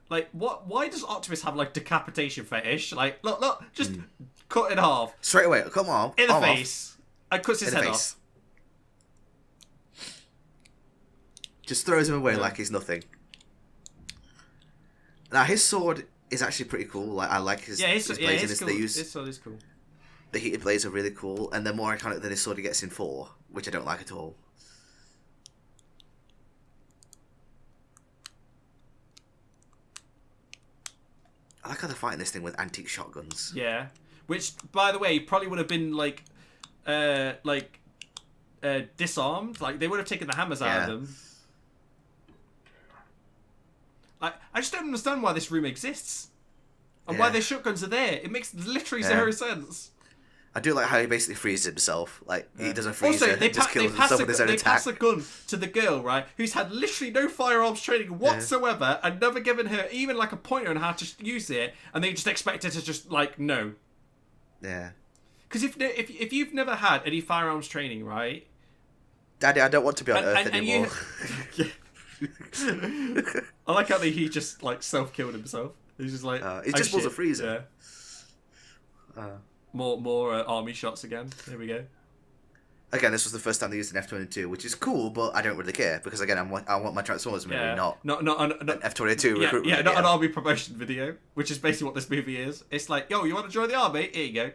Like, what? Why does Optimus have like decapitation fetish? Like, look, just cut in half Straight away, come on, in the arm off. face, and cuts his In the head face. off. Just throws him away Yeah. like he's nothing. Now his sword is actually pretty cool. Like I like his Yeah, his blades in this. cool. They use His sword is cool. the heated blades are really cool, and they're more iconic than his sword he gets in 4, which I don't like at all. I like how they're fighting this thing with antique shotguns. Yeah, which, by the way, probably would have been disarmed. Like they would have taken the hammers out Yeah. of them. I just don't understand why this room exists, and why Yeah. the shotguns are there. It makes literally Yeah. zero sense. I do like how he basically frees himself. Like he doesn't freeze Also, her, they just kills pass himself with his own attack. a gun to the girl, right, who's had literally no firearms training whatsoever, and never given her even like a pointer on how to use it, and they just expect her to just like no. Yeah. Because if you've never had any firearms training, right? Daddy, I don't want to be on Earth and anymore. I like how he just like self-killed himself. He's just like He "Oh, just pulls a shit." freezer. Yeah. More army shots again. Here we go. Again, this was the first time they used an F-22, which is cool, but I don't really care because again, I want my Transformers movie, Yeah. not Not F-22 yeah, recruitment. yeah, not video. an army promotion video, which is basically what this movie is. It's like, yo, you want to join the army? Here you go.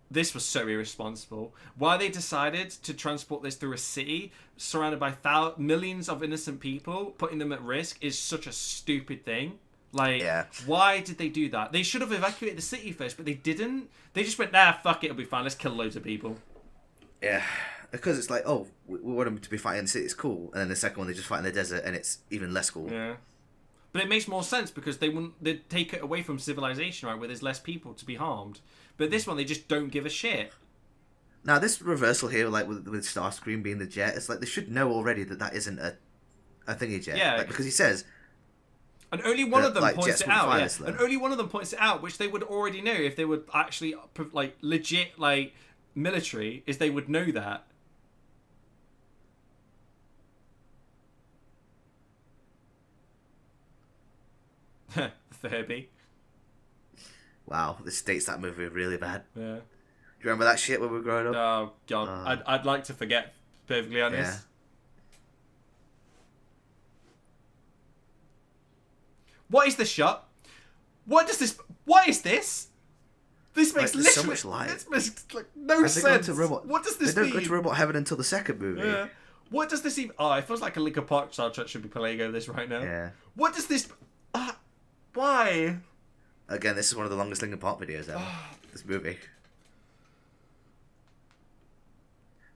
This was so irresponsible. Why they decided to transport this through a city surrounded by millions of innocent people, putting them at risk, is such a stupid thing. Like, Yeah. why did they do that? They should have evacuated the city first, but they didn't. They just went, nah, fuck it, it'll be fine. Let's kill loads of people. Yeah, because it's like, oh, we want them to be fighting in the city, it's cool, and then the second one they just fight in the desert, and it's even less cool. Yeah. But it makes more sense because they'd take it away from civilization, right, where there's less people to be harmed. But this one, they just don't give a shit. Now this reversal here, like with Starscream being the jet, it's like they should know already that isn't a thingy jet. Yeah. Like, because he says. And only one of them like, points jets it wouldn't out. fly Yeah. this low. And only one of them points it out, which they would already know if they were actually like legit like military, is they would know that. Furby. Wow, this dates that movie really bad. Yeah. Do you remember that shit when we were growing up? Oh god, I'd like to forget. Perfectly honest. Yeah. What is this shot? What is this? This makes Like, there's so literally much light. This makes like no And they go sense. to robot. What does this They don't mean? go to Robot Heaven until the second movie. Yeah. What does this even? Oh, it feels like a Linkin Park soundtrack should be playing over this right now. Yeah. What does this? Why? Again, this is one of the longest Linkin Park videos ever. This movie.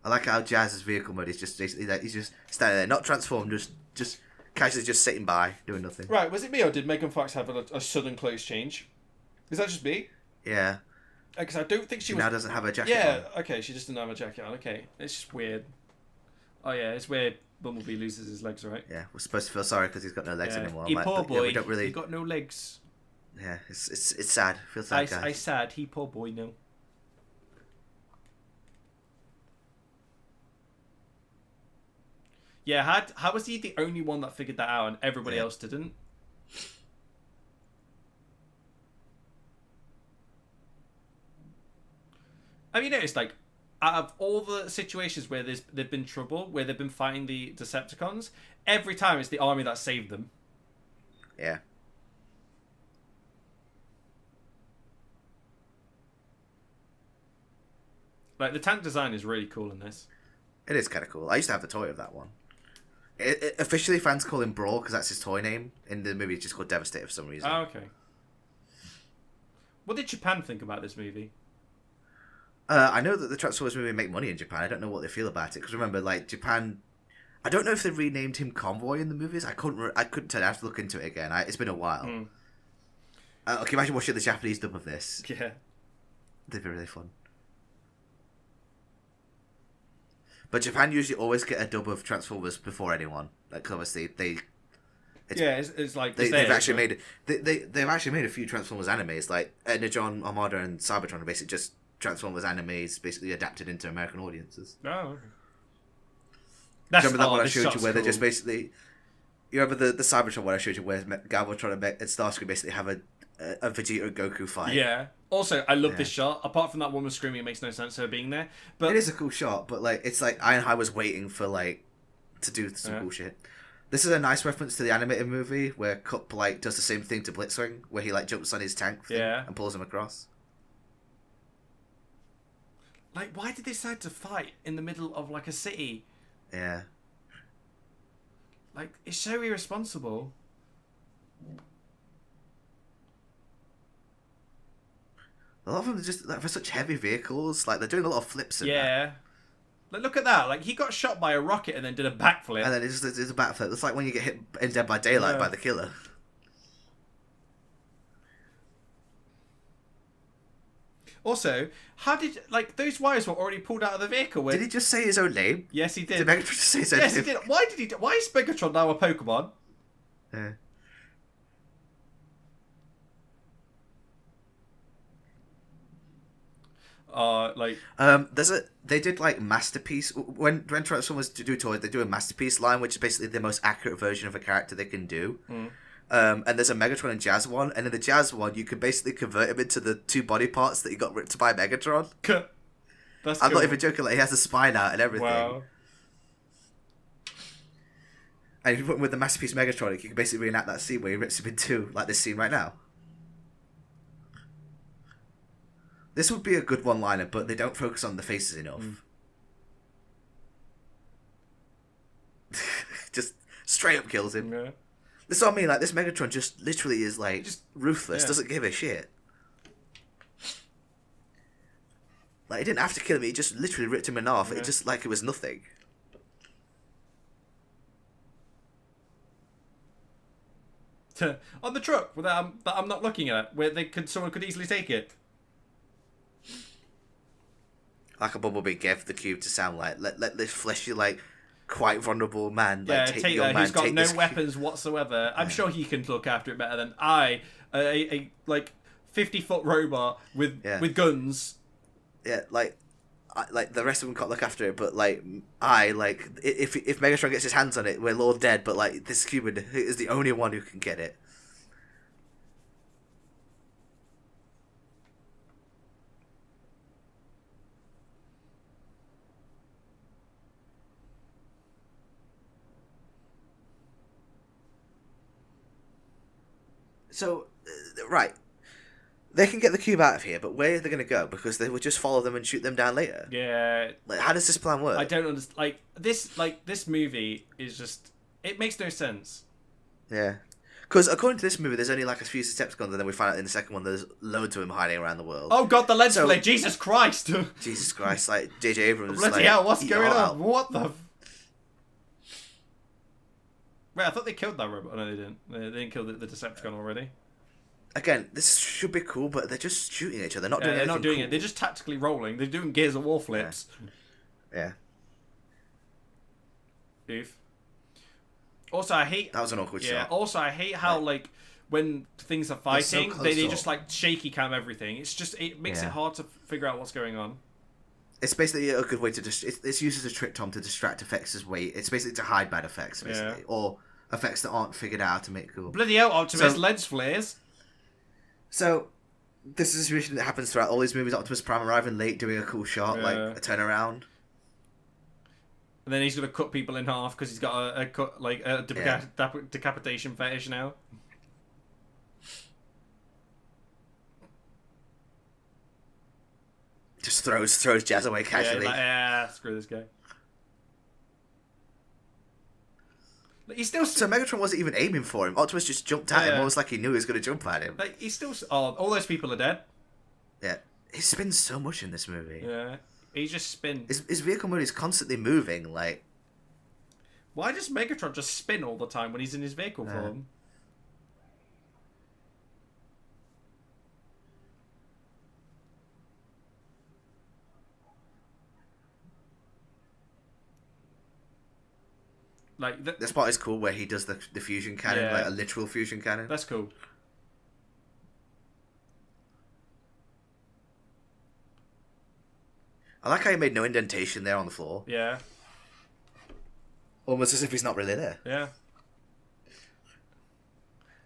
I like how Jazz's vehicle mode is just basically like he's just standing there, not transformed, just casually just sitting by, doing nothing. Right, was it me or did Megan Fox have a sudden clothes change? Is that just me? Yeah. Because I don't think she She was. now doesn't have a jacket Yeah. on. Okay, she just didn't have a jacket on. Okay, it's just weird. Oh yeah, it's weird. Bumblebee loses his legs, right? Yeah, we're supposed to feel sorry because he's got no legs Yeah. anymore. You I'm like, poor but, yeah, boy. we don't really. He got no legs. Yeah, it's sad. Feels sad, guys. I sad. He poor boy. No. Yeah, how was he the only one that figured that out and everybody else didn't? Have you noticed, like, out of all the situations where there've been trouble, where they've been fighting the Decepticons, every time it's the army that saved them. Yeah. Like, the tank design is really cool in this. It is kind of cool. I used to have the toy of that one. Officially, fans call him Brawl because that's his toy name. In the movie, it's just called Devastator for some reason. Oh, okay. What did Japan think about this movie? I know that the Transformers movie make money in Japan. I don't know what they feel about it because remember, like Japan, I don't know if they renamed him Convoy in the movies. I couldn't tell. I have to look into it again. It's been a while. Can you imagine watching the Japanese dub of this? Yeah, They'd be really fun. But Japan usually always get a dub of Transformers before anyone. Like obviously it's like they've actually they've actually made a few Transformers animes like Energon, Armada, and Cybertron are basically just Transformers animes basically adapted into American audiences. Oh, okay. Remember that one I showed you where they're just basically... You remember the Cybertron one I showed you where Galvatron and Starscream basically have a Vegeta and Goku fight? Yeah. Also, I love this shot. Apart from that woman screaming, it makes no sense her being there. But it is a cool shot, but like it's like Ironhide was waiting for like to do some cool shit. This is a nice reference to the animated movie where Cup like does the same thing to Blitzwing, where he like jumps on his tank thing and pulls him across. Like, why did they decide to fight in the middle of like a city? Yeah. Like, it's so irresponsible. A lot of them are just like, for such heavy vehicles. Like they're doing a lot of flips. Yeah. Like, look at that. Like he got shot by a rocket and then did a backflip. And then it's a backflip. It's like when you get hit in Dead by Daylight by the killer. Also, how did like those wires were already pulled out of the vehicle? Did he just say his own name? Yes, he did. Did Megatron just say his own name? Yes, he did. Why did he? Why is Megatron now a Pokemon? Yeah. They did like masterpiece when Transformers do toys, they do a masterpiece line, which is basically the most accurate version of a character they can do. And there's a Megatron and Jazz one, and in the Jazz one, you can basically convert him into the two body parts that he got ripped by Megatron. I'm not even joking. Like he has a spine out and everything. Wow. And if you put him with the masterpiece Megatron, you can basically reenact that scene where he rips him in two, like this scene right now. This would be a good one-liner, but they don't focus on the faces enough. Just straight up kills him. Yeah. This is what I mean. Like this Megatron just literally is like just ruthless. Doesn't give a shit. Like he didn't have to kill him. He just literally ripped him in half. It just like it was nothing. On the truck that I'm not looking at, where someone could easily take it. Like a Bumblebee gave the cube to sound like let this fleshy like quite vulnerable man take that who's got no weapons whatsoever. I'm sure he can look after it better than I, a like 50-foot robot with guns. Yeah, like the rest of them can't look after it, but like if Megatron gets his hands on it, we're all dead. But like this human is the only one who can get it. So, right. They can get the cube out of here, but where are they going to go? Because they would just follow them and shoot them down later. Yeah. Like, how does this plan work? I don't understand. This movie is just... It makes no sense. Yeah. Because according to this movie, there's only like a few Decepticons, and then we find out in the second one there's loads of them hiding around the world. Oh god, the lens flare! Jesus Christ! Jesus Christ, like, J.J. Abrams... Bloody hell, what's going on? What the... Wait, I thought they killed that robot. No, they didn't. They didn't kill the Decepticon already. Again, this should be cool, but they're just shooting each other. They're not doing anything They're not doing cool. it. They're just tactically rolling. They're doing Gears of War flips. Yeah. Oof. Also, I hate... That was an awkward shot. Also, I hate how, when things are They're so fighting, close they up. just like shaky cam everything. It makes it Yeah. hard to figure out what's going on. It's basically a good way to just. It's used as a trick, Tom, to distract effects as way. It's basically to hide bad effects, basically, or effects that aren't figured out how to make cool. Bloody hell, Optimus So- lens flares. So, this is a situation that happens throughout all these movies. Optimus Prime arriving late, doing a cool shot, like Yeah. a turnaround. And then he's gonna cut people in half because he's got a cut like a Yeah. decapitation fetish now. Just throws Jazz away Yeah, casually. he's like, screw this guy. Like, he's still So Megatron wasn't even aiming for him. Optimus just jumped at him, Yeah. almost like he knew he was going to jump at him. like he's still. Oh, all those people are dead. Yeah, he spins so much in this movie. Yeah, he just spins. His vehicle mode is constantly moving. Like, Why does Megatron just spin all the time when he's in his vehicle form? Like this part is cool where he does the fusion cannon, Yeah. like a literal fusion cannon. that's cool. I like how he made no indentation there on the floor, Yeah, almost as if he's not really there. yeah.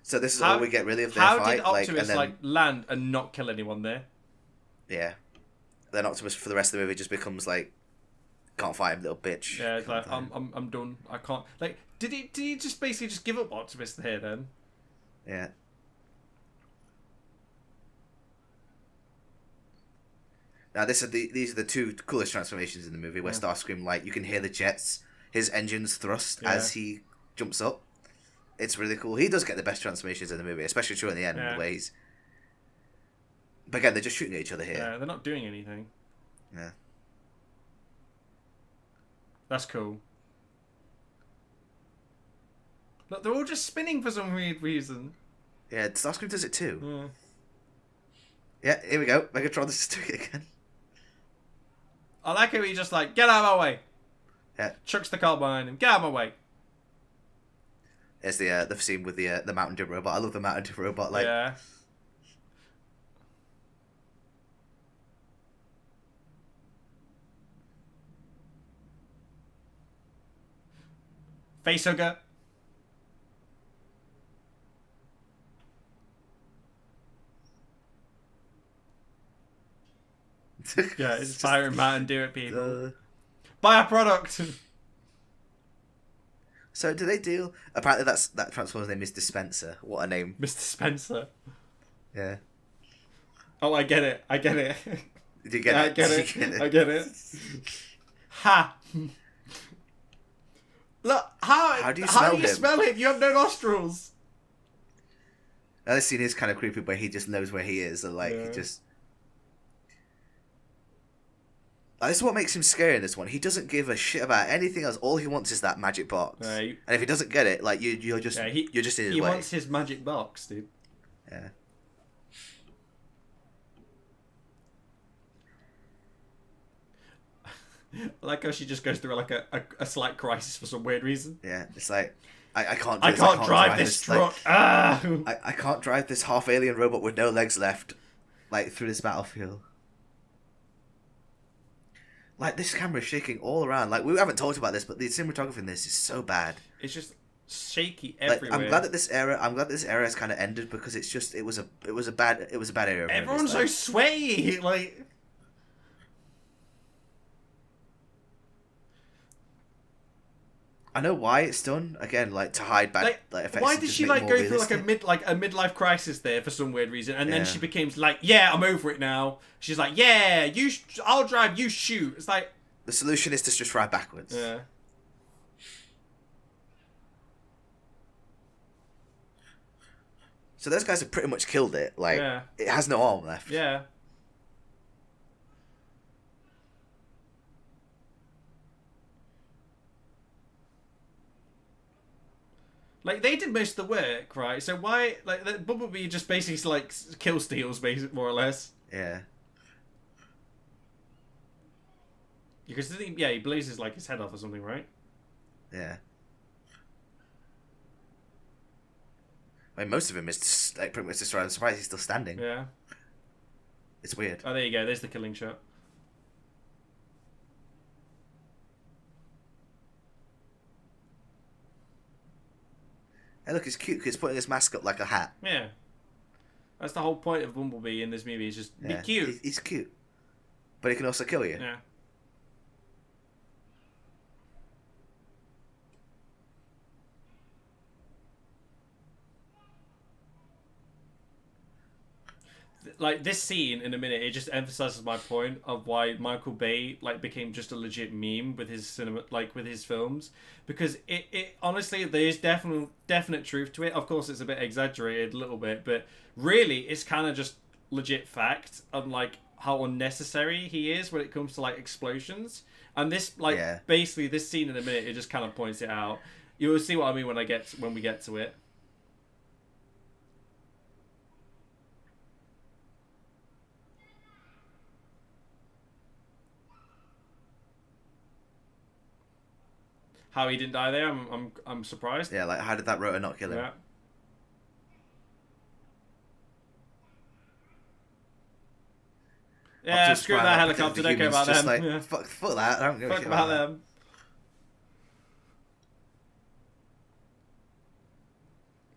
So this is How- all we get really of their How fight. did Optimus and then, land and not kill anyone there? yeah, then Optimus for the rest of the movie just becomes like, can't fight him, little bitch. Yeah, it's Can't like fight him. I'm done. I can't. Like, did he just basically just give up Optimus here then? Yeah. Now these are the two coolest transformations in the movie, where Yeah. Starscream, like, you can hear the jets, his engines thrust Yeah. as he jumps up. It's really cool. He does get the best transformations in the movie, especially true in the end, Yeah. the way he's. But again, they're just shooting at each other here. Yeah, they're not doing anything. Yeah. That's cool. Look, they're all just spinning for some weird reason. Yeah, Starscream does it too. Yeah. Yeah, here we go. Megatron is doing it again. I like how he just like, get out of my way. Yeah. Chucks the car behind him. Get out of my way. There's the scene with the Mountain Dew robot. I love the Mountain Dew robot. Like, Yeah. Facehugger. Yeah, it's firing Mountain Dew at people. Buy a product. So do they deal? Apparently, that Transformer's name is Dispenser. What a name! Mr. Spencer. Yeah. Oh, I get it. I get it. Did you get I it? get Did it. you get I get it. Ha! Look, how do you how smell do you him? smell him? You have no nostrils. Now, this scene is kind of creepy, where he just knows where he is, and like Yeah. he just. Like, this is what makes him scary in this one. He doesn't give a shit about anything else. All he wants is that magic box. Right. And if he doesn't get it, like you're just Yeah, you're just in his He way. wants his magic box, dude. Yeah. I like how she just goes through like a slight crisis for some weird reason. Yeah. It's like I can't. Do I this, can't drive this like, truck. Ah! I can't drive this half alien robot with no legs left, like through this battlefield. Like, this camera is shaking all around. Like, we haven't talked about this, but the cinematography in this is so bad. It's just shaky Like, everywhere. I'm glad that this era has kind of ended, because it's just it was a bad era. of movies, Everyone's so like. sweaty. Like, I know why it's done, again, like, to hide bad effects. why and did just she make like more go through like a realistic. midlife crisis there for some weird reason, and Yeah. then she became like, yeah, I'm over it now. She's like, yeah, I'll drive, you shoot. It's like, The solution is to just ride backwards. yeah. So those guys have pretty much killed it. Like, Yeah. it has no arm left. Yeah. Like, they did most of the work, right? So why, like, the Bumblebee just basically like kill steals, basically, more or less. Yeah. Because he blazes like his head off or something, right? Yeah. I mean, most of him is just, like, pretty much destroyed. I'm surprised he's still standing. Yeah. It's weird. Oh, there you go. There's the killing shot. Hey, look, it's cute because he's putting his mask up like a hat. Yeah. That's the whole point of Bumblebee in this movie. Is just Yeah. be cute. He's cute. But he can also kill you. Yeah. Like this scene in a minute, it just emphasizes my point of why Michael Bay like became just a legit meme with his cinema, like with his films, because it honestly there is definite truth to it. Of course, it's a bit exaggerated, a little bit, but really, it's kind of just legit fact of like how unnecessary he is when it comes to like explosions. And this like basically this scene in a minute, it just kind of points it out. You will see what I mean when we get to it. How he didn't die there, I'm surprised. Yeah, like how did that rotor not kill him? Yeah. Yeah, screw that helicopter. Don't care about them. Like, yeah. fuck that. I don't give a shit about them.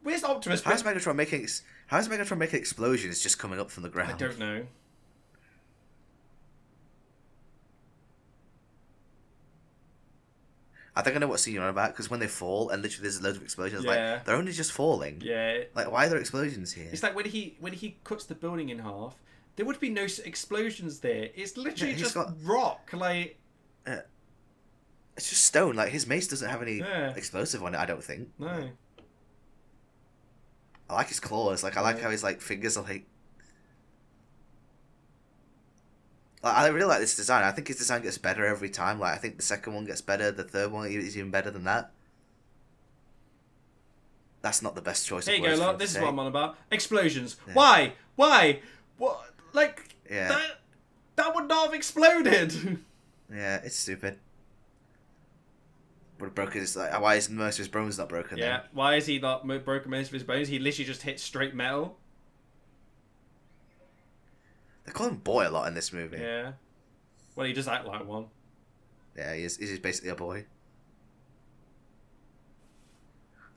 Where's Optimus? How is Megatron making explosions just coming up from the ground? I don't know. I think I know what scene you're on about, because when they fall and literally there's loads of explosions, like they're only just falling. Yeah. Like, why are there explosions here? It's like when he cuts the building in half, there would be no explosions there. It's literally just rock. Like, it's just stone. Like his mace doesn't have any explosive on it. I don't think. No. I like his claws. Like I like how his like fingers are like. I really like this design. I think his design gets better every time. Like I think the second one gets better. The third one is even better than that. That's not the best choice. There you go, look. This is what I'm on about. Explosions. Yeah. Why? What? Like that would not have exploded. Yeah, it's stupid. But broken is like, why is most of his bones not broken? Yeah. Then? Why is he not broken most of his bones? He literally just hit straight metal. They call him boy a lot in this movie. Yeah. Well, he does act like one. Yeah, he's basically a boy.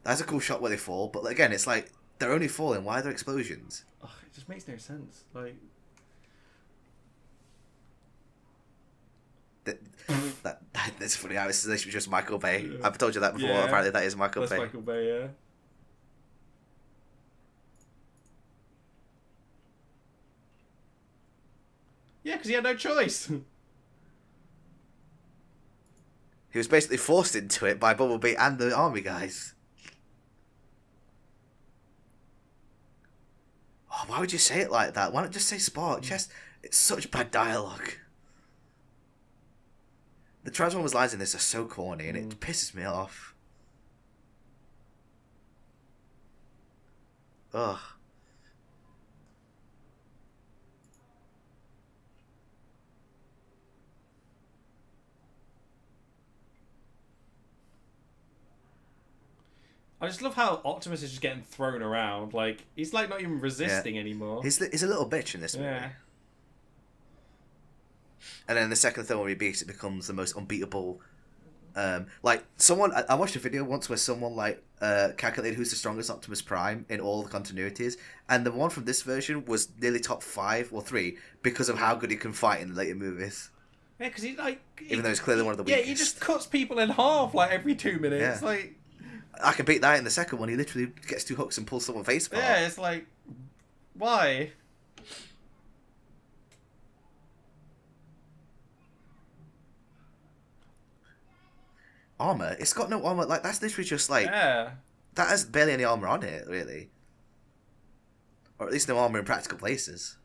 That's a cool shot where they fall, but again, it's like they're only falling. Why are there explosions? Ugh, it just makes no sense. Like that's funny. How this is just Michael Bay. Yeah. I've told you that before. Yeah. Apparently, that is Michael Bay. That's Michael Bay. Yeah. Yeah, because he had no choice. He was basically forced into it by Bumblebee and the army guys. Oh, why would you say it like that? Why not just say Spark? It's such bad dialogue. The Transformers lines in this are so corny and it pisses me off. Ugh. I just love how Optimus is just getting thrown around. Like, he's like not even resisting anymore. He's a little bitch in this movie. Yeah. And then the second film where he beats it becomes the most unbeatable. Like someone, I watched a video once where someone like calculated who's the strongest Optimus Prime in all the continuities, and the one from this version was nearly top 5 or 3 because of how good he can fight in the later movies. Yeah, because even though he's clearly one of the weakest. Yeah, he just cuts people in half like every 2 minutes. Yeah. Like, I can beat that in the second one. He literally gets 2 hooks and pulls someone's face apart. Yeah, it's like, why? Armor? It's got no armor. Like, that's literally just like... Yeah. That has barely any armor on it, really. Or at least no armor in practical places.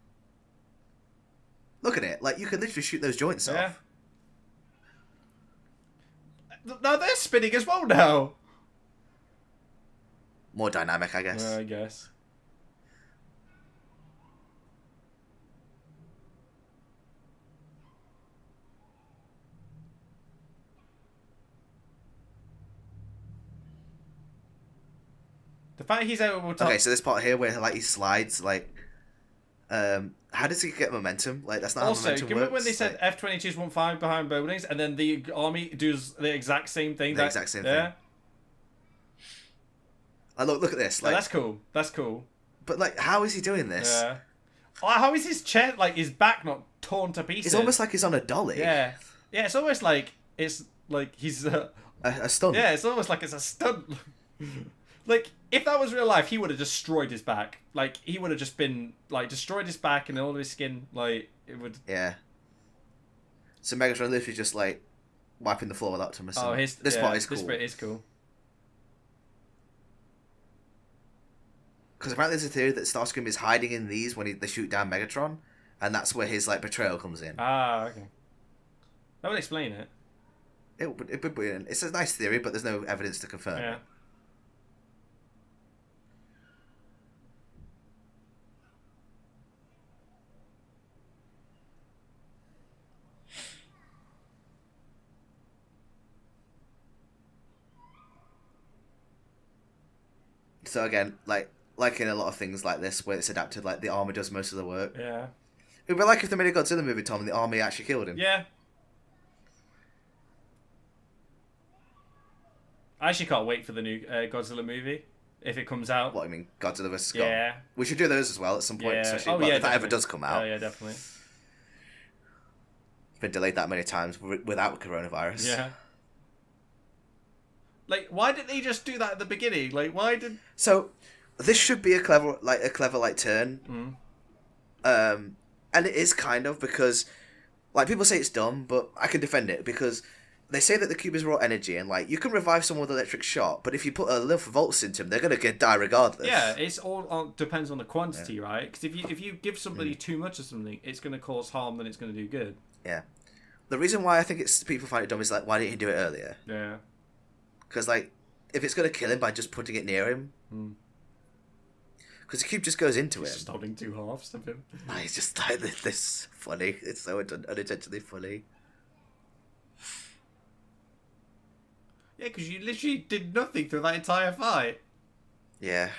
Look at it. Like, you could literally shoot those joints off. Now they're spinning as well now. More dynamic, I guess. I guess. The fact he's able to. Okay, so this part here where like he slides, like, how does he get momentum? Like that's not Also, how momentum do you remember works. when they said Like, F-22s won't fire behind buildings, and then the army does the exact same thing? The exact same thing. Look at this. Oh, Like, that's cool. That's cool. but like, how is he doing this? Yeah. Oh, how is his chest, like his back, not torn to pieces? It's almost like he's on a dolly. Yeah. Yeah, it's almost like he's. A stunt. Yeah, it's almost like it's a stunt. Like, if that was real life, he would have destroyed his back. Like, he would have just been, like, destroyed his back and all of his skin. Like, it would... Yeah. So Megatron literally just, like, wiping the floor with Optimus. Oh, this part is cool. This bit is cool. Because apparently there's a theory that Starscream is hiding in these when they shoot down Megatron. And that's where his, like, betrayal comes in. Ah, okay. That would explain it. It would be... It's a nice theory, but there's no evidence to confirm Yeah. it. So again, like in a lot of things like this, where it's adapted, like the army does most of the work. Yeah. It'd be like if they made a Godzilla movie, Tom, and the army actually killed him. Yeah. I actually can't wait for the new Godzilla movie, if it comes out. What, I mean, Godzilla vs. Kong? Yeah. We should do those as well at some point, Yeah. especially Oh, well, yeah, if that ever definitely. does come out. Oh, yeah, definitely. It's been delayed that many times without coronavirus. Yeah. Like, why didn't they just do that at the beginning? Like, why did... So, this should be a clever turn. And it is kind of, because, like, people say it's dumb, but I can defend it, because they say that the cube is raw energy, and, like, you can revive someone with electric shock, but if you put enough volts into them, they're going to die regardless. Yeah, it's all depends on the quantity, right? Because if you give somebody too much of something, it's going to cause harm than it's going to do good. Yeah. The reason why I think people find it dumb is, like, why didn't you do it earlier? Yeah. Because, like, if it's going to kill him by just putting it near him... Because the cube just goes into He's him. just holding two halves of him. He's just like, this funny. It's so unintentionally funny. Yeah, because you literally did nothing through that entire fight. Yeah.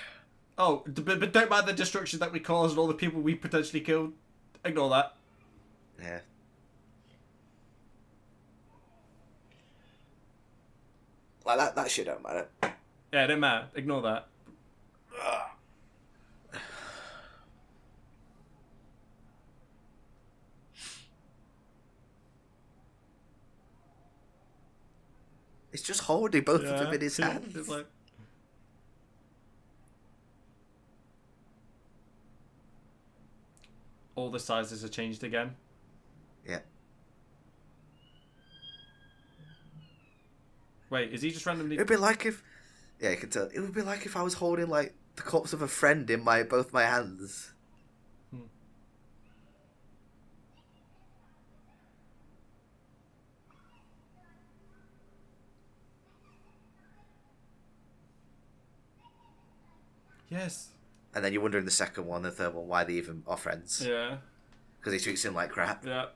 Oh, but don't mind the destruction that we caused and all the people we potentially killed. Ignore that. Yeah. Like, that shit don't matter. Yeah, it don't matter. Ignore that. It's just holding both of them in his Yeah, hands. it's like... All the sizes are changed again. Yeah. Wait, is he just randomly... It'd be like if... Yeah, you can tell. It would be like if I was holding, like, the corpse of a friend in both my hands. Yes. And then you wonder in the second one, the third one, why they even are friends. Yeah. Because he treats him like crap. Yeah.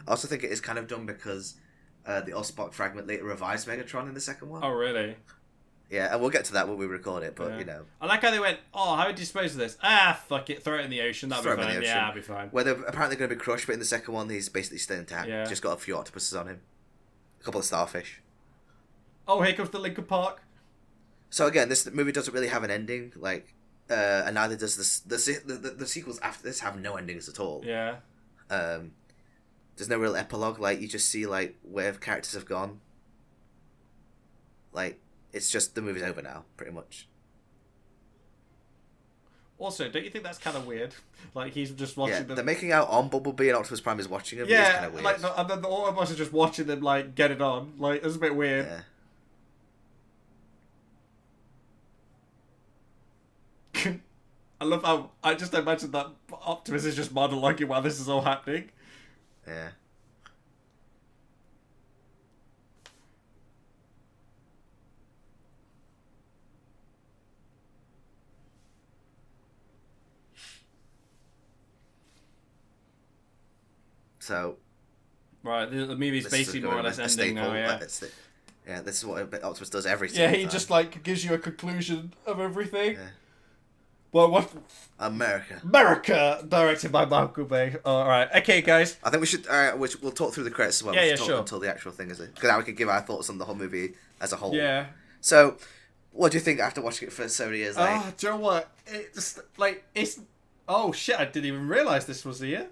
I also think it is kind of dumb because the Osbok fragment later revives Megatron in the second one. Oh, really? Yeah, and we'll get to that when we record it, but, Yeah. you know. I like how they went, oh, how would you dispose of this? Ah, fuck it, throw it in the ocean, that'll Throw be him in fine. the Yeah, ocean. that'll be fine. Where they're apparently going to be crushed, but in the second one, he's basically still intact. Yeah. Just got a few octopuses on him. A couple of starfish. Oh, here comes the Lincoln Park. So again, this movie doesn't really have an ending, like, and neither does the sequels after this have no endings at all. Yeah. There's no real epilogue. Like, you just see, like, where characters have gone. Like, it's just the movie's over now, pretty much. Also, don't you think that's kind of weird? Like, he's just watching Yeah, them. they're making out on Bumblebee and Optimus Prime is watching him. It's kind Yeah, of weird. like, and then the Autobots are just watching them, like, get it on. Like, it's a bit weird. Yeah. I love how, I just imagine that Optimus is just monologuing while this is all happening. Yeah. So Right, the movie's this basically is more or less a ending staple. now, yeah. Like, this is what Optimus does every Yeah, single he time. just like gives you a conclusion of everything. Yeah. Well, what? America. America, directed by Michael Bay. All right, okay, guys. I think we should. We'll talk through the credits as well. Yeah, We'll yeah, talk sure. Until the actual thing is, because now we can give our thoughts on the whole movie as a whole. Yeah. So, what do you think after watching it for so many years? Ah, do you know what? It just like it's. Oh shit! I didn't even realize this was the year.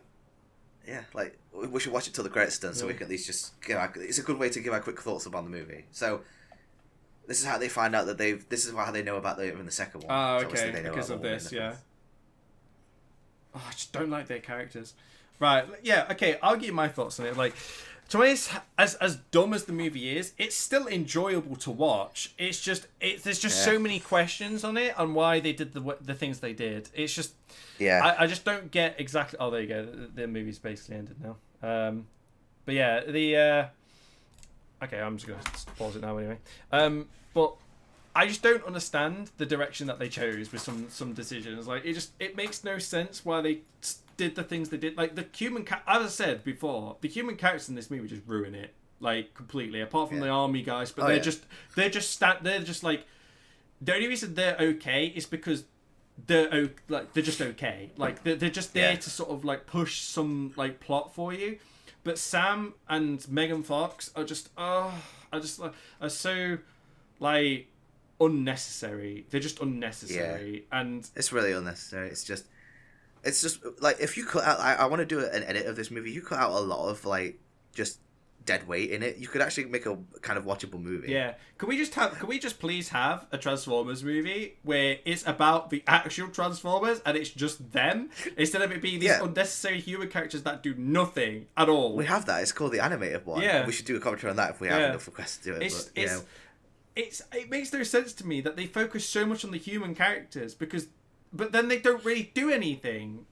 Yeah, like we should watch it till the credits done, so we can at least just give. It's a good way to give our quick thoughts about the movie. So, this is how they find out that they've. This is how they know about even the second one. Oh, So obviously okay, they know because about of Wolverine this, in the yeah. first. Oh, I just don't like their characters. Right, yeah, okay, I'll give you my thoughts on it. Like, to me, as dumb as the movie is, it's still enjoyable to watch. It's just, there's just so many questions on it on why they did the things they did. It's just, Yeah. I just don't get exactly. Oh, there you go. The movie's basically ended now. But yeah, okay, I'm just gonna pause it now anyway. But I just don't understand the direction that they chose with some decisions. Like it makes no sense why they did the things they did. Like the human, as I said before, the human characters in this movie just ruin it like completely. Apart from the army guys, but they're just like the only reason they're okay is because they're just okay. Like they're just there to sort of like push some like plot for you. But Sam and Megan Fox are just are so like unnecessary. They're just unnecessary, and It's really unnecessary. It's just like if you cut out. I want to do an edit of this movie. You cut out a lot of like just dead weight in it. You could actually make a kind of watchable movie. yeah. Can we just please have a Transformers movie where it's about the actual Transformers and it's just them instead of it being these unnecessary human characters that do nothing at all? We have that. It's called the animated one. Yeah. We should do a commentary on that if we have enough requests to do it. It makes no sense to me that they focus so much on the human characters but then they don't really do anything.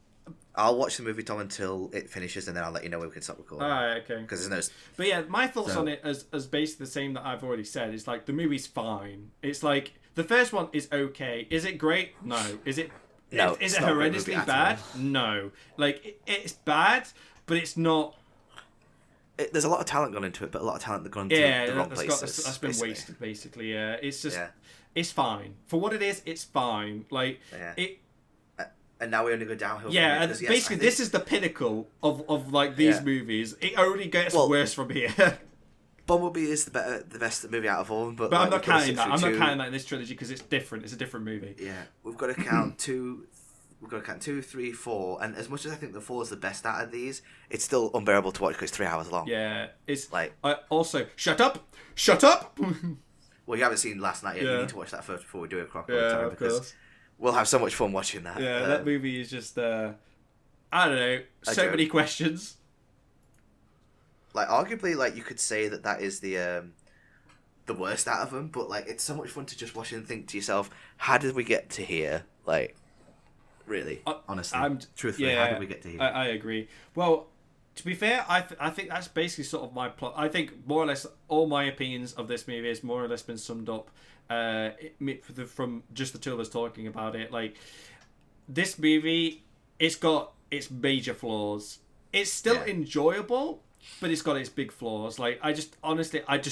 I'll watch the movie, Tom, until it finishes, and then I'll let you know when we can stop recording. Alright, okay. Because there's no. But yeah, my thoughts on it as basically the same that I've already said. It's like the movie's fine. It's like the first one is okay. Is it great? No. Is it? No. Is it horrendously bad? No. Like it's bad, but it's not. There's a lot of talent gone into it, but a lot of talent that gone into the wrong places. That's been wasted, basically. Yeah, it's just, it's fine for what it is. It's fine. Like it. And now we only go downhill. Yeah, and basically this is the pinnacle of like these movies. It only gets worse from here. Bumblebee is the best movie out of all of them, but I'm not counting that. I'm not counting that in this trilogy because it's different. It's a different movie. Yeah, we've got to count two. We've got to count 2, 3, 4, and as much as I think the 4 is the best out of these, it's still unbearable to watch because it's 3 hours long. Yeah, it's like. Also, shut up. Well, you haven't seen Last Night yet. You need to watch that first before we do a crocodile time because course. We'll have so much fun watching that. Yeah, that movie is just I don't know, so many questions. Like arguably, like you could say that is the worst out of them, but like it's so much fun to just watch and think to yourself, how did we get to here? Like. Really, honestly, truthfully, how did we get to here? I agree. Well, to be fair, I think that's basically sort of my plot. I think more or less all my opinions of this movie has more or less been summed up from just the two of us talking about it. Like this movie, it's got its major flaws. It's still enjoyable, but it's got its big flaws. Like I just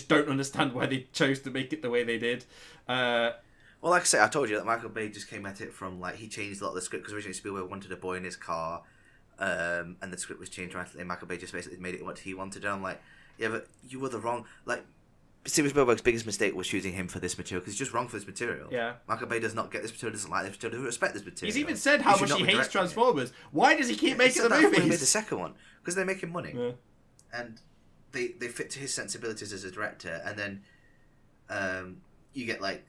don't understand why they chose to make it the way they did. Well, like I say, I told you that Michael Bay just came at it from, like, he changed a lot of the script, because originally Spielberg wanted a boy in his car, and the script was changed right, and Michael Bay just basically made it what he wanted, and I'm like, yeah, but you were the wrong, like, Steven Spielberg's biggest mistake was choosing him for this material, because he's just wrong for this material. Yeah. Michael Bay does not get this material, doesn't like this material, doesn't respect this material. He's even said how much he hates Transformers. Why does he keep making the movies? He made the second one, because they're making money. Yeah. And they fit to his sensibilities as a director, and then you get, like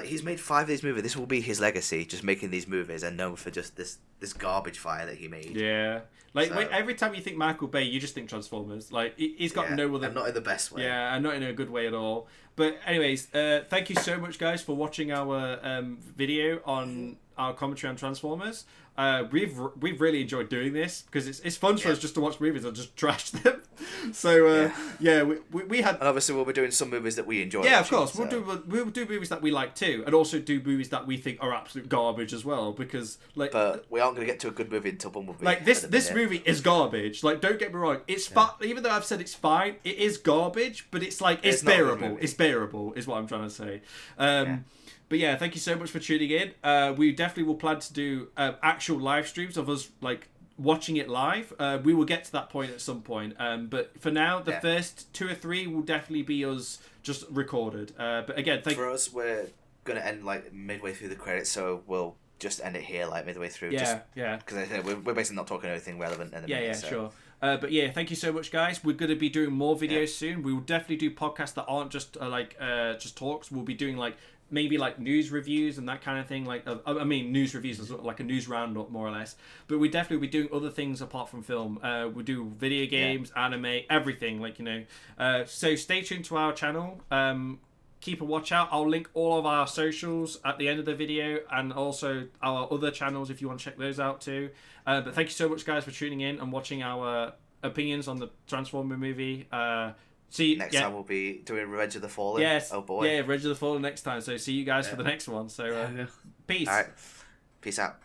he's made 5 of these movies. This will be his legacy, just making these movies and known for just this garbage fire that he made. Yeah, like every time you think Michael Bay, you just think Transformers. Like he's got no other. And not in the best way. Yeah, and not in a good way at all. But anyways, thank you so much, guys, for watching our video on our commentary on Transformers. we've really enjoyed doing this because it's fun for us just to watch movies and just trash them. So we had, and obviously we'll be doing some movies that we enjoy. Yeah, of course, we'll do movies that we like too, and also do movies that we think are absolute garbage as well. Because but we aren't going to get to a good movie until Bumblebee. Like this movie is garbage. Like, don't get me wrong, it's fine. Even though I've said it's fine, it is garbage. But it's like it's bearable. It's bearable, is what I'm trying to say. But yeah, thank you so much for tuning in. We definitely will plan to do actual live streams of us like watching it live. We will get to that point at some point. But for now, the first 2 or 3 will definitely be us just recorded. But again, for us, we're gonna end like midway through the credits, so we'll just end it here, like midway through. Yeah. Because I think we're basically not talking anything relevant in the minute. So. Sure. But yeah, thank you so much, guys. We're going to be doing more videos soon. We will definitely do podcasts that aren't just just talks. We'll be doing like maybe like news reviews and that kind of thing. Like I mean, news reviews is like a news roundup more or less. But we definitely will be doing other things apart from film. We do video games, anime, everything. Like so stay tuned to our channel. Keep a watch out. I'll link all of our socials at the end of the video and also our other channels if you want to check those out too. But thank you so much, guys, for tuning in and watching our opinions on the Transformer movie. See next time we'll be doing Revenge of the Fallen. Yes. Oh boy. Yeah, Revenge of the Fallen next time. So see you guys for the next one. So peace. All right. Peace out.